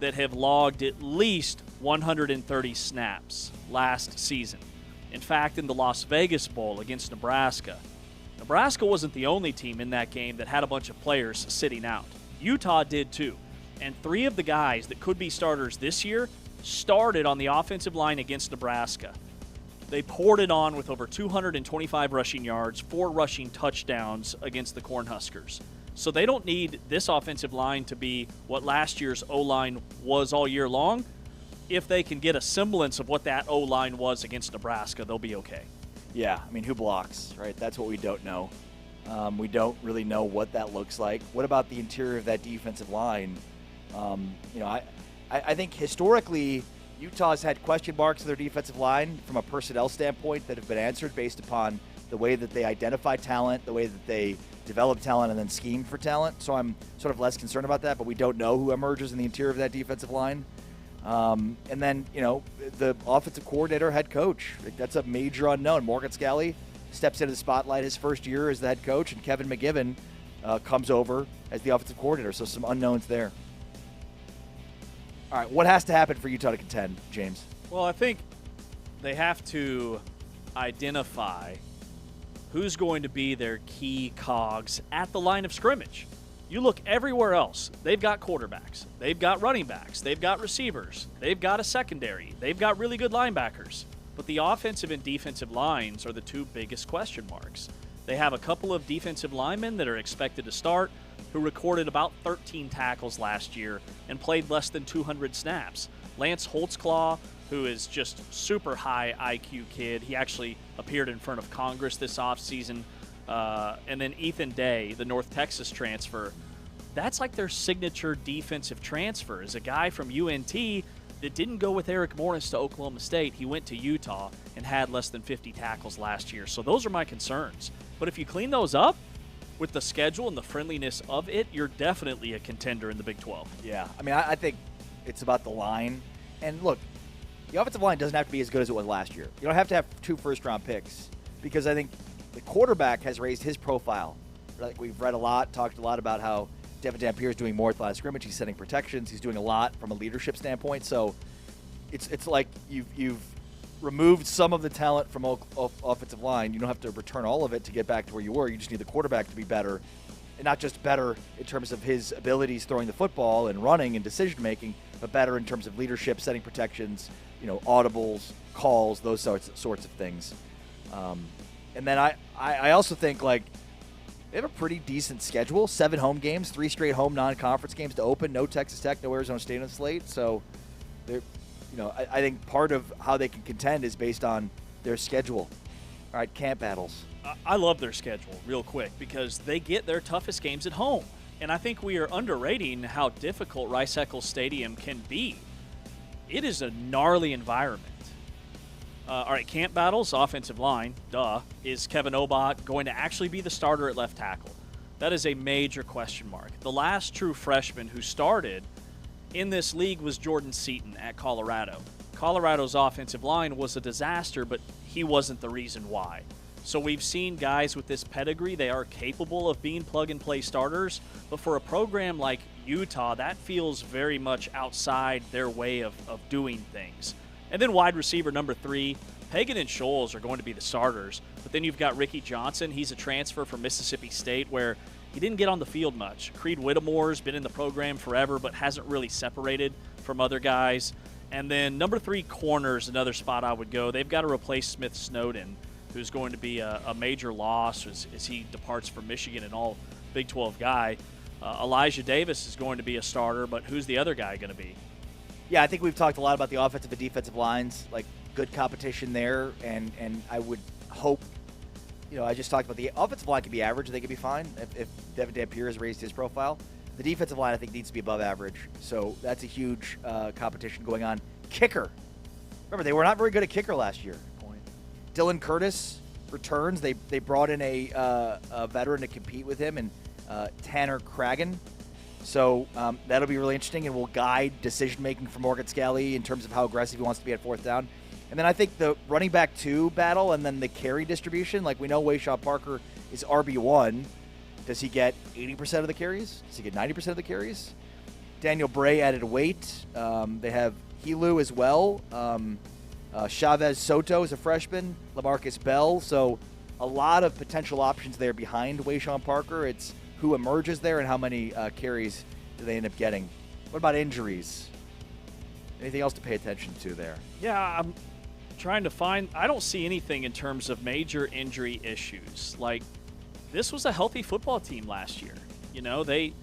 that have logged at least 130 snaps last season. In fact, in the Las Vegas Bowl against Nebraska wasn't the only team in that game that had a bunch of players sitting out. Utah did too. And 3 of the guys that could be starters this year started on the offensive line against Nebraska. They poured it on with over 225 rushing yards, 4 rushing touchdowns against the Cornhuskers. So they don't need this offensive line to be what last year's O-line was all year long. If they can get a semblance of what that O-line was against Nebraska, they'll be okay. Yeah, I mean, who blocks, right? That's what we don't know. We don't really know what that looks like. What about the interior of that defensive line? I think historically Utah's had question marks in their defensive line from a personnel standpoint that have been answered based upon the way that they identify talent, the way that they develop talent, and then scheme for talent. So I'm sort of less concerned about that, but we don't know who emerges in the interior of that defensive line. And then, the offensive coordinator, head coach, that's a major unknown. Morgan Scally steps into the spotlight his first year as the head coach, and Kevin McGibbon comes over as the offensive coordinator. So some unknowns there. All right, what has to happen for Utah to contend, James? Well, I think they have to identify who's going to be their key cogs at the line of scrimmage. You look everywhere else, they've got quarterbacks, they've got running backs, they've got receivers, they've got a secondary, they've got really good linebackers. But the offensive and defensive lines are the two biggest question marks. They have a couple of defensive linemen that are expected to start who recorded about 13 tackles last year and played less than 200 snaps. Lance Holtzclaw, who is just super high IQ kid, he actually appeared in front of Congress this offseason. And then Ethan Day, the North Texas transfer, that's like their signature defensive transfer, is a guy from UNT that didn't go with Eric Morris to Oklahoma State. He went to Utah and had less than 50 tackles last year. So those are my concerns. But if you clean those up with the schedule and the friendliness of it, you're definitely a contender in the Big 12. Yeah, I mean, I think it's about the line. And look, the offensive line doesn't have to be as good as it was last year. You don't have to have 2 first-round picks, because I think the quarterback has raised his profile. Like, we've read a lot, talked a lot about how Devin Dampier is doing more at the line of scrimmage. He's setting protections. He's doing a lot from a leadership standpoint. So it's like you've removed some of the talent from offensive line. You don't have to return all of it to get back to where you were. You just need the quarterback to be better, and not just better in terms of his abilities throwing the football and running and decision making, but better in terms of leadership, setting protections, audibles, calls, those sorts of things. And then I also think, like, they have a pretty decent schedule. 7 home games, 3 straight home non-conference games to open. No Texas Tech, no Arizona State on the slate. So, they're, I think part of how they can contend is based on their schedule. All right, camp battles. I love their schedule, real quick, because they get their toughest games at home. And I think we are underrating how difficult Rice-Eccles Stadium can be. It is a gnarly environment. All right, camp battles, offensive line, is Kevin Obot going to actually be the starter at left tackle? That is a major question mark. The last true freshman who started in this league was Jordan Seaton at Colorado. Colorado's offensive line was a disaster, but he wasn't the reason why. So we've seen guys with this pedigree, they are capable of being plug-and-play starters, but for a program like Utah, that feels very much outside their way of doing things. And then wide receiver number 3, Pagan and Scholes are going to be the starters. But then you've got Ricky Johnson. He's a transfer from Mississippi State where he didn't get on the field much. Creed Whittemore's been in the program forever but hasn't really separated from other guys. And then number 3, corners, another spot I would go. They've got to replace Smith Snowden, who's going to be a major loss as he departs from Michigan, an all Big 12 guy. Elijah Davis is going to be a starter, but who's the other guy going to be? Yeah, I think we've talked a lot about the offensive and defensive lines, like good competition there, and I would hope, I just talked about the offensive line could be average, they could be fine if Devin Dampier has raised his profile. The defensive line, I think, needs to be above average, so that's a huge competition going on. Kicker. Remember, they were not very good at kicker last year. Dylan Curtis returns. They brought in a veteran to compete with him, and Tanner Cragen. So that'll be really interesting and will guide decision-making for Morgan Scalley in terms of how aggressive he wants to be at 4th down. And then I think the running back 2 battle and then the carry distribution, like we know Wayshawn Parker is RB1. Does he get 80% of the carries? Does he get 90% of the carries? Daniel Bray added weight. They have Helu as well. Chavez Soto is a freshman. LaMarcus Bell. So a lot of potential options there behind Wayshawn Parker. It's who emerges there and how many carries do they end up getting. What about injuries? Anything else to pay attention to there? Yeah, I'm trying to find – I don't see anything in terms of major injury issues. Like, this was a healthy football team last year. They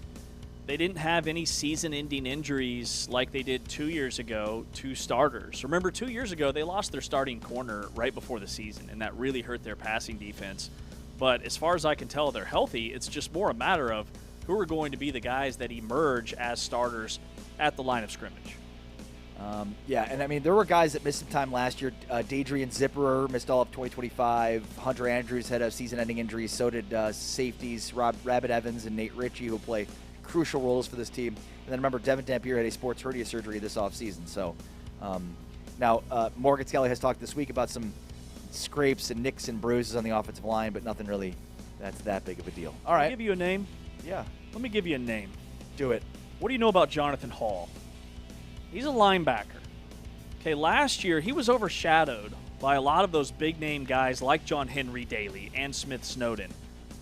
didn't have any season-ending injuries like they did 2 years ago to starters. Remember, 2 years ago, they lost their starting corner right before the season, and that really hurt their passing defense. But as far as I can tell, they're healthy. It's just more a matter of who are going to be the guys that emerge as starters at the line of scrimmage. And I mean, there were guys that missed some time last year. Dadrian Zipperer missed all of 2025. Hunter Andrews had a season-ending injury. So did safeties Rabbit Evans and Nate Ritchie, who play crucial roles for this team. And then remember, Devin Dampier had a sports hernia surgery this offseason. So now Morgan Scalley has talked this week about some scrapes and nicks and bruises on the offensive line, but nothing really that's that big of a deal. All right. Can I give you a name? Yeah. Let me give you a name. Do it. What do you know about Jonathan Hall? He's a linebacker. Okay, last year he was overshadowed by a lot of those big-name guys like John Henry Daly and Smith Snowden.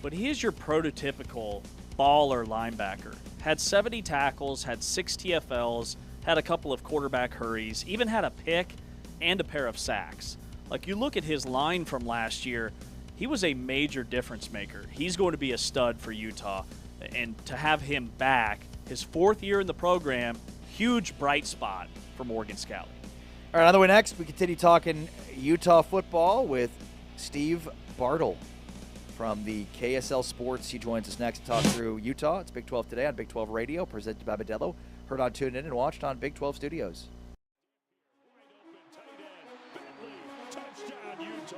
But he is your prototypical baller linebacker. Had 70 tackles, had 6 TFLs, had a couple of quarterback hurries, even had a pick and a pair of sacks. Like, you look at his line from last year, he was a major difference maker. He's going to be a stud for Utah. And to have him back, his 4th year in the program, huge bright spot for Morgan Scalley. All right, on the way next, we continue talking Utah football with Steve Bartle from the KSL Sports. He joins us next to talk through Utah. It's Big 12 Today on Big 12 Radio, presented by Modelo. Heard on TuneIn and watched on Big 12 Studios. Touchdown, Utah.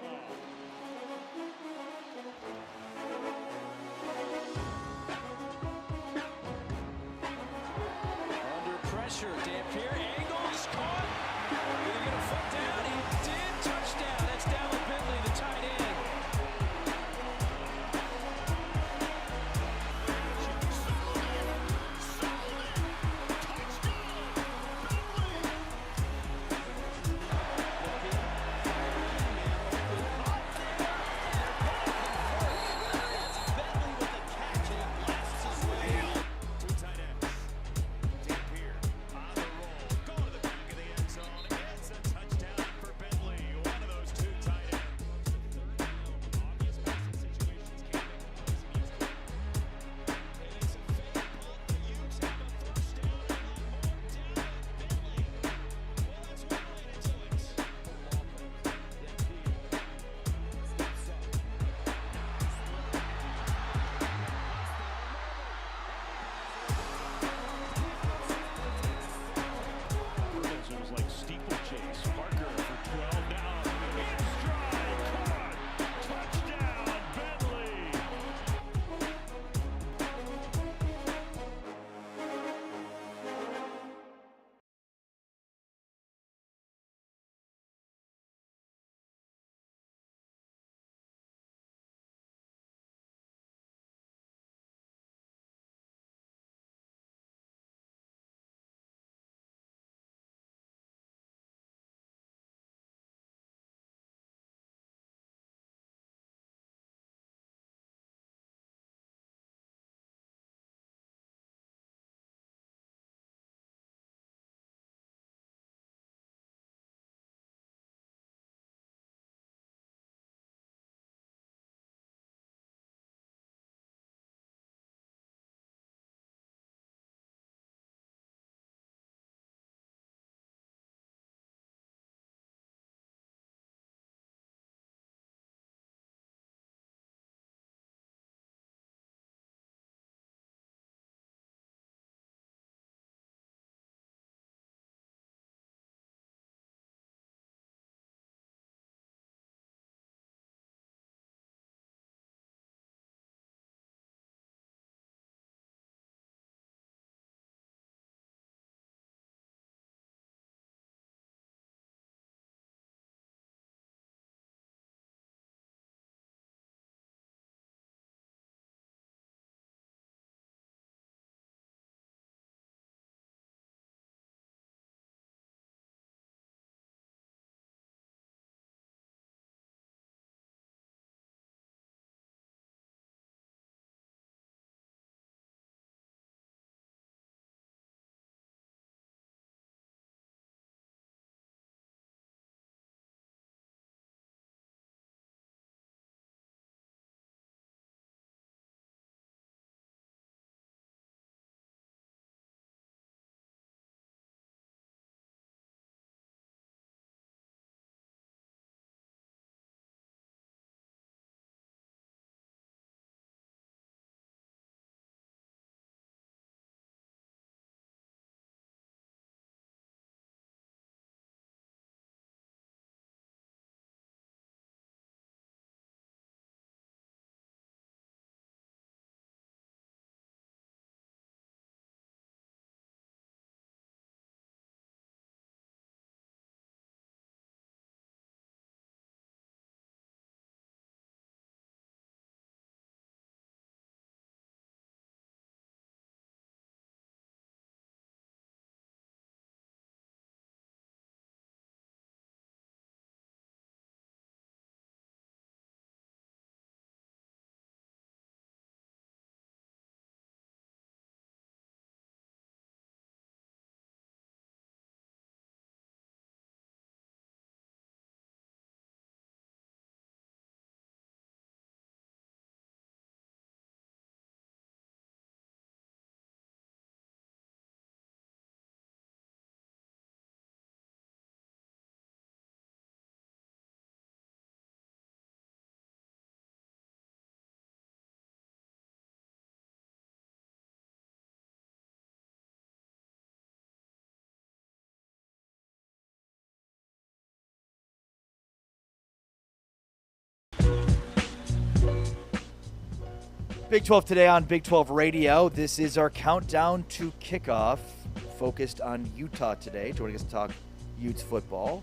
Under pressure, Dampier angles, caught. Did he get a foot down? He did. Touchdown. That's Dallin Bentley, the tight end. Two tight ends. Dampier on the roll. Big 12 today on Big 12 Radio. This is our countdown to kickoff, focused on Utah today. Joining us to talk Utes football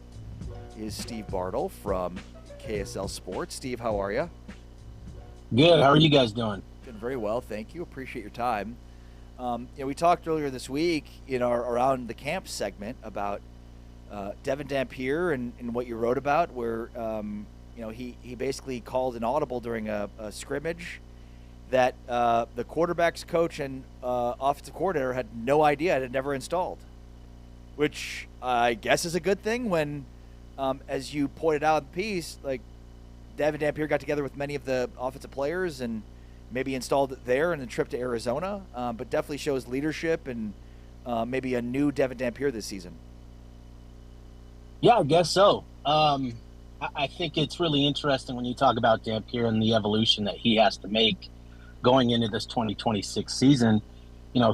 is Steve Bartle from KSL Sports. Steve, how are you? Good. How are you guys doing? Doing very well, thank you. Appreciate your time. We talked earlier this week in our Around the Camp segment about Devin Dampier and what you wrote about, where he basically called an audible during a scrimmage that the quarterback's coach and offensive coordinator had no idea, it had never installed, which I guess is a good thing when, as you pointed out in the piece, like Devin Dampier got together with many of the offensive players and maybe installed it there and then trip to Arizona, but definitely shows leadership and maybe a new Devin Dampier this season. Yeah, I guess so. I think it's really interesting when you talk about Dampier and the evolution that he has to make going into this 2026 season.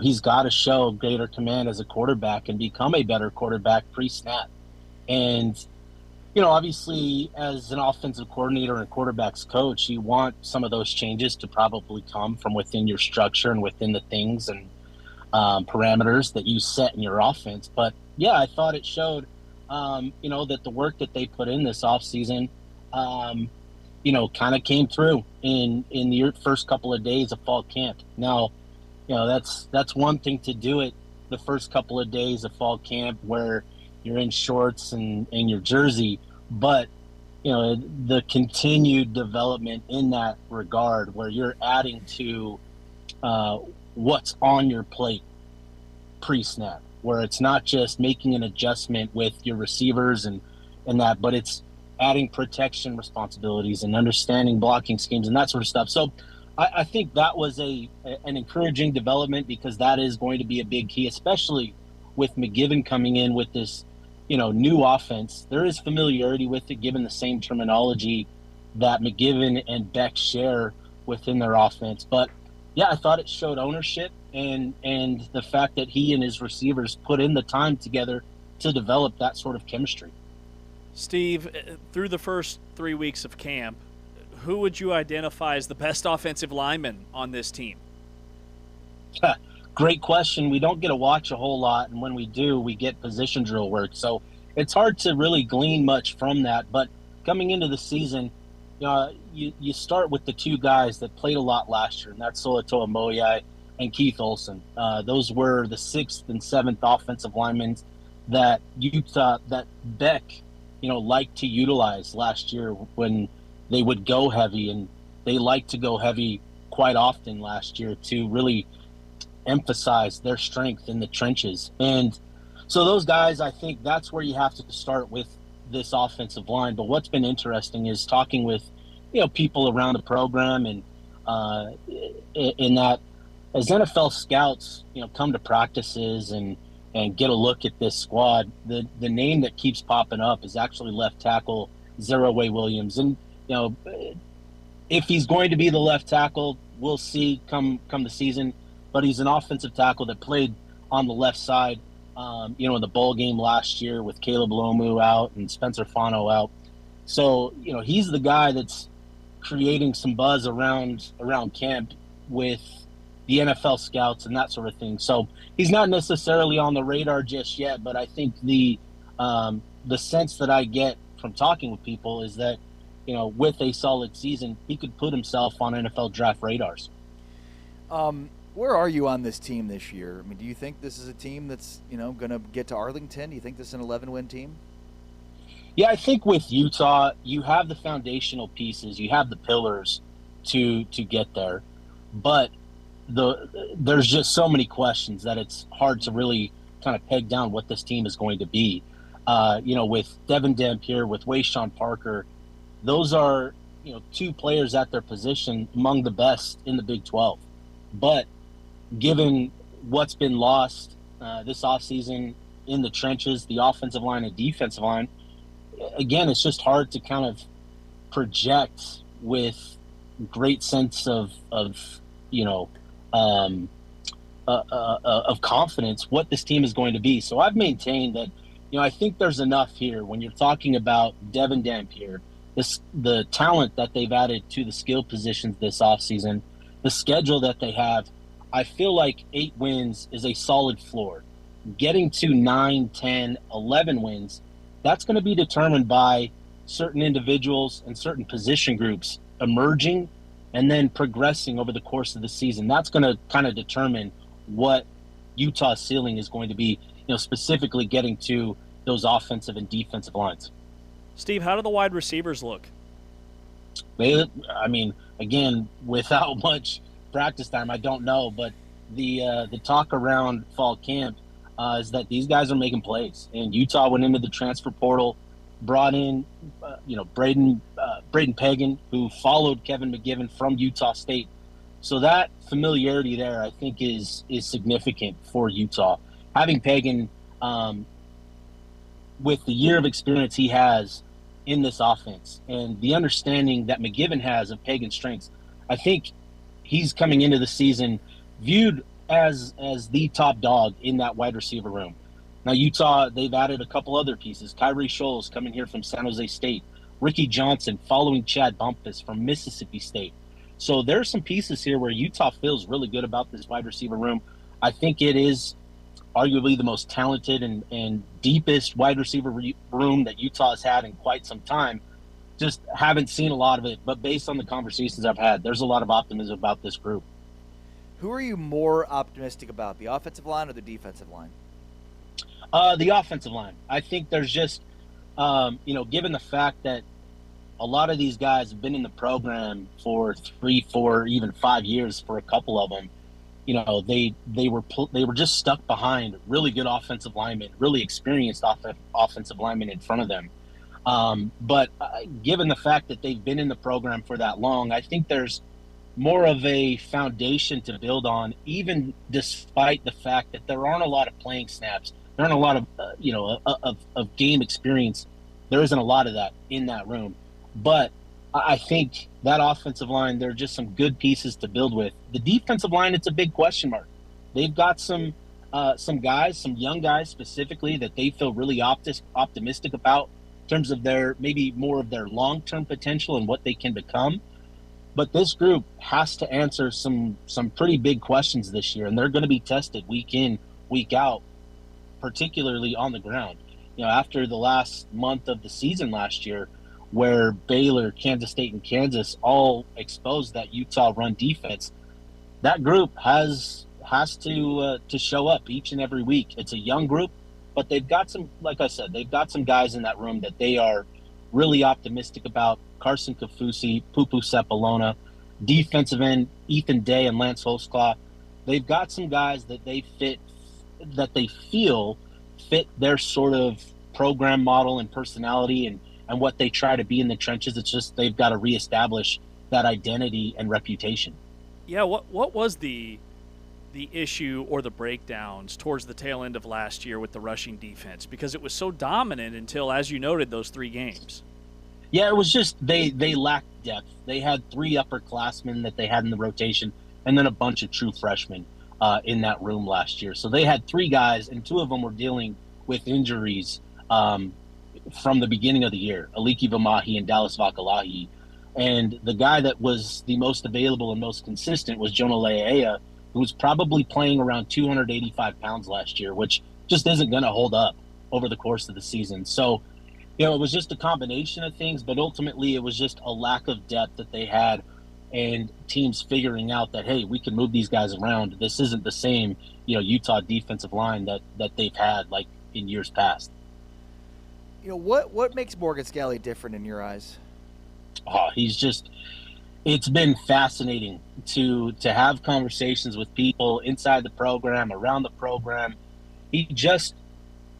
He's got to show greater command as a quarterback and become a better quarterback pre-snap. And, obviously as an offensive coordinator and quarterback's coach, you want some of those changes to probably come from within your structure and within the things and parameters that you set in your offense. But, yeah, I thought it showed, that the work that they put in this offseason, kind of came through in the first couple of days of fall camp. Now, that's one thing to do it the first couple of days of fall camp where you're in shorts and your jersey, but the continued development in that regard where you're adding to what's on your plate pre-snap, where it's not just making an adjustment with your receivers and that, but it's adding protection responsibilities and understanding blocking schemes and that sort of stuff. So I think that was an encouraging development, because that is going to be a big key, especially with McGiven coming in with this, new offense. There is familiarity with it, given the same terminology that McGiven and Beck share within their offense. But yeah, I thought it showed ownership and the fact that he and his receivers put in the time together to develop that sort of chemistry. Steve, through the first 3 weeks of camp, who would you identify as the best offensive lineman on this team? Great question. We don't get to watch a whole lot, and when we do, we get position drill work. So it's hard to really glean much from that. But coming into the season, you start with the two guys that played a lot last year, and that's Solatoa Moyai and Keith Olson. Those were the 6th and 7th offensive linemen that that Beck, liked to utilize last year when they would go heavy, and they liked to go heavy quite often last year to really emphasize their strength in the trenches. And so those guys, I think that's where you have to start with this offensive line. But what's been interesting is talking with, people around the program and in that as NFL scouts, come to practices and get a look at this squad, the name that keeps popping up is actually left tackle Zeraway Williams. And, if he's going to be the left tackle, we'll see come the season. But he's an offensive tackle that played on the left side, in the bowl game last year with Caleb Lomu out and Spencer Fano out. So, he's the guy that's creating some buzz around camp with the NFL scouts and that sort of thing. So he's not necessarily on the radar just yet, but I think the sense that I get from talking with people is that, with a solid season, he could put himself on NFL draft radars. Where are you on this team this year? I mean, do you think this is a team that's, going to get to Arlington? Do you think this is an 11-win team? Yeah, I think with Utah, you have the foundational pieces, you have the pillars to get there, but there's just so many questions that it's hard to really kind of peg down what this team is going to be. With Devin Dampier, with Wayshawn Parker, those are, two players at their position among the best in the Big 12. But given what's been lost this offseason in the trenches, the offensive line and defensive line, again, it's just hard to kind of project with great sense of confidence what this team is going to be. So I've maintained that, I think there's enough here when you're talking about Devin Dampier, the talent that they've added to the skill positions this offseason, the schedule that they have, I feel like 8 wins is a solid floor. Getting to 9, 10, 11 wins, that's going to be determined by certain individuals and certain position groups emerging and then progressing over the course of the season. That's going to kind of determine what Utah's ceiling is going to be, specifically getting to those offensive and defensive lines. Steve, how do the wide receivers look? Again, without much practice time, I don't know, but the talk around fall camp is that these guys are making plays. And Utah went into the transfer portal, brought in, Braden Pagan, who followed Kevin McGivern from Utah State. So that familiarity there, I think, is significant for Utah. Having Pagan, with the year of experience he has in this offense and the understanding that McGivern has of Pagan's strengths, I think he's coming into the season viewed as the top dog in that wide receiver room. Now, Utah, they've added a couple other pieces. Kyrie Scholes coming here from San Jose State. Ricky Johnson following Chad Bumpus from Mississippi State. So there's some pieces here where Utah feels really good about this wide receiver room. I think it is arguably the most talented and deepest wide receiver room that Utah has had in quite some time. Just haven't seen a lot of it, but based on the conversations I've had, there's a lot of optimism about this group. Who are you more optimistic about, the offensive line or the defensive line? The offensive line. I think there's just, given the fact that a lot of these guys have been in the program for 3, 4, even 5 years for a couple of them, they were just stuck behind really good offensive linemen, really experienced offensive linemen in front of them. But given the fact that they've been in the program for that long, I think there's more of a foundation to build on, even despite the fact that there aren't a lot of playing snaps. There aren't a lot of, of game experience. There isn't a lot of that in that room. But I think that offensive line, there are just some good pieces to build with. The defensive line, it's a big question mark. They've got some guys, some young guys specifically, that they feel really optimistic about in terms of maybe more of their long-term potential and what they can become. But this group has to answer some pretty big questions this year, and they're going to be tested week in, week out, particularly on the ground. After the last month of the season last year, where Baylor, Kansas State, and Kansas all exposed that Utah run defense, that group has to show up each and every week. It's a young group, but they've got some, like I said, they've got some guys in that room that they are really optimistic about. Carson Kafusi, Pupu Sepulona, defensive end Ethan Day and Lance Holzclaw. They've got some guys that they feel fit their sort of program model and personality and what they try to be in the trenches. It's just they've got to reestablish that identity and reputation. Yeah, what was the issue or the breakdowns towards the tail end of last year with the rushing defense? Because it was so dominant until, as you noted, those 3 games. Yeah, it was just they lacked depth. They had 3 upperclassmen that they had in the rotation and then a bunch of true freshmen in that room last year. So they had 3 guys, and 2 of them were dealing with injuries from the beginning of the year, Aliki Vamahi and Dallas Vakalahi. And the guy that was the most available and most consistent was Jonah Lea'ea, who was probably playing around 285 pounds last year, which just isn't going to hold up over the course of the season. So, it was just a combination of things, but ultimately it was just a lack of depth that they had and teams figuring out that, hey, we can move these guys around. This isn't the same, Utah defensive line that they've had like in years past. What makes Morgan Scalley different in your eyes? Oh, it's been fascinating to have conversations with people inside the program, around the program. He just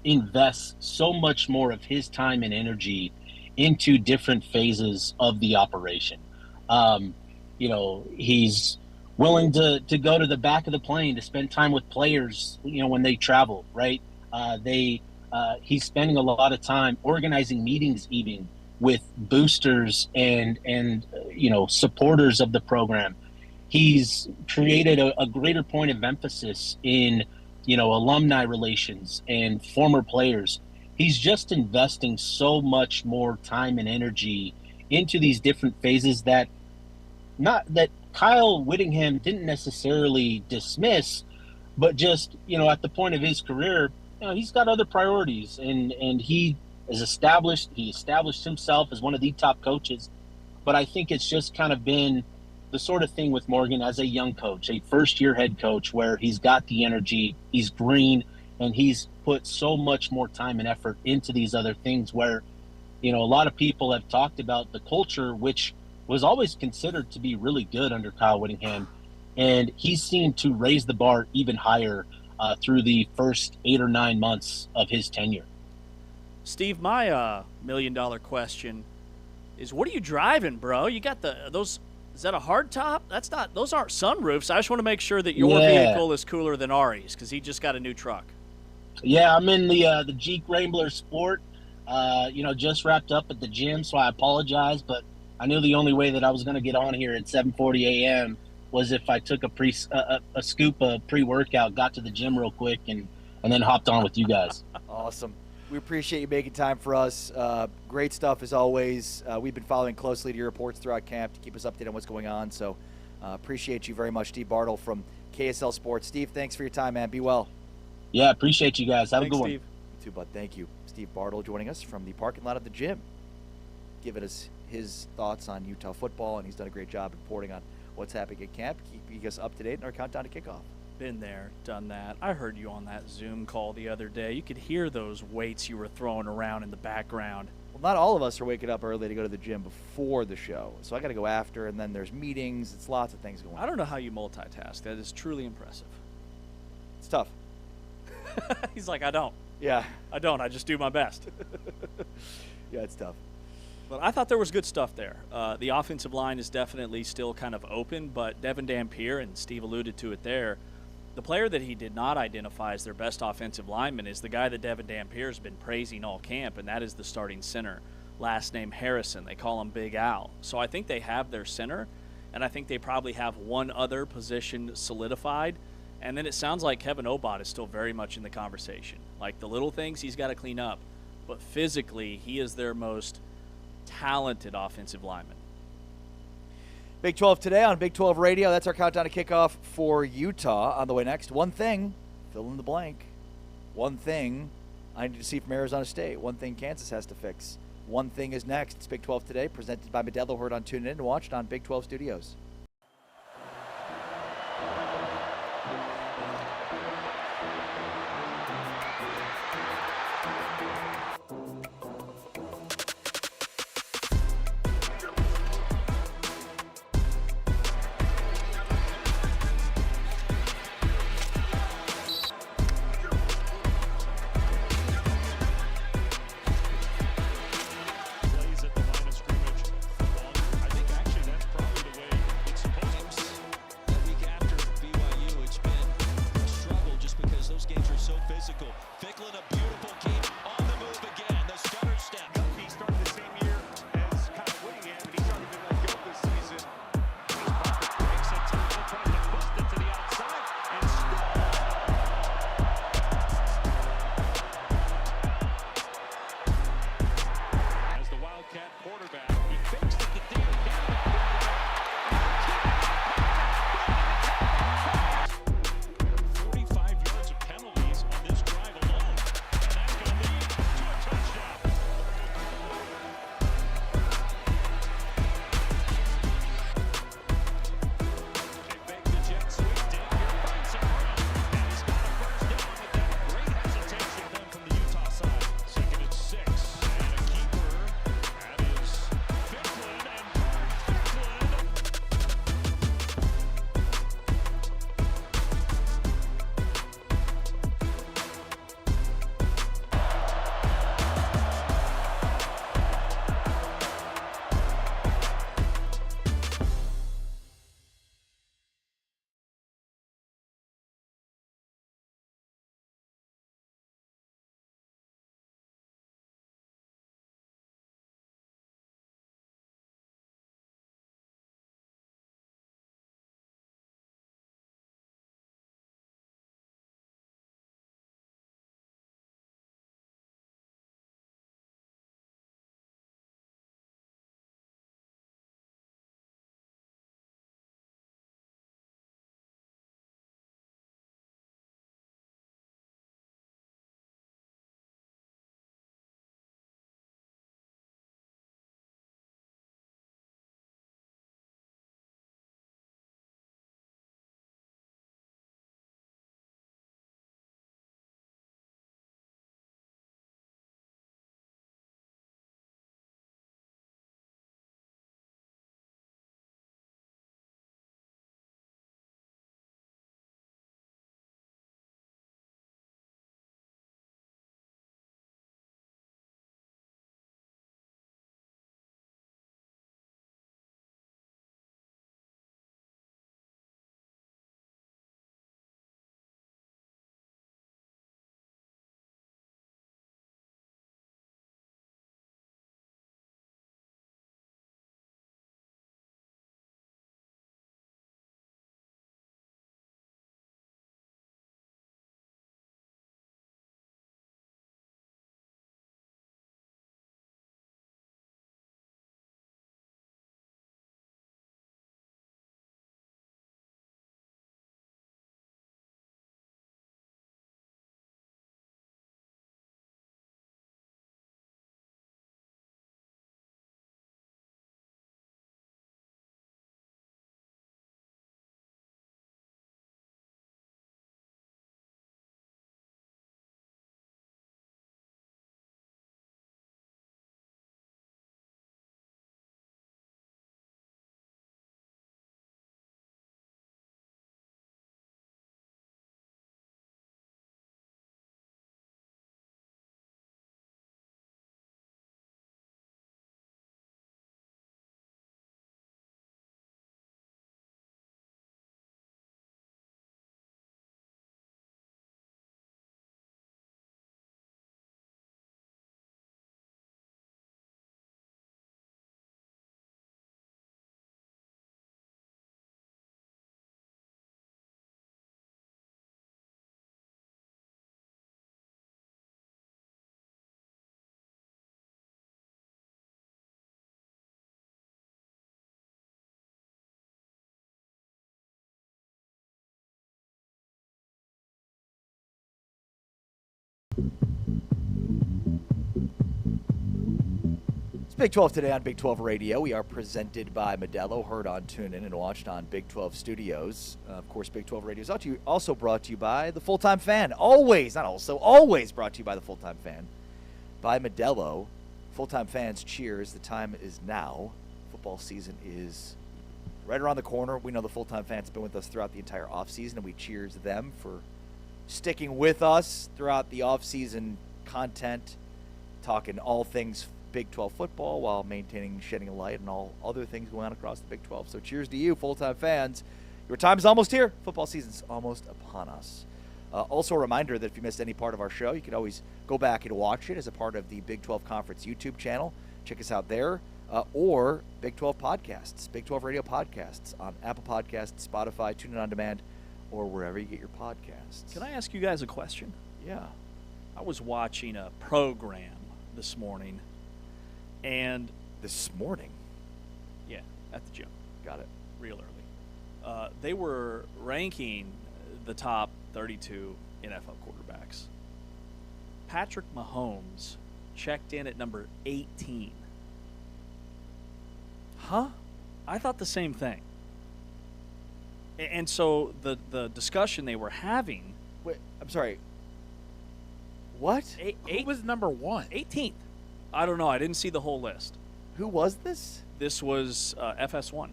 invests so much more of his time and energy into different phases of the operation. He's willing to go to the back of the plane to spend time with players, when they travel, right? He's spending a lot of time organizing meetings even with boosters and supporters of the program. He's created a greater point of emphasis in, alumni relations and former players. He's just investing so much more time and energy into these different phases that Kyle Whittingham didn't necessarily dismiss, but just, at the point of his career, he's got other priorities, and he established himself as one of the top coaches. But I think it's just kind of been the sort of thing with Morgan as a young coach, a first-year head coach, where he's got the energy, he's green, and he's put so much more time and effort into these other things where, a lot of people have talked about the culture, which was always considered to be really good under Kyle Whittingham. And he seemed to raise the bar even higher through the first 8 or 9 months of his tenure. Steve, my $1 million question is, what are you driving, bro? You got those. Is that a hard top? Those aren't sunroofs. I just want to make sure that your vehicle is cooler than Ari's, because he just got a new truck. Yeah, I'm in the Jeep Wrangler Sport. Just wrapped up at the gym, so I apologize, but I knew the only way that I was going to get on here at 7:40 a.m. was if I took a scoop of pre-workout, got to the gym real quick, and then hopped on with you guys. Awesome. We appreciate you making time for us. Great stuff as always. We've been following closely to your reports throughout camp to keep us updated on what's going on. So appreciate you very much, Steve Bartle from KSL Sports. Steve, thanks for your time, man. Be well. Yeah, appreciate you guys. Have Thanks, a good Steve. one. You too, bud. Thank you. Steve Bartle joining us from the parking lot of the gym, giving us his thoughts on Utah football, and he's done a great job reporting on what's happening at camp, keeping us up to date in our countdown to kickoff. Been there, done that. I heard you on that Zoom call the other day. You could hear those weights you were throwing around in the background. Well, not all of us are waking up early to go to the gym before the show, so I got to go after, and then there's meetings. It's lots of things going on. I don't know how you multitask. That is truly impressive. It's tough. He's like, I don't. Yeah. I don't. I just do my best. Yeah, it's tough. But I thought there was good stuff there. The offensive line is definitely still kind of open, but Devin Dampier, and Steve alluded to it there, the player that he did not identify as their best offensive lineman is the guy that Devin Dampier has been praising all camp, and that is the starting center, last name Harrison. They call him Big Al. So I think they have their center, and I think they probably have one other position solidified. And then it sounds like Kevin Obot is still very much in the conversation. Like the little things he's got to clean up, but physically he is their most talented offensive lineman. Big 12 today on Big 12 Radio. That's our countdown to kickoff for Utah. On the way next, one thing, fill in the blank. One thing I need to see from Arizona State. One thing Kansas has to fix. One thing is next. It's Big 12 today, presented by Modelo. Heard on TuneIn and watched on Big 12 Studios. Plays at the line of scrimmage longer. I think actually that's probably the way Big 12 today on Big 12 Radio. We are presented by Modelo, heard on TuneIn and watched on Big 12 Studios. Of course, Big 12 Radio is also brought to you by the Full-Time Fan. Always brought to you by the Full-Time Fan. By Modelo. Full-Time Fans, cheers. The time is now. Football season is right around the corner. We know the Full-Time Fans have been with us throughout the entire offseason, and we cheers them for sticking with us throughout the offseason content, talking all things Big 12 football while shedding a light on all other things going on across the Big 12. So cheers to you, Full-Time Fans. Your time is almost here. Football season's almost upon us. Also a reminder that if you missed any part of our show, you can always go back and watch it as a part of the Big 12 Conference YouTube channel. Check us out there. Or Big 12 podcasts, Big 12 Radio podcasts on Apple Podcasts, Spotify, TuneIn On Demand, or wherever you get your podcasts. Can I ask you guys a question? Yeah. I was watching a program this morning. And this morning? Yeah, at the gym. Got it. Real early. They were ranking the top 32 NFL quarterbacks. Patrick Mahomes checked in at number 18. Huh? I thought the same thing. And so the discussion they were having... Wait, I'm sorry. What? Who was number 1? 18th. I don't know. I didn't see the whole list. Who was this? This was FS1.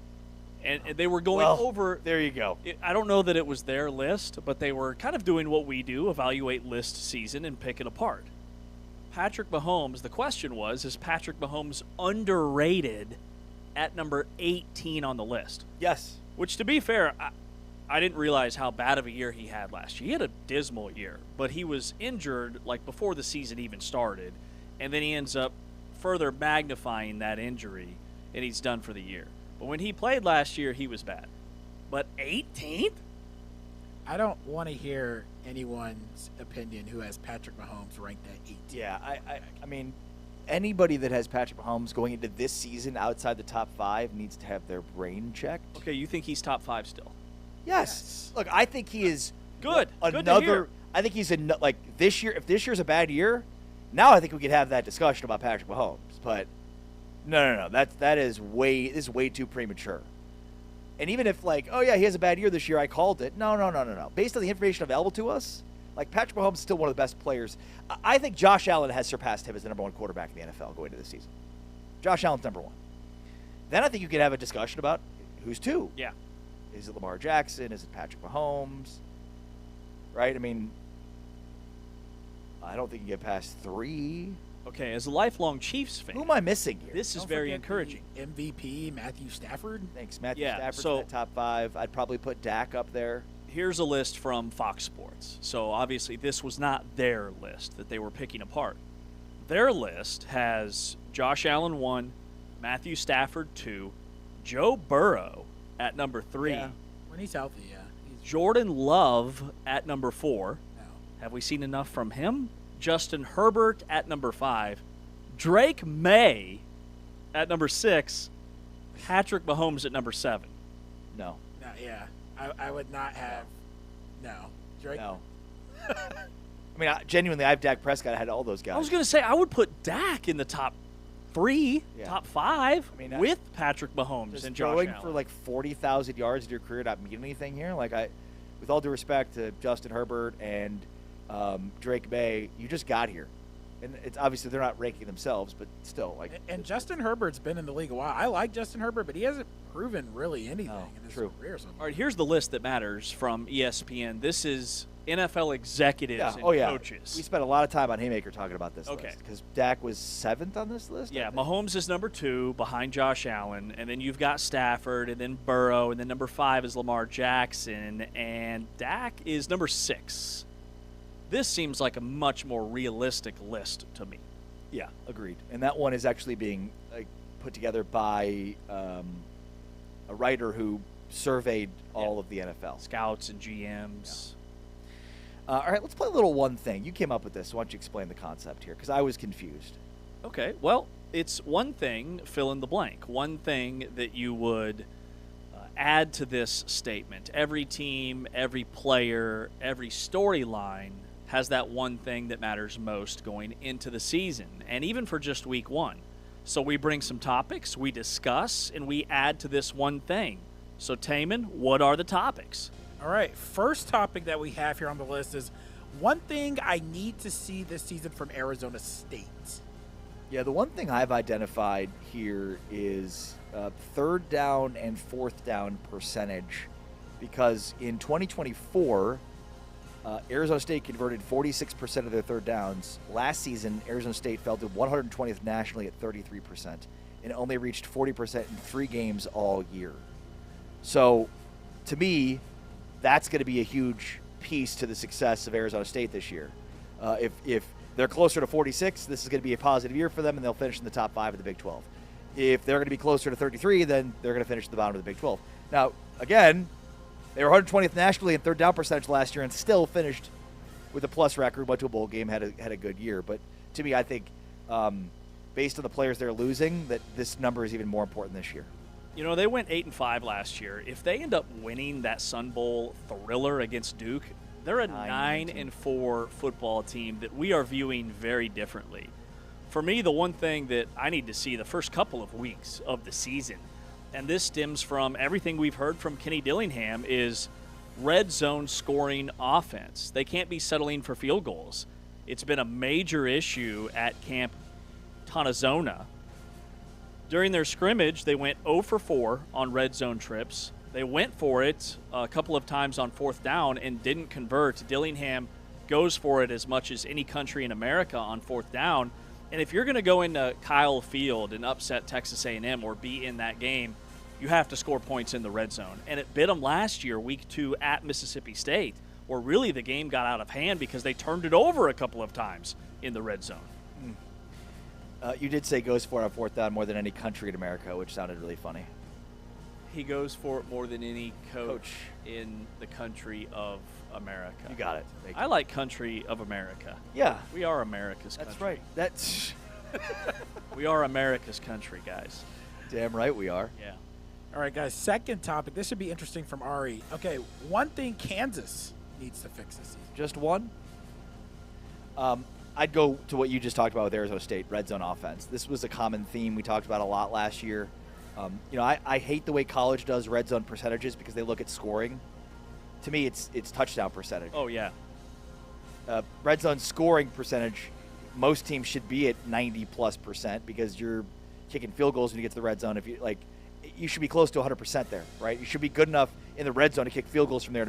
And they were going over... There you go. I don't know that it was their list, but they were kind of doing what we do, evaluate list season and pick it apart. Patrick Mahomes, the question was, is Patrick Mahomes underrated at number 18 on the list? Yes. Which, to be fair, I didn't realize how bad of a year he had last year. He had a dismal year, but he was injured like before the season even started. And then he ends up further magnifying that injury, and he's done for the year. But when he played last year, he was bad. But 18th? I don't want to hear anyone's opinion who has Patrick Mahomes ranked at 18. Yeah, I mean, anybody that has Patrick Mahomes going into this season outside the top 5 needs to have their brain checked. Okay, you think he's top 5 still? Yes. Look, I think he is good. Another. Good to hear. I think he's like this year. If this year's a bad year, now I think we could have that discussion about Patrick Mahomes. But no. That is way too premature. And even if he has a bad year this year, I called it. No. Based on the information available to us, Patrick Mahomes is still one of the best players. I think Josh Allen has surpassed him as the number 1 quarterback in the NFL going into this season. Josh Allen's number 1. Then I think you could have a discussion about who's 2. Yeah. Is it Lamar Jackson? Is it Patrick Mahomes? Right? I mean, I don't think you get past 3. Okay, as a lifelong Chiefs fan, who am I missing here? This is very encouraging. MVP Matthew Stafford. Thanks, Matthew Stafford's in the top 5. I'd probably put Dak up there. Here's a list from Fox Sports. So obviously this was not their list that they were picking apart. Their list has Josh Allen 1, Matthew Stafford 2, Joe Burrow at number 3. Yeah. When he's healthy, yeah. Jordan Love at number 4. No. Have we seen enough from him? Justin Herbert at number 5. Drake May at number 6. Patrick Mahomes at number 7. No. No, yeah. I would not have. No. Drake? No. I mean, genuinely, I have Dak Prescott. I had all those guys. I was going to say, I would put Dak in the top 3, top 5, I mean, with Patrick Mahomes just and Josh throwing Allen. for 40,000 yards in your career not mean anything here. With all due respect to Justin Herbert and Drake May, you just got here. And it's obviously they're not ranking themselves, but still. And Justin Herbert's been in the league a while. I like Justin Herbert, but he hasn't proven really anything in his career. So All right, here's the list that matters from ESPN. This is NFL executives and coaches. We spent a lot of time on Haymaker talking about this Okay. list because Dak was 7th on this list. Yeah, Mahomes is number 2 behind Josh Allen, and then you've got Stafford, and then Burrow, and then number 5 is Lamar Jackson, and Dak is number 6. This seems like a much more realistic list to me. Yeah, agreed. And that one is actually being put together by a writer who surveyed all of the NFL. Scouts and GMs. Yeah. All right, let's play a little one thing. You came up with this. So why don't you explain the concept here? Because I was confused. Okay, well, it's one thing, fill in the blank. One thing that you would add to this statement. Every team, every player, every storyline has that one thing that matters most going into the season, and even for just week 1. So we bring some topics, we discuss, and we add to this one thing. So, Taman, what are the topics? All right, first topic that we have here on the list is one thing I need to see this season from Arizona State. Yeah, the one thing I've identified here is third down and fourth down percentage, because in 2024, Arizona State converted 46% of their third downs. Last season, Arizona State fell to 120th nationally at 33% and only reached 40% in 3 games all year. So, to me, that's going to be a huge piece to the success of Arizona State this year. If they're closer to 46, this is going to be a positive year for them, and they'll finish in the top 5 of the Big 12. If they're going to be closer to 33, then they're going to finish at the bottom of the Big 12. Now, again, they were 120th nationally in third down percentage last year and still finished with a plus record, went to a bowl game, had a good year. But to me, I think based on the players they're losing, that this number is even more important this year. You know, they went 8-5 last year. If they end up winning that Sun Bowl thriller against Duke, they're a 9-4 football team that we are viewing very differently. For me, the one thing that I need to see the first couple of weeks of the season, and this stems from everything we've heard from Kenny Dillingham, is red zone scoring offense. They can't be settling for field goals. It's been a major issue at Camp Tonazona. During their scrimmage, they went 0 for 4 on red zone trips. They went for it a couple of times on fourth down and didn't convert. Dillingham goes for it as much as any country in America on fourth down. And if you're going to go into Kyle Field and upset Texas A&M or be in that game, you have to score points in the red zone. And it bit them last year, week 2 at Mississippi State, where really the game got out of hand because they turned it over a couple of times in the red zone. You did say goes for it on fourth down more than any country in America, which sounded really funny. He goes for it more than any coach in the country of America. You got it. I like country of America. Yeah. We are America's country. That's right. That's We are America's country, guys. damn right we are. Yeah. All right, guys, second topic. This should be interesting from Ari. Okay, one thing Kansas needs to fix this season. Just one? I'd go to what you just talked about with Arizona State, red zone offense. This was a common theme we talked about a lot last year. I hate the way college does red zone percentages because they look at scoring. To me, it's touchdown percentage. Oh, yeah. Red zone scoring percentage, most teams should be at 90+% because you're kicking field goals when you get to the red zone. If you should be close to 100% there, right? You should be good enough in the red zone to kick field goals from there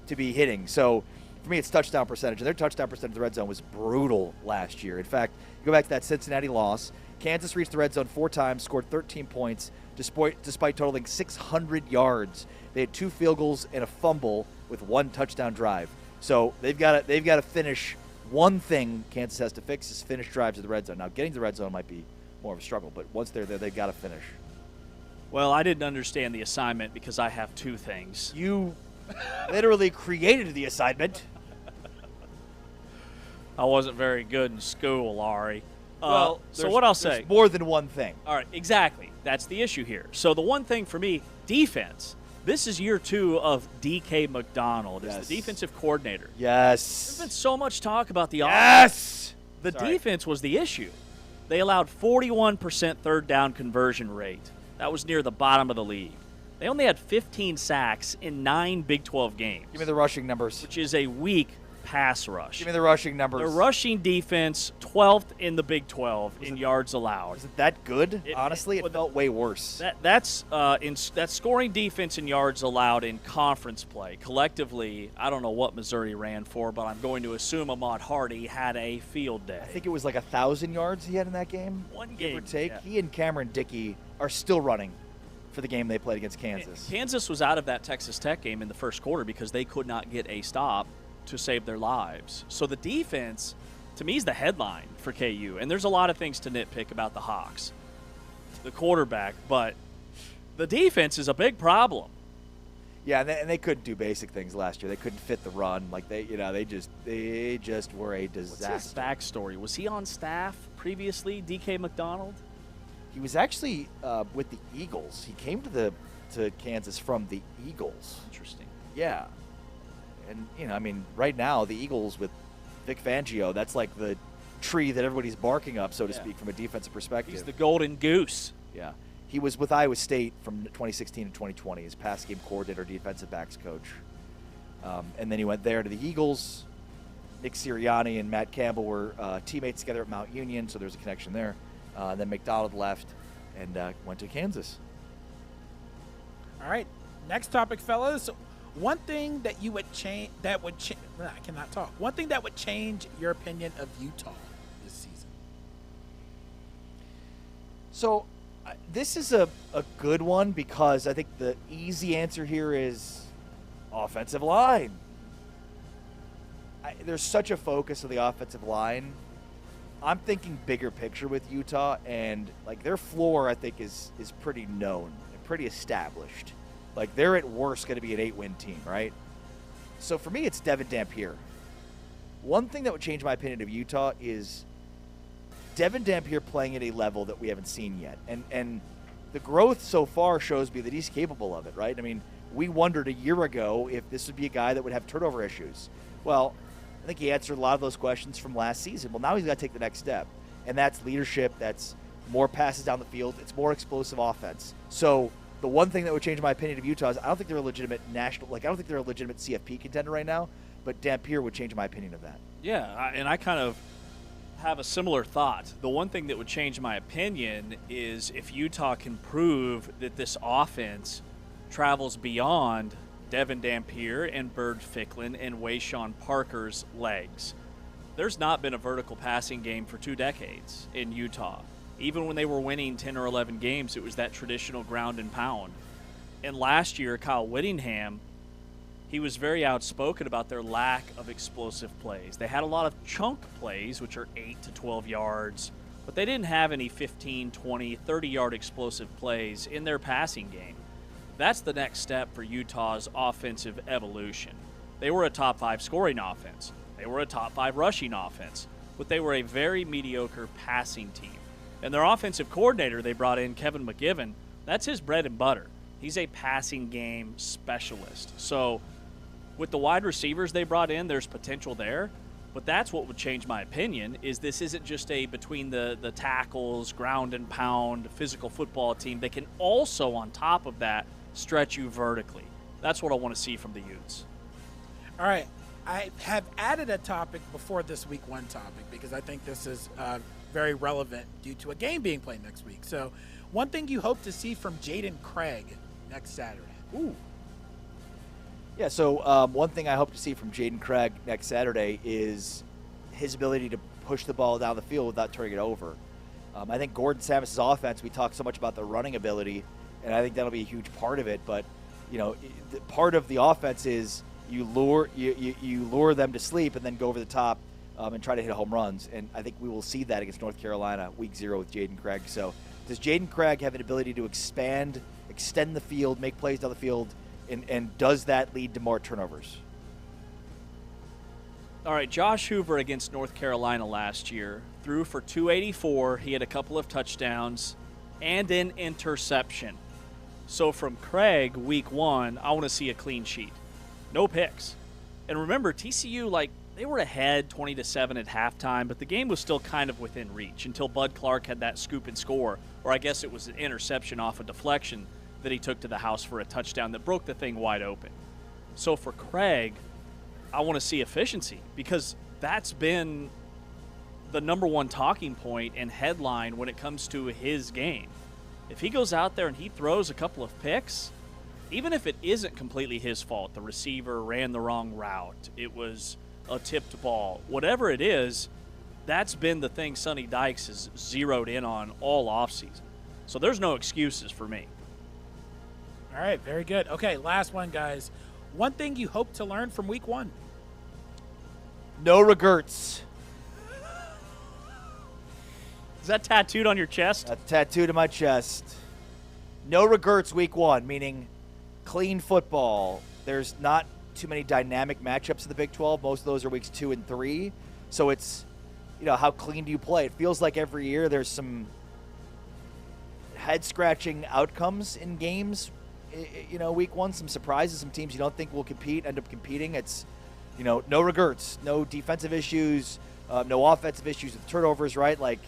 to be hitting. So for me, it's touchdown percentage, and their touchdown percentage in the red zone was brutal last year. In fact, you go back to that Cincinnati loss. Kansas reached the red zone 4 times, scored 13 points, despite totaling 600 yards. They had 2 field goals and a fumble with 1 touchdown drive. So they've got to finish. One thing Kansas has to fix is finish drives at the red zone. Now, getting to the red zone might be more of a struggle, but once they're there, they've got to finish. Well, I didn't understand the assignment because I have 2 things. You literally created the assignment. I wasn't very good in school, Ari. Well, so what I'll say. There's more than one thing. All right, exactly. That's the issue here. So the one thing for me, defense. This is year 2 of D.K. McDonald as the defensive coordinator. Yes. There's been so much talk about the offense. Yes. The defense was the issue. They allowed 41% third down conversion rate. That was near the bottom of the league. They only had 15 sacks in 9 Big 12 games. Give me the rushing numbers. Which is a weak pass rush. Give me the rushing numbers. The rushing defense, 12th in the Big 12 in yards allowed. Is it that good? Honestly, it felt way worse. That's scoring defense in yards allowed in conference play. Collectively, I don't know what Missouri ran for, but I'm going to assume Ahmad Hardy had a field day. I think it was like 1,000 yards he had in that game. One game. Give or take. Yeah. He and Cameron Dickey are still running for the game they played against Kansas. Kansas was out of that Texas Tech game in the first quarter because they could not get a stop to save their lives. So the defense, to me, is the headline for KU. And there's a lot of things to nitpick about the Hawks, the quarterback, but the defense is a big problem. Yeah, and they couldn't do basic things last year. They couldn't fit the run. Like they just were a disaster. What's his backstory? Was he on staff previously, D.K. McDonald? He was actually with the Eagles. He came to Kansas from the Eagles. Interesting. Yeah. And, right now, the Eagles with Vic Fangio, that's like the tree that everybody's barking up, so to speak, from a defensive perspective. He's the golden goose. Yeah. He was with Iowa State from 2016 to 2020 as pass game coordinator, defensive backs coach. And then he went there to the Eagles. Nick Sirianni and Matt Campbell were teammates together at Mount Union, so there's a connection there. Then McDonald left and went to Kansas. All right. Next topic, fellas. One thing that you would change I cannot talk. One thing that would change your opinion of Utah this season. So this is a good one because I think the easy answer here is offensive line. There's such a focus on the offensive line. I'm thinking bigger picture with Utah, and like their floor I think is pretty known and pretty established. Like they're at worst going to be an 8-win team, right? So for me, it's Devin Dampier. One thing that would change my opinion of Utah is Devin Dampier playing at a level that we haven't seen yet. And the growth so far shows me that he's capable of it, right? I mean, we wondered a year ago if this would be a guy that would have turnover issues. Well, I think he answered a lot of those questions from last season. Well, now he's got to take the next step. And that's leadership. That's more passes down the field. It's more explosive offense. So the one thing that would change my opinion of Utah is I don't think they're a legitimate I don't think they're a legitimate CFP contender right now, but Dampier would change my opinion of that. Yeah, and I kind of have a similar thought. The one thing that would change my opinion is if Utah can prove that this offense travels beyond Devin Dampier and Bird Ficklin and Wayshawn Parker's legs. There's not been a vertical passing game for 2 decades in Utah. Even when they were winning 10 or 11 games, it was that traditional ground and pound. And last year, Kyle Whittingham, he was very outspoken about their lack of explosive plays. They had a lot of chunk plays, which are 8 to 12 yards, but they didn't have any 15, 20, 30-yard explosive plays in their passing game. That's the next step for Utah's offensive evolution. They were a top 5 scoring offense. They were a top 5 rushing offense, but they were a very mediocre passing team. And their offensive coordinator they brought in, Kevin McGivern, that's his bread and butter. He's a passing game specialist. So with the wide receivers they brought in, there's potential there. But that's what would change my opinion, is this isn't just a between the tackles, ground and pound, physical football team. They can also, on top of that, stretch you vertically. That's what I want to see from the Utes. All right. I have added a topic before this week 1 topic because I think this is very relevant due to a game being played next week. So one thing you hope to see from Jaden Craig next Saturday. Ooh. Yeah, so one thing I hope to see from Jaden Craig next Saturday is his ability to push the ball down the field without turning it over. I think Gordon Samus's offense, we talk so much about the running ability, and I think that'll be a huge part of it. But, you know, part of the offense is you lure them to sleep and then go over the top and try to hit home runs. And I think we will see that against North Carolina week 0 with Jaden Craig. So does Jaden Craig have an ability to extend the field, make plays down the field, and does that lead to more turnovers? All right, Josh Hoover against North Carolina last year threw for 284. He had a couple of touchdowns and an interception. So from Craig, week 1, I want to see a clean sheet. No picks. And remember, TCU, they were ahead 20-7 at halftime, but the game was still kind of within reach until Bud Clark had that scoop and score, or I guess it was an interception off a deflection that he took to the house for a touchdown that broke the thing wide open. So for Craig, I want to see efficiency because that's been the number 1 talking point and headline when it comes to his game. If he goes out there and he throws a couple of picks, even if it isn't completely his fault, the receiver ran the wrong route, it was a tipped ball, whatever it is, that's been the thing Sonny Dykes has zeroed in on all offseason. So there's no excuses for me. All right, very good. Okay, last one, guys. One thing you hope to learn from week 1. No regrets. Is that tattooed on your chest? That's tattooed on my chest. No regrets week 1, meaning clean football. There's not too many dynamic matchups in the Big 12. Most of those are weeks 2 and 3. So it's, how clean do you play? It feels like every year there's some head-scratching outcomes in games. Week 1, some surprises, some teams you don't think will compete, end up competing. It's, no regrets, no defensive issues, No offensive issues with turnovers, right? Like,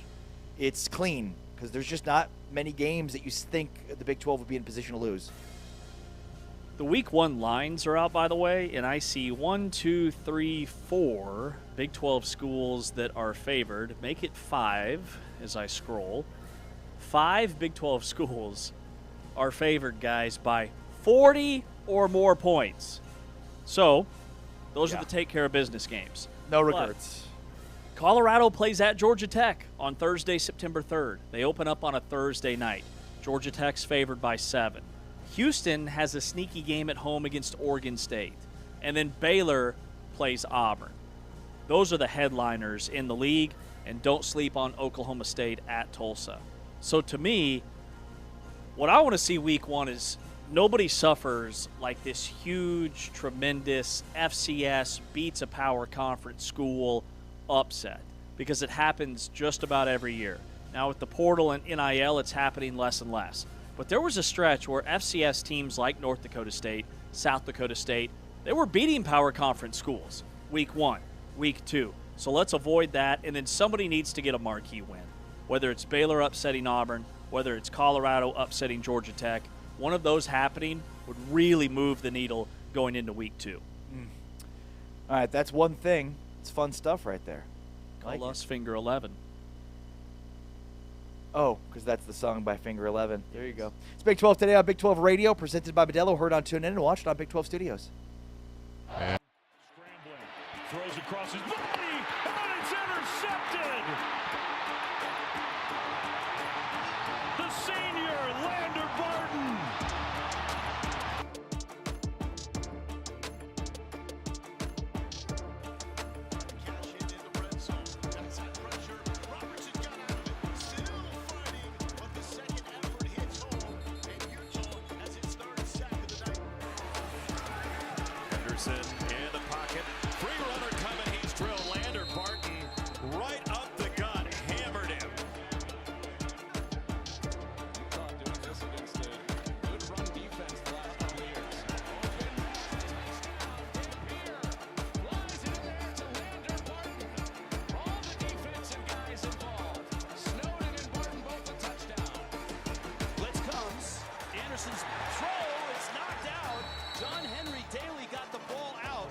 it's clean because there's just not many games that you think the Big 12 would be in position to lose. The Week 1 lines are out, by the way, and I see 1, 2, 3, 4 Big 12 schools that are favored. Make it 5 as I scroll. 5 Big 12 schools are favored, guys, by 40 or more points. So, those are the take care of business games. No regrets. But Colorado plays at Georgia Tech on Thursday, September 3rd. They open up on a Thursday night. Georgia Tech's favored by 7. Houston has a sneaky game at home against Oregon State. And then Baylor plays Auburn. Those are the headliners in the league, and don't sleep on Oklahoma State at Tulsa. So to me, what I want to see Week 1 is nobody suffers like this huge, tremendous FCS beats a power conference school upset, because it happens just about every year. Now with the portal and NIL, it's happening less and less. But there was a stretch where FCS teams like North Dakota State, South Dakota State, they were beating power conference schools Week 1, Week 2. So let's avoid that, and then somebody needs to get a marquee win. Whether it's Baylor upsetting Auburn, whether it's Colorado upsetting Georgia Tech, one of those happening would really move the needle going into Week 2. All right, that's one thing. It's fun stuff right there. Call us Finger 11. Oh, because that's the song by Finger 11. There you go. It's Big 12 Today on Big 12 Radio, presented by Modelo. Heard on TuneIn and watched on Big 12 Studios. Scrambling. Throws across his body, and it's intercepted. The senior, Lander Barton. Henderson in the pocket. Free runner coming. He's drilled. Lander Barton right up the gut. Hammered him. Utah doing this against a good run defense the last couple of years. Flies in there to Lander Barton. All the defensive guys involved. Snowden and Barton both a touchdown. Blitz comes. Anderson's throw is knocked out. John Henry Daly got the ball out,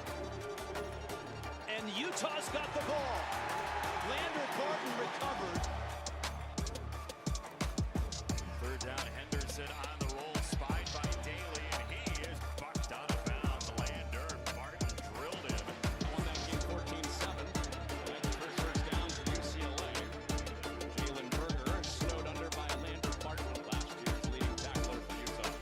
and Utah's got the ball. Lander Barton recovered. Third down, Henderson on the roll, spied by Daly, and he is bucked out of bounds. Lander Barton drilled him. Won that game 14-7. That's the first down for UCLA. Jalen Berger snowed under by Lander Barton, last year's leading tackler for Utah.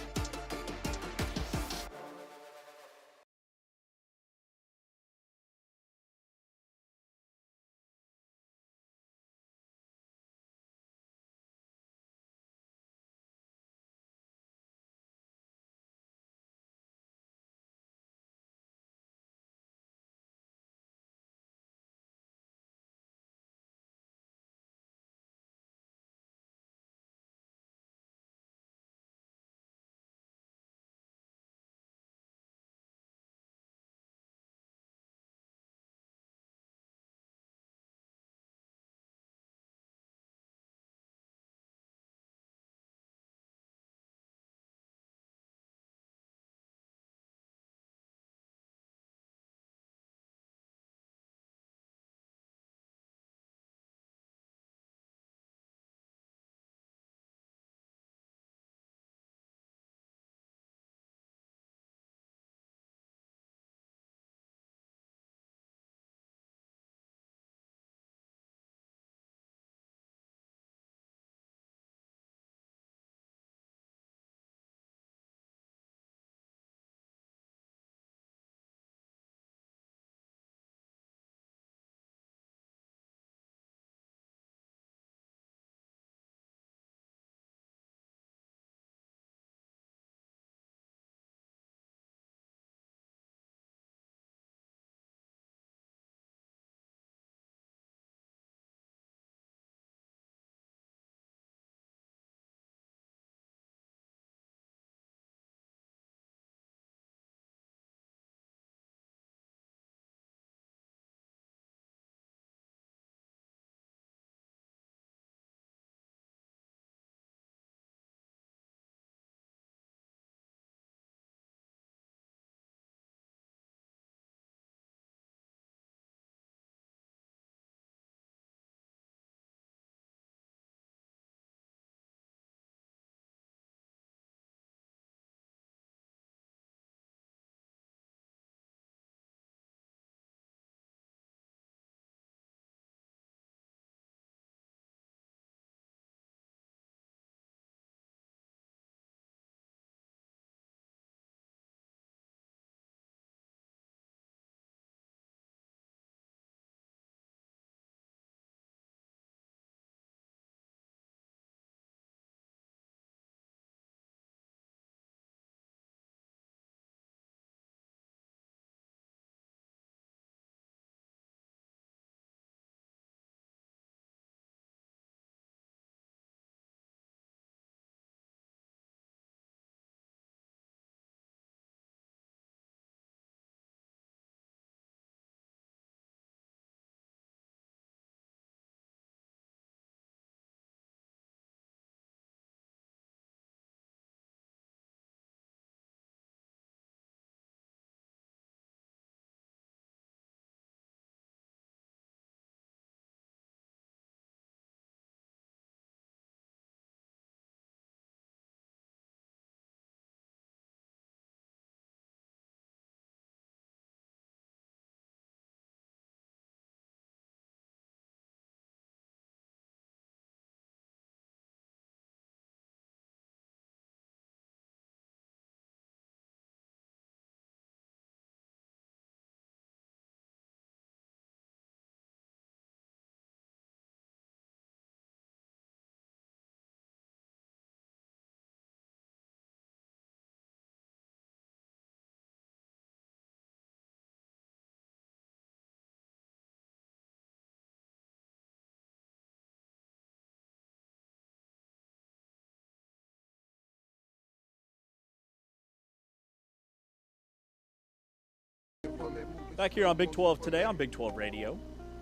Back here on Big 12 today on Big 12 Radio,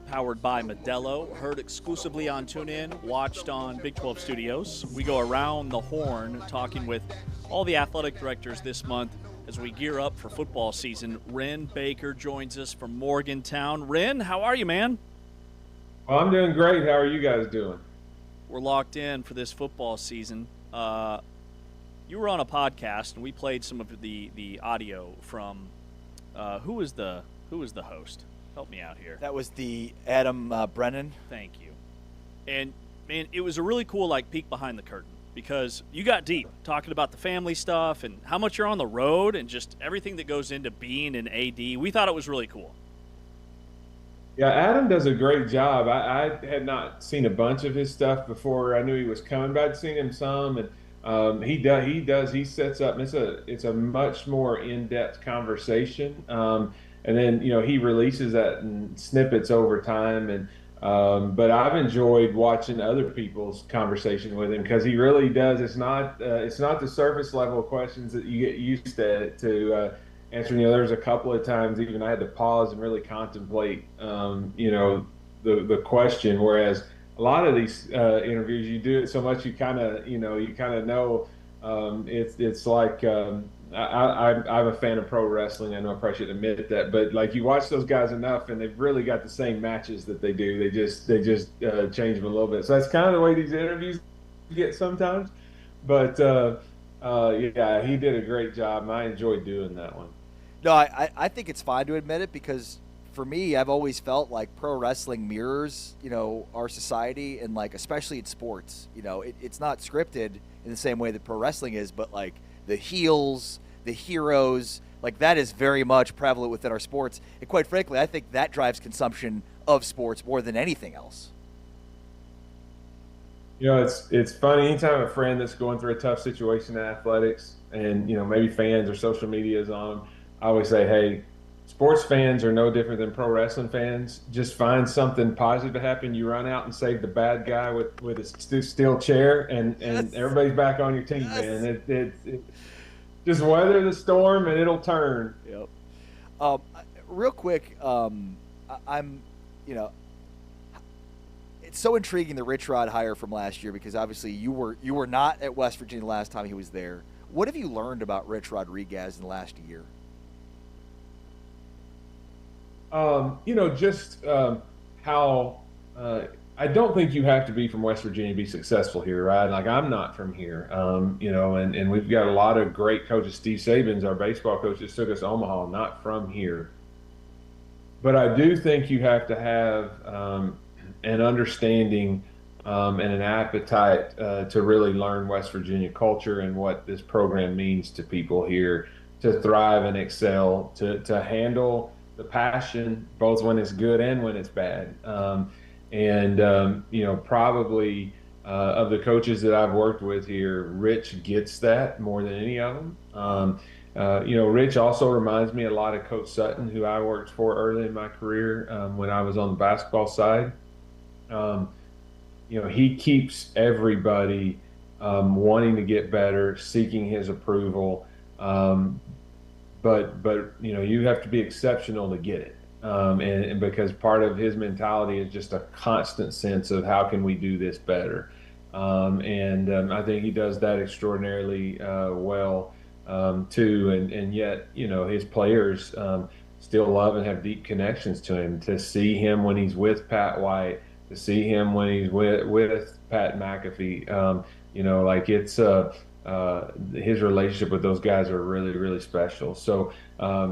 powered by Modelo, heard exclusively on TuneIn, watched on Big 12 Studios. We go around the horn talking with all the athletic directors this month as we gear up for football season. Ren Baker joins us from Morgantown. Ren, how are you, man? Well, I'm doing great. How are you guys doing? We're locked in for this football season. You were on a podcast, and we played some of the audio from who was the host? Help me out here. That was the Adam Brennan. Thank you. And man, it was a really cool peek behind the curtain because you got deep talking about the family stuff and how much you're on the road and just everything that goes into being an AD. We thought it was really cool. Yeah, Adam does a great job. I had not seen a bunch of his stuff before I knew he was coming, but I'd seen him some, and he sets up. It's a much more in-depth conversation, and then he releases that in snippets over time, and but I've enjoyed watching other people's conversation with him because he really does. It's not the surface level questions that you get used to answering. There's a couple of times even I had to pause and really contemplate, the question. Whereas a lot of these interviews, you do it so much, you kind of know. It's like I'm a fan of pro wrestling. I know I probably shouldn't admit that, but you watch those guys enough, and they've really got the same matches that they do. They just change them a little bit. So that's kind of the way these interviews get sometimes. But yeah, he did a great job, and I enjoyed doing that one. No, I think it's fine to admit it because for me, I've always felt like pro wrestling mirrors, our society, and especially in sports. It's not scripted in the same way that pro wrestling is, but the heels, the heroes, that is very much prevalent within our sports. And quite frankly, I think that drives consumption of sports more than anything else. It's funny. Anytime a friend that's going through a tough situation in athletics and, maybe fans or social media is on them, I always say, hey, sports fans are no different than pro wrestling fans. Just find something positive to happen. You run out and save the bad guy with a steel chair, and everybody's back on your team, man. It just weather the storm, and it'll turn. Yep. Real quick, it's so intriguing, the Rich Rod hire from last year, because obviously you were not at West Virginia the last time he was there. What have you learned about Rich Rodriguez in the last year? How I don't think you have to be from West Virginia to be successful here, right? I'm not from here, and we've got a lot of great coaches. Steve Saban's our baseball coach that took us to Omaha, not from here. But I do think you have to have an understanding and an appetite to really learn West Virginia culture and what this program means to people here, to thrive and excel, to handle the passion both when it's good and when it's bad. Probably of the coaches that I've worked with here, Rich gets that more than any of them. Rich also reminds me a lot of Coach Sutton, who I worked for early in my career when I was on the basketball side. He keeps everybody wanting to get better, seeking his approval. But you have to be exceptional to get it, and because part of his mentality is just a constant sense of how can we do this better, I think he does that extraordinarily well too, and yet his players still love and have deep connections to him. To see him when he's with Pat White, to see him when he's with Pat McAfee, his relationship with those guys are really, really special. So,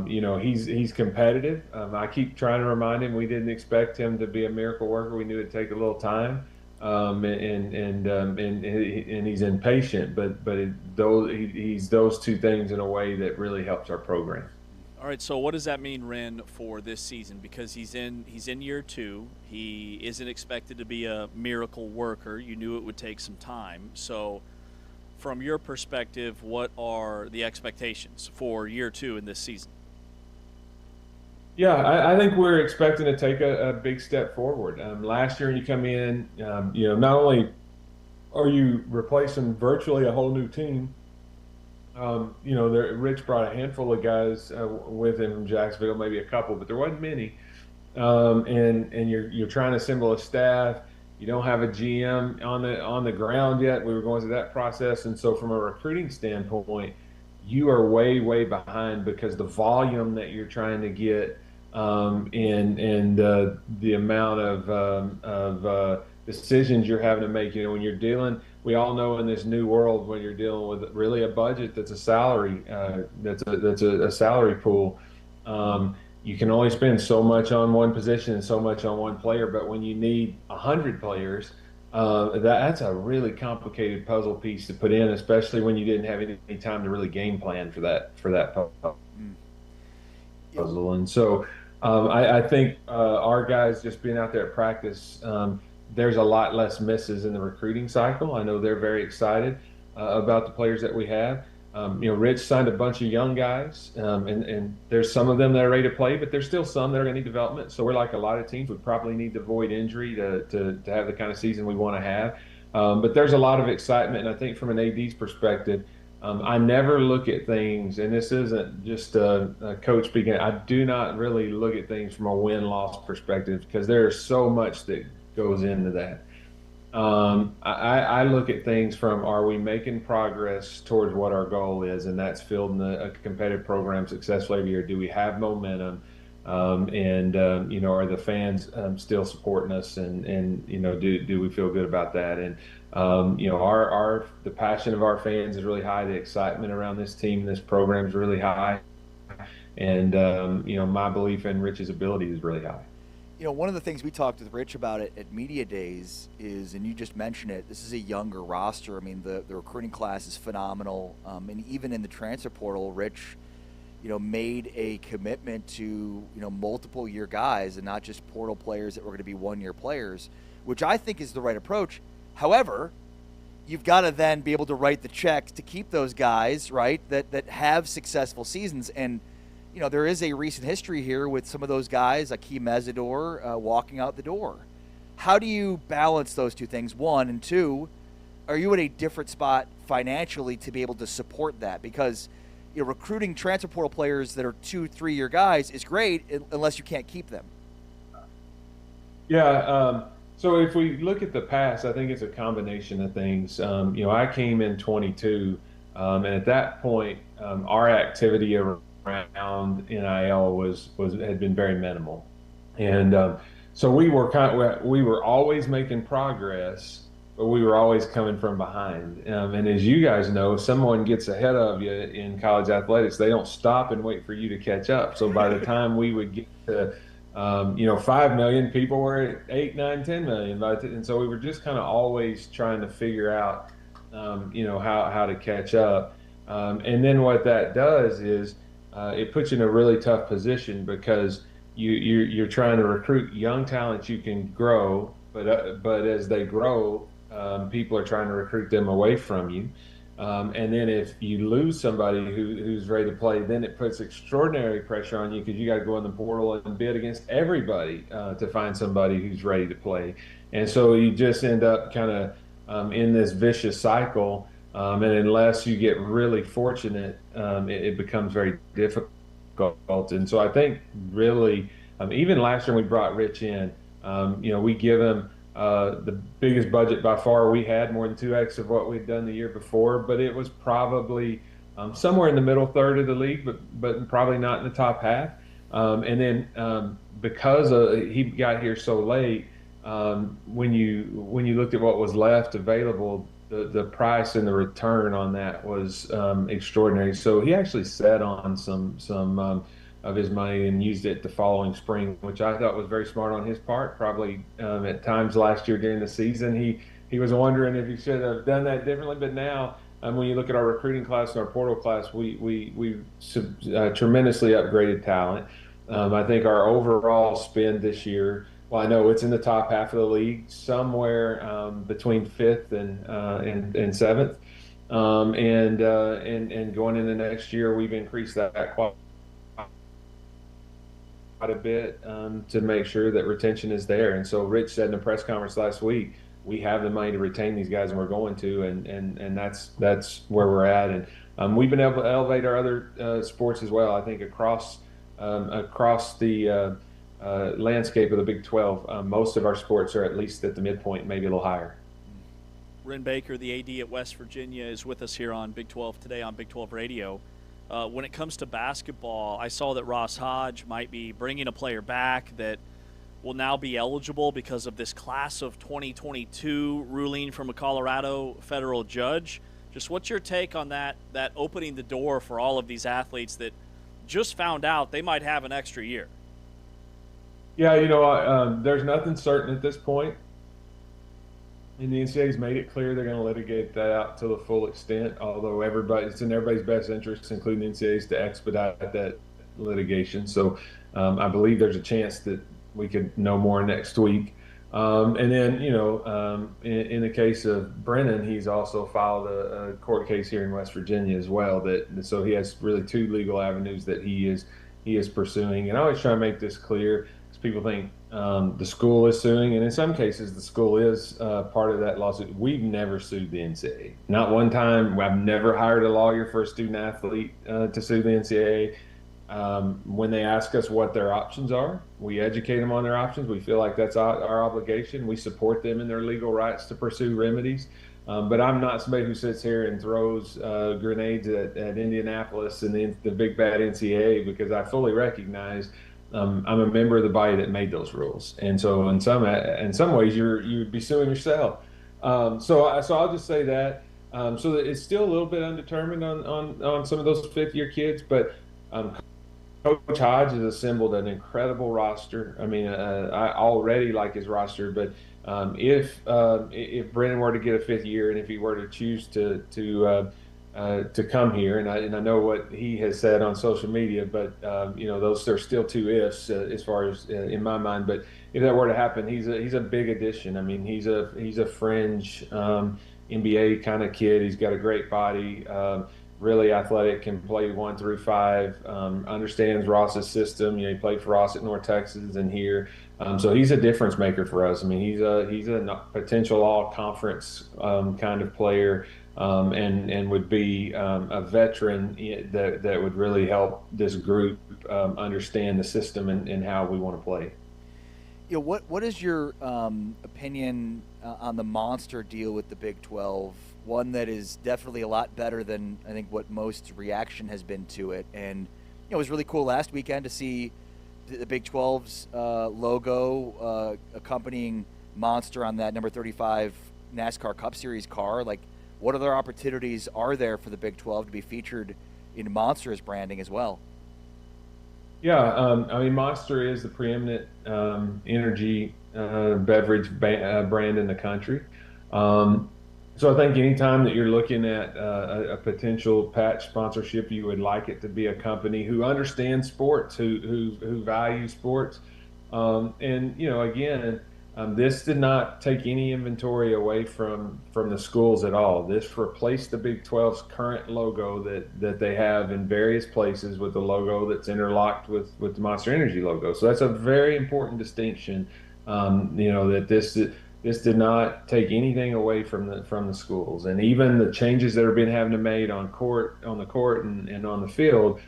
he's competitive. I keep trying to remind him we didn't expect him to be a miracle worker. We knew it'd take a little time, and he's impatient. But he's those two things in a way that really helps our program. All right, so what does that mean, Ren, for this season? Because he's in year 2. He isn't expected to be a miracle worker. You knew it would take some time. So, from your perspective, what are the expectations for year 2 in this season? Yeah, I think we're expecting to take a big step forward. Last year, when you come in, not only are you replacing virtually a whole new team, Rich brought a handful of guys with him from Jacksonville, maybe a couple, but there wasn't many. And you're trying to assemble a staff. You don't have a GM on the ground yet. We were going through that process, and so from a recruiting standpoint, you are way behind because the volume that you're trying to get, and the amount of decisions you're having to make. When you're dealing, we all know in this new world when you're dealing with really a budget that's a salary, that's a salary pool. You can only spend so much on one position and so much on one player, but when you need 100 players, that's a really complicated puzzle piece to put in, especially when you didn't have any time to really game plan for that puzzle. And so I think our guys just being out there at practice, there's a lot less misses in the recruiting cycle. I know they're very excited about the players that we have. Rich signed a bunch of young guys, and there's some of them that are ready to play, but there's still some that are going to need development. So we're like a lot of teams. We probably need to avoid injury to have the kind of season we want to have. But there's a lot of excitement, and I think from an AD's perspective, I never look at things, and this isn't just a coach speaking. I do not really look at things from a win-loss perspective because there's so much that goes into that. I look at things from, are we making progress towards what our goal is, and that's fielding a competitive program successfully every year. Do we have momentum? Are the fans still supporting us? And do we feel good about that? And the passion of our fans is really high. The excitement around this team, this program is really high. And my belief in Rich's ability is really high. One of the things we talked with Rich about it at Media Days is, and you just mentioned it, this is a younger roster. I mean, the recruiting class is phenomenal. And even in the transfer portal, Rich, made a commitment to, multiple year guys and not just portal players that were going to be 1 year players, which I think is the right approach. However, you've got to then be able to write the checks to keep those guys, right, that have successful seasons. And there is a recent history here with some of those guys, Akeem Mesidor, walking out the door. How do you balance those two things? One, and two, are you at a different spot financially to be able to support that? Because recruiting transfer portal players that are 2-3 year guys is great unless you can't keep them. Yeah. So if we look at the past, I think it's a combination of things. I came in 22, and at that point, our activity around NIL had been very minimal, and so we were always making progress, but we were always coming from behind. And as you guys know, if someone gets ahead of you in college athletics, they don't stop and wait for you to catch up. So by the time we would get to 5 million, people were at 8, 9, 10 million, and so we were just kind of always trying to figure out how to catch up. And then what that does is it puts you in a really tough position because you're trying to recruit young talent you can grow, but as they grow, people are trying to recruit them away from you. And then if you lose somebody who's ready to play, then it puts extraordinary pressure on you because you got to go in the portal and bid against everybody to find somebody who's ready to play. And so you just end up kind of in this vicious cycle. And unless you get really fortunate, it becomes very difficult. And so I think really, even last year we brought Rich in, we give him the biggest budget by far we had, more than 2x of what we'd done the year before, but it was probably somewhere in the middle third of the league, but probably not in the top half. And then because he got here so late, when you looked at what was left available, the price and the return on that was extraordinary. So he actually sat on some of his money and used it the following spring, which I thought was very smart on his part. Probably at times last year during the season, he was wondering if he should have done that differently. But now, when you look at our recruiting class and our portal class, we tremendously upgraded talent. I think our overall spend this year, well, I know it's in the top half of the league, somewhere between 5th and 7th. And going into next year, we've increased that quite a bit to make sure that retention is there. And so Rich said in a press conference last week, we have the money to retain these guys, and we're going to, and that's where we're at. And we've been able to elevate our other sports as well. I think across the landscape of the Big 12, most of our sports are at least at the midpoint, maybe a little higher. Ren Baker, the AD at West Virginia, is with us here on Big 12 today on Big 12 Radio. When it comes to basketball, I saw that Ross Hodge might be bringing a player back that will now be eligible because of this class of 2022 ruling from a Colorado federal judge. Just what's your take on that opening the door for all of these athletes that just found out they might have an extra year? Yeah, there's nothing certain at this point. And the NCAA's made it clear they're going to litigate that out to the full extent, although it's in everybody's best interest, including the NCAA's, to expedite that litigation. So I believe there's a chance that we could know more next week. And then, in the case of Brennan, he's also filed a court case here in West Virginia as well. So he has really two legal avenues that he is pursuing. And I always try to make this clear, because people think the school is suing, and in some cases the school is part of that lawsuit. We've never sued the NCAA, not one time. I've never hired a lawyer for a student athlete to sue the NCAA. When they ask us what their options are, we educate them on their options. We feel like that's our obligation. We support them in their legal rights to pursue remedies. But I'm not somebody who sits here and throws grenades at Indianapolis and the big bad NCAA, because I fully recognize I'm a member of the body that made those rules. And so in some ways you'd be suing yourself. So I'll just say that. So that it's still a little bit undetermined on some of those fifth-year kids, but Coach Hodge has assembled an incredible roster. I mean, I already like his roster, but if Brennan were to get a fifth year, and if he were to choose to come here, and I know what he has said on social media, but those are still two ifs as far as in my mind. But if that were to happen, he's a big addition. I mean, he's a fringe NBA kind of kid. He's got a great body. Really athletic, can play 1 through 5, understands Ross's system. He played for Ross at North Texas and here. So he's a difference maker for us. I mean, he's a potential all-conference kind of player, and would be a veteran that would really help this group understand the system and how we want to play. What is your opinion on the monster deal with the Big 12? One that is definitely a lot better than I think what most reaction has been to it. And it was really cool last weekend to see the Big 12's logo accompanying Monster on that number 35 NASCAR Cup Series car. Like, what other opportunities are there for the Big 12 to be featured in Monster's branding as well? Yeah, I mean, Monster is the preeminent energy beverage brand in the country. So I think anytime that you're looking at a potential patch sponsorship, you would like it to be a company who understands sports, who values sports. And again, this did not take any inventory away from the schools at all. This replaced the Big 12's current logo that they have in various places with the logo that's interlocked with the Monster Energy logo. So that's a very important distinction. That this did not take anything away from the schools, and even the changes that are being having to made on the court and on the field,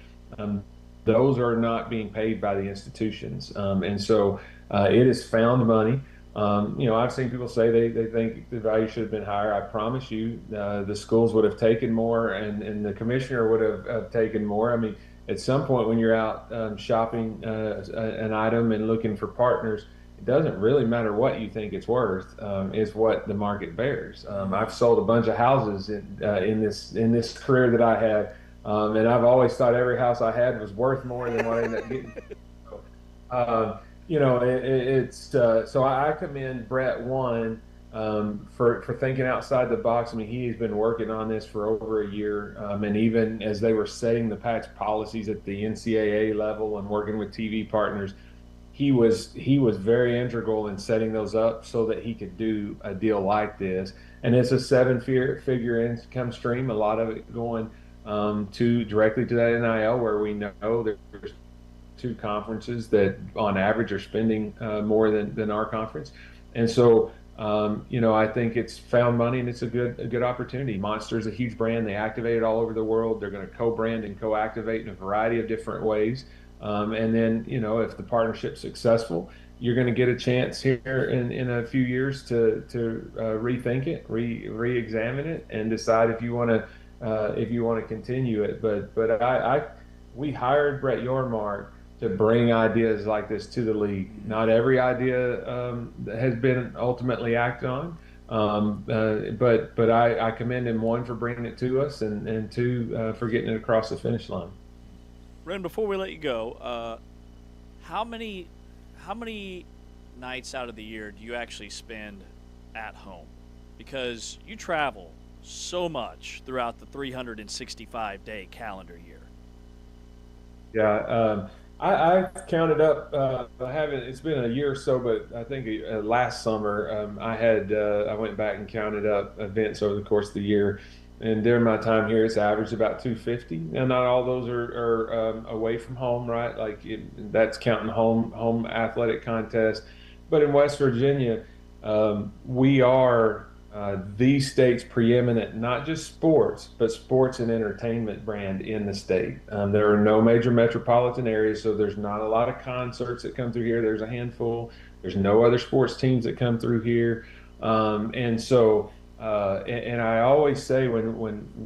those are not being paid by the institutions, and so it is found money. I've seen people say they think the value should have been higher. I promise you, the schools would have taken more, and the commissioner would have taken more. I mean, at some point when you're out shopping an item and looking for partners, it doesn't really matter what you think it's worth. It's what the market bears. I've sold a bunch of houses in this career that I had, and I've always thought every house I had was worth more than what I ended up getting. So I commend Brett for thinking outside the box. I mean, he's been working on this for over a year, and even as they were setting the patch policies at the NCAA level and working with TV partners, he was very integral in setting those up so that he could do a deal like this. And it's a 7-figure income stream, a lot of it going directly to that NIL, where we know there's 2 conferences that on average are spending more than our conference. And so I think it's found money and it's a good opportunity. Monster's a huge brand. They activate it all over the world. They're going to co-brand and co-activate in a variety of different ways. And then, if the partnership's successful, you're going to get a chance here in a few years to rethink it, re-examine it, and decide if you want to continue it. But we hired Brett Yormark to bring ideas like this to the league. Not every idea has been ultimately acted on, but I commend him, one, for bringing it to us, and two, for getting it across the finish line. Ren, before we let you go, how many nights out of the year do you actually spend at home? Because you travel so much throughout the 365-day calendar year. Yeah, I've counted up. I haven't. It's been a year or so, but I think last summer I went back and counted up events over the course of the year, and during my time here, it's averaged about 250. And not all those are away from home, right? Like that's counting home athletic contests. But in West Virginia, we are the state's preeminent, not just sports, but sports and entertainment brand in the state. There are no major metropolitan areas, so there's not a lot of concerts that come through here. There's a handful. There's no other sports teams that come through here. And I always say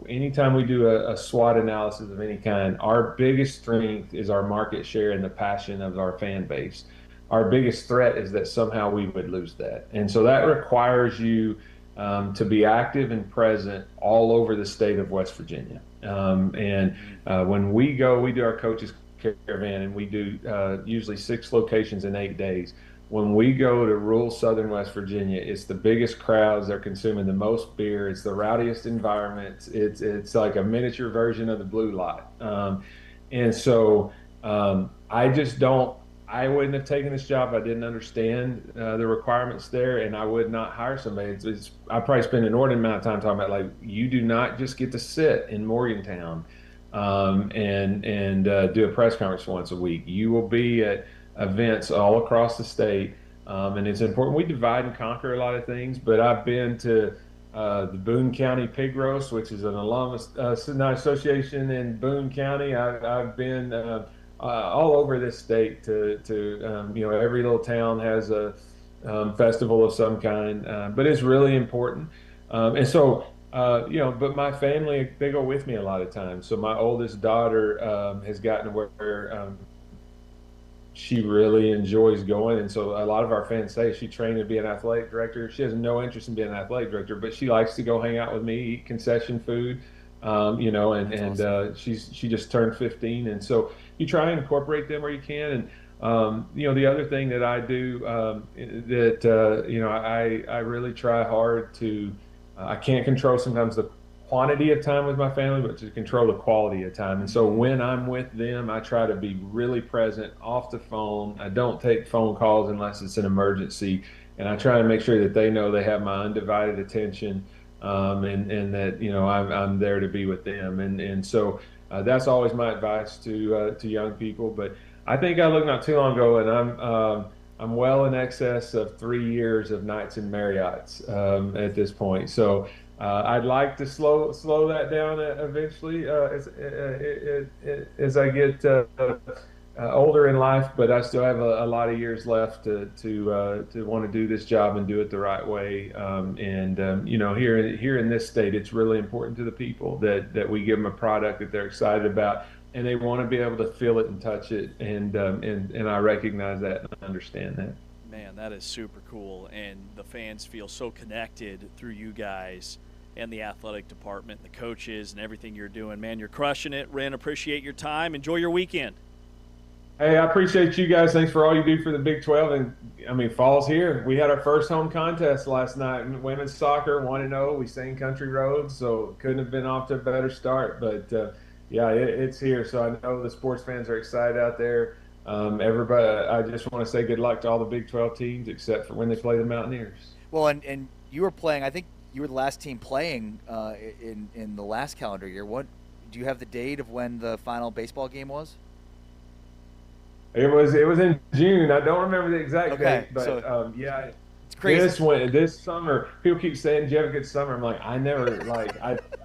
anytime we do a SWOT analysis of any kind, our biggest strength is our market share and the passion of our fan base. Our biggest threat is that somehow we would lose that. And so that requires you to be active and present all over the state of West Virginia. When we do our coaches caravan, and we do usually 6 locations in 8 days. When we go to rural southern West Virginia, it's the biggest crowds. They're consuming the most beer. It's the rowdiest environment. It's like a miniature version of the Blue Lot. I wouldn't have taken this job if I didn't understand the requirements there, and I would not hire somebody. I probably spend an inordinate amount of time talking about, like, you do not just get to sit in Morgantown and do a press conference once a week. You will be at events all across the state, and it's important. We divide and conquer a lot of things, but I've been to the Boone County Pig Roast, which is an alumnus association in Boone County. I've been all over this state to every little town has a festival of some kind, but it's really important. But my family, they go with me a lot of times. So my oldest daughter has gotten to where she really enjoys going. And so a lot of our fans say she trained to be an athletic director. She has no interest in being an athletic director, but she likes to go hang out with me, eat concession food, awesome. She just turned 15. And so you try and incorporate them where you can. And, the other thing that I do I really try hard to, I can't control sometimes the quantity of time with my family, but to control the quality of time. And so when I'm with them, I try to be really present off the phone. I don't take phone calls unless it's an emergency. And I try to make sure that they know they have my undivided attention, and that, I'm there to be with them. And so that's always my advice to young people. But I think I looked not too long ago, and I'm well in excess of 3 years of nights in Marriott's at this point. So I'd like to slow that down eventually as I get older in life, but I still have a lot of years left to want to do this job and do it the right way. Here in this state, it's really important to the people that we give them a product that they're excited about, and they want to be able to feel it and touch it. And I recognize that and understand that. Man, that is super cool, and the fans feel so connected through you guys and the athletic department, the coaches, and everything you're doing. Man, you're crushing it. Ren, appreciate your time. Enjoy your weekend. Hey, I appreciate you guys. Thanks for all you do for the Big 12. And, fall's here. We had our first home contest last night in women's soccer, 1-0. We sang Country Roads, so couldn't have been off to a better start. But, it's here. So I know the sports fans are excited out there. Everybody, I just want to say good luck to all the Big 12 teams, except for when they play the Mountaineers. Well, and you were playing, I think you were the last team playing in the last calendar year. What do you have the date of when the final baseball game was? It was in June. I don't remember the exact date, but so yeah. It's crazy. This summer, people keep saying, "Did you have a good summer?" I'm like, I never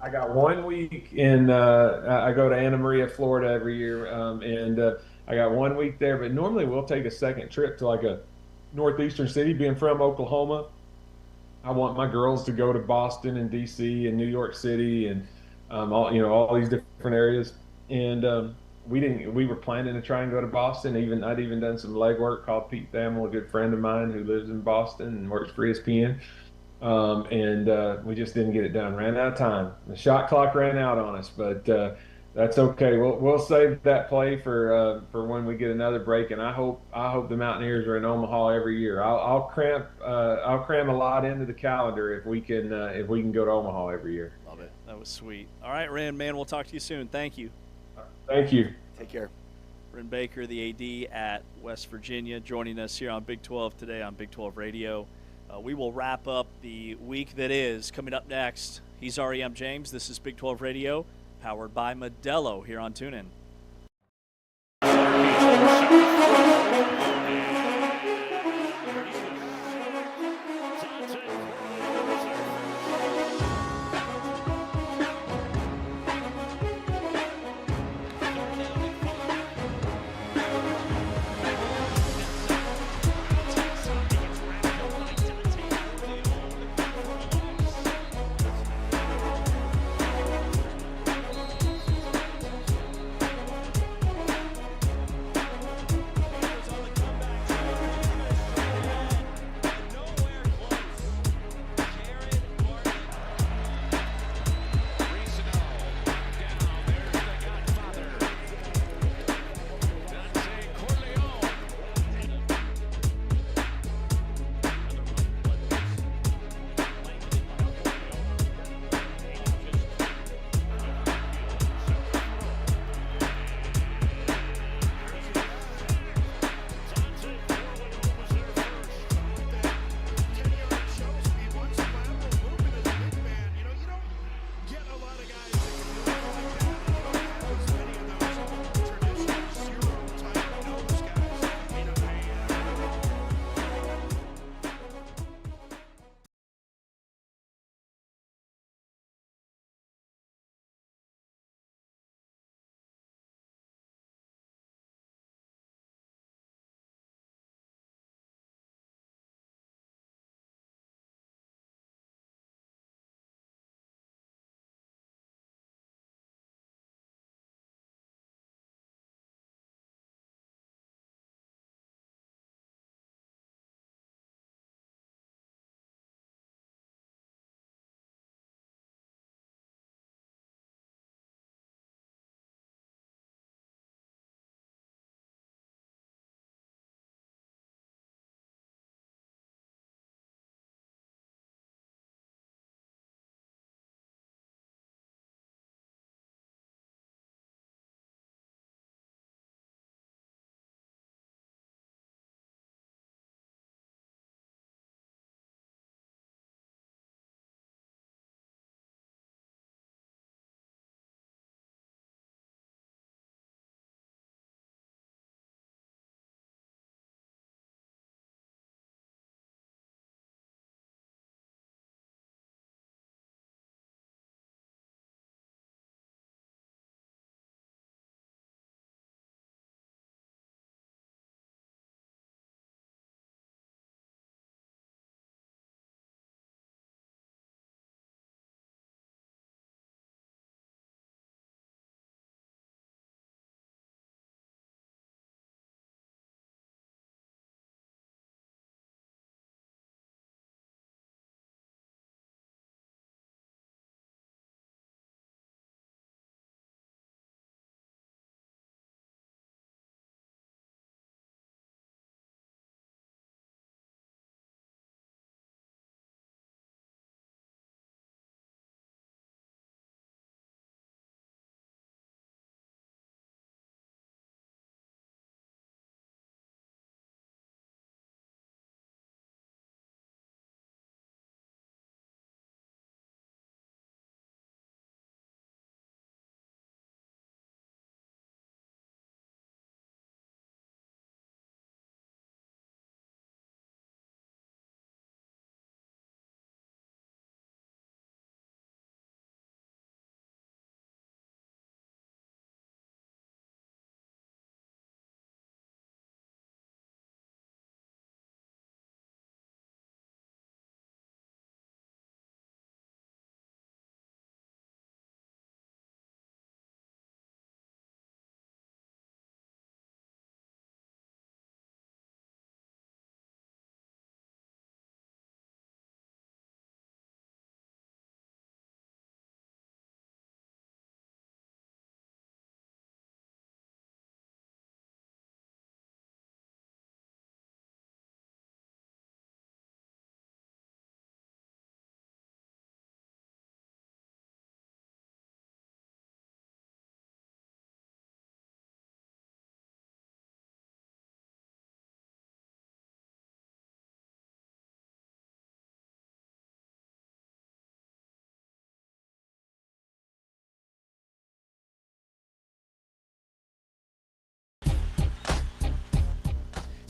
I got 1 week in. I go to Anna Maria, Florida every year, and I got 1 week there. But normally we'll take a second trip to like a northeastern city. Being from Oklahoma, I want my girls to go to Boston and DC and New York City and all these different areas. And we didn't. We were planning to try and go to Boston. I'd even done some legwork. Called Pete Thamel, a good friend of mine who lives in Boston and works for ESPN. And we just didn't get it done. Ran out of time. The shot clock ran out on us, but that's okay. We'll save that play for when we get another break. And I hope the Mountaineers are in Omaha every year. I'll cram a lot into the calendar if we can go to Omaha every year. Love it. That was sweet. All right, Ren, man, we'll talk to you soon. Thank you. Thank you. Take care. Ren Baker, the AD at West Virginia, joining us here on Big 12 today on Big 12 Radio. We will wrap up the week that is coming up next. He's REM James. This is Big 12 Radio, powered by Modelo here on TuneIn.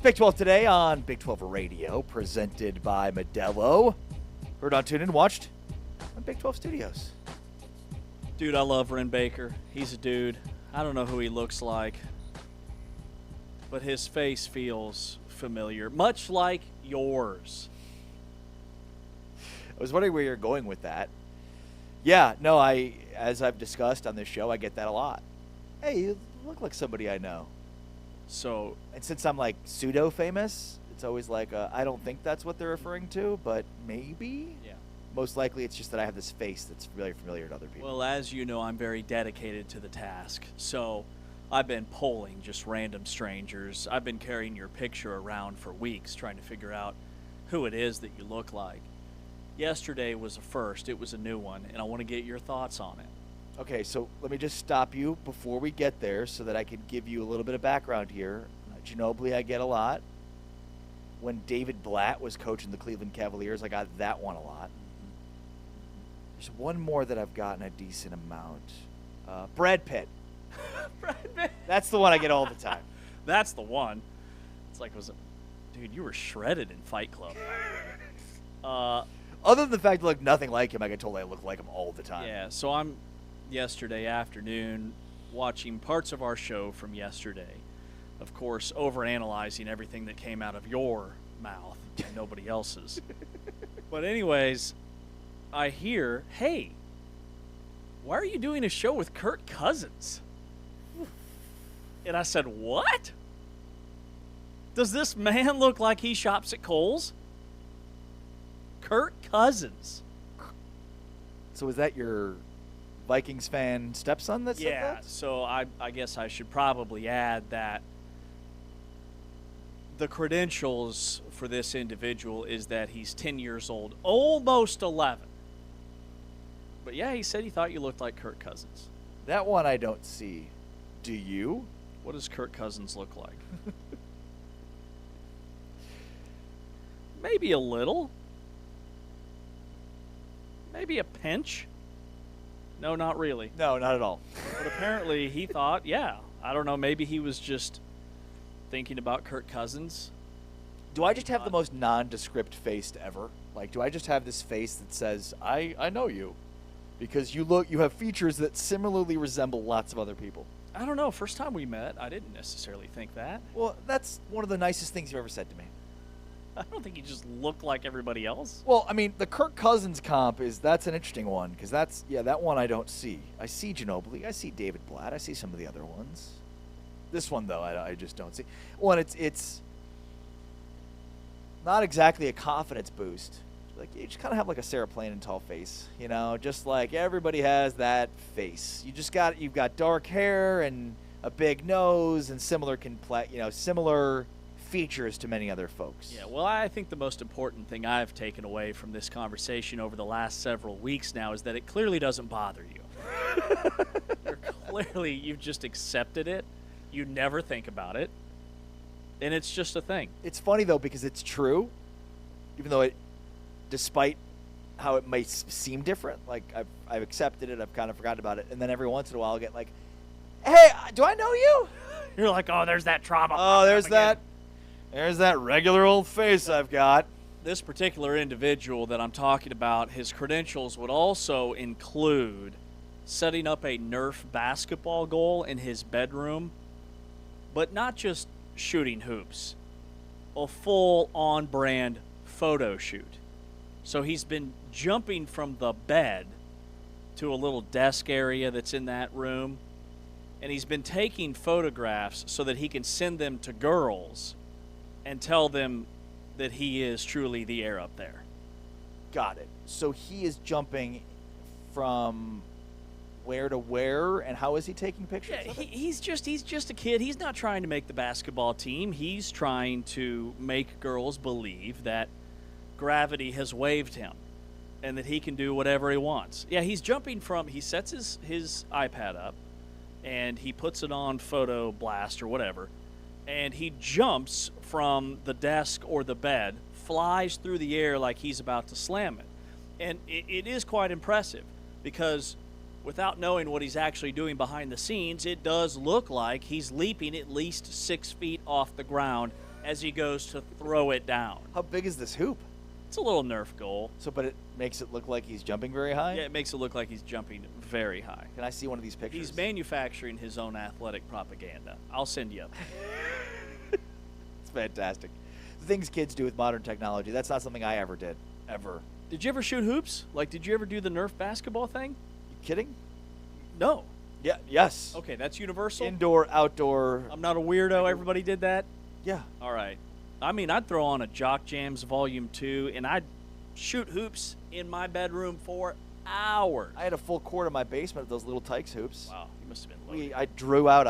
It's Big 12 today on Big 12 Radio, presented by Modelo. Heard on TuneIn, watched on Big 12 Studios. Dude, I love Ren Baker. He's a dude. I don't know who he looks like, but his face feels familiar, much like yours. I was wondering where you're going with that. Yeah, no, as I've discussed on this show, I get that a lot. Hey, you look like somebody I know. So, and since I'm like pseudo-famous, it's always like, I don't think that's what they're referring to, but maybe? Yeah. Most likely it's just that I have this face that's really familiar to other people. Well, as you know, I'm very dedicated to the task. So I've been polling just random strangers. I've been carrying your picture around for weeks trying to figure out who it is that you look like. Yesterday was a first. It was a new one, and I want to get your thoughts on it. Okay, so let me just stop you before we get there so that I can give you a little bit of background here. Ginobili I get a lot. When David Blatt was coaching the Cleveland Cavaliers, I got that one a lot. There's one more that I've gotten a decent amount. Brad Pitt. Brad Pitt. That's the one I get all the time. That's the one. It's like, dude, you were shredded in Fight Club. Other than the fact I look nothing like him, I get told I look like him all the time. Yeah, so I'm yesterday afternoon watching parts of our show from yesterday. Of course, overanalyzing everything that came out of your mouth and nobody else's. But anyways, I hear, hey, why are you doing a show with Kirk Cousins? And I said, what? Does this man look like he shops at Kohl's? Kirk Cousins. So is that your Vikings fan stepson that said that? Yeah, so I guess I should probably add that the credentials for this individual is that he's 10 years old, almost 11. But yeah, he said he thought you looked like Kirk Cousins. That one I don't see. Do you? What does Kirk Cousins look like? Maybe a little. Maybe a pinch. No, not really. No, not at all. But apparently he thought, yeah, I don't know, maybe he was just thinking about Kirk Cousins. Do I just have the most nondescript face ever? Like, do I just have this face that says, I know you? Because you have features that similarly resemble lots of other people. I don't know. First time we met, I didn't necessarily think that. Well, that's one of the nicest things you've ever said to me. I don't think you just look like everybody else. Well, I mean, the Kirk Cousins comp that's an interesting one because that one I don't see. I see Ginobili, I see David Blatt, I see some of the other ones. This one though, I just don't see. Well, and it's not exactly a confidence boost. Like you just kind of have like a Sarah Plain tall face, you know, just like everybody has that face. You've got dark hair and a big nose and similar features to many other folks. Yeah, well, I think the most important thing I've taken away from this conversation over the last several weeks now is that it clearly doesn't bother you. You've just accepted it. You never think about it. And it's just a thing. It's funny, though, because it's true, even though despite how it might seem different, like I've accepted it, I've kind of forgotten about it, and then every once in a while I'll get like, hey, do I know you? You're like, oh, there's that trauma. Oh, there's that regular old face I've got. This particular individual that I'm talking about, his credentials would also include setting up a Nerf basketball goal in his bedroom, but not just shooting hoops, a full on-brand photo shoot. So he's been jumping from the bed to a little desk area that's in that room, and he's been taking photographs so that he can send them to girls and tell them that he is truly the heir up there. Got it. So he is jumping from where to where, and how is he taking pictures? Yeah, he's just a kid. He's not trying to make the basketball team. He's trying to make girls believe that gravity has waved him and that he can do whatever he wants. Yeah, he's jumping from, he sets his iPad up and he puts it on Photo Blast or whatever, and he jumps from the desk or the bed, flies through the air like he's about to slam it. And it is quite impressive because without knowing what he's actually doing behind the scenes, it does look like he's leaping at least 6 feet off the ground as he goes to throw it down. How big is this hoop? It's a little Nerf goal. So, but it makes it look like he's jumping very high? Yeah, it makes it look like he's jumping very high. Can I see one of these pictures? He's manufacturing his own athletic propaganda. I'll send you. It's fantastic. The things kids do with modern technology, that's not something I ever did. Ever. Did you ever shoot hoops? Like, did you ever do the Nerf basketball thing? You kidding? No. Yeah, yes. Okay, that's universal? Indoor, outdoor. I'm not a weirdo. Everybody did that? Yeah. All right. I mean, I'd throw on a Jock Jams Volume 2, and I'd shoot hoops in my bedroom for hours. I had a full court in my basement of those little Tykes hoops. Wow, you must have been loaded. I drew out,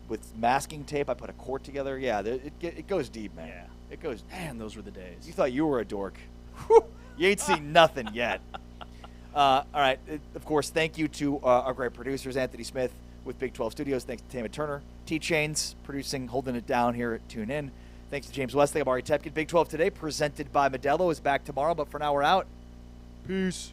with masking tape, I put a court together. Yeah, it goes deep, man. Yeah. It goes deep. Man, those were the days. You thought you were a dork. Whew. You ain't seen nothing yet. All right. Of course, thank you to our great producers, Anthony Smith with Big 12 Studios. Thanks to Tammy Turner. T-Chains producing, holding it down here at Tune In. Thanks to James Westlake. I'm Ari Tepkin. Big 12 Today, presented by Modelo, is back tomorrow, but for now we're out. Peace.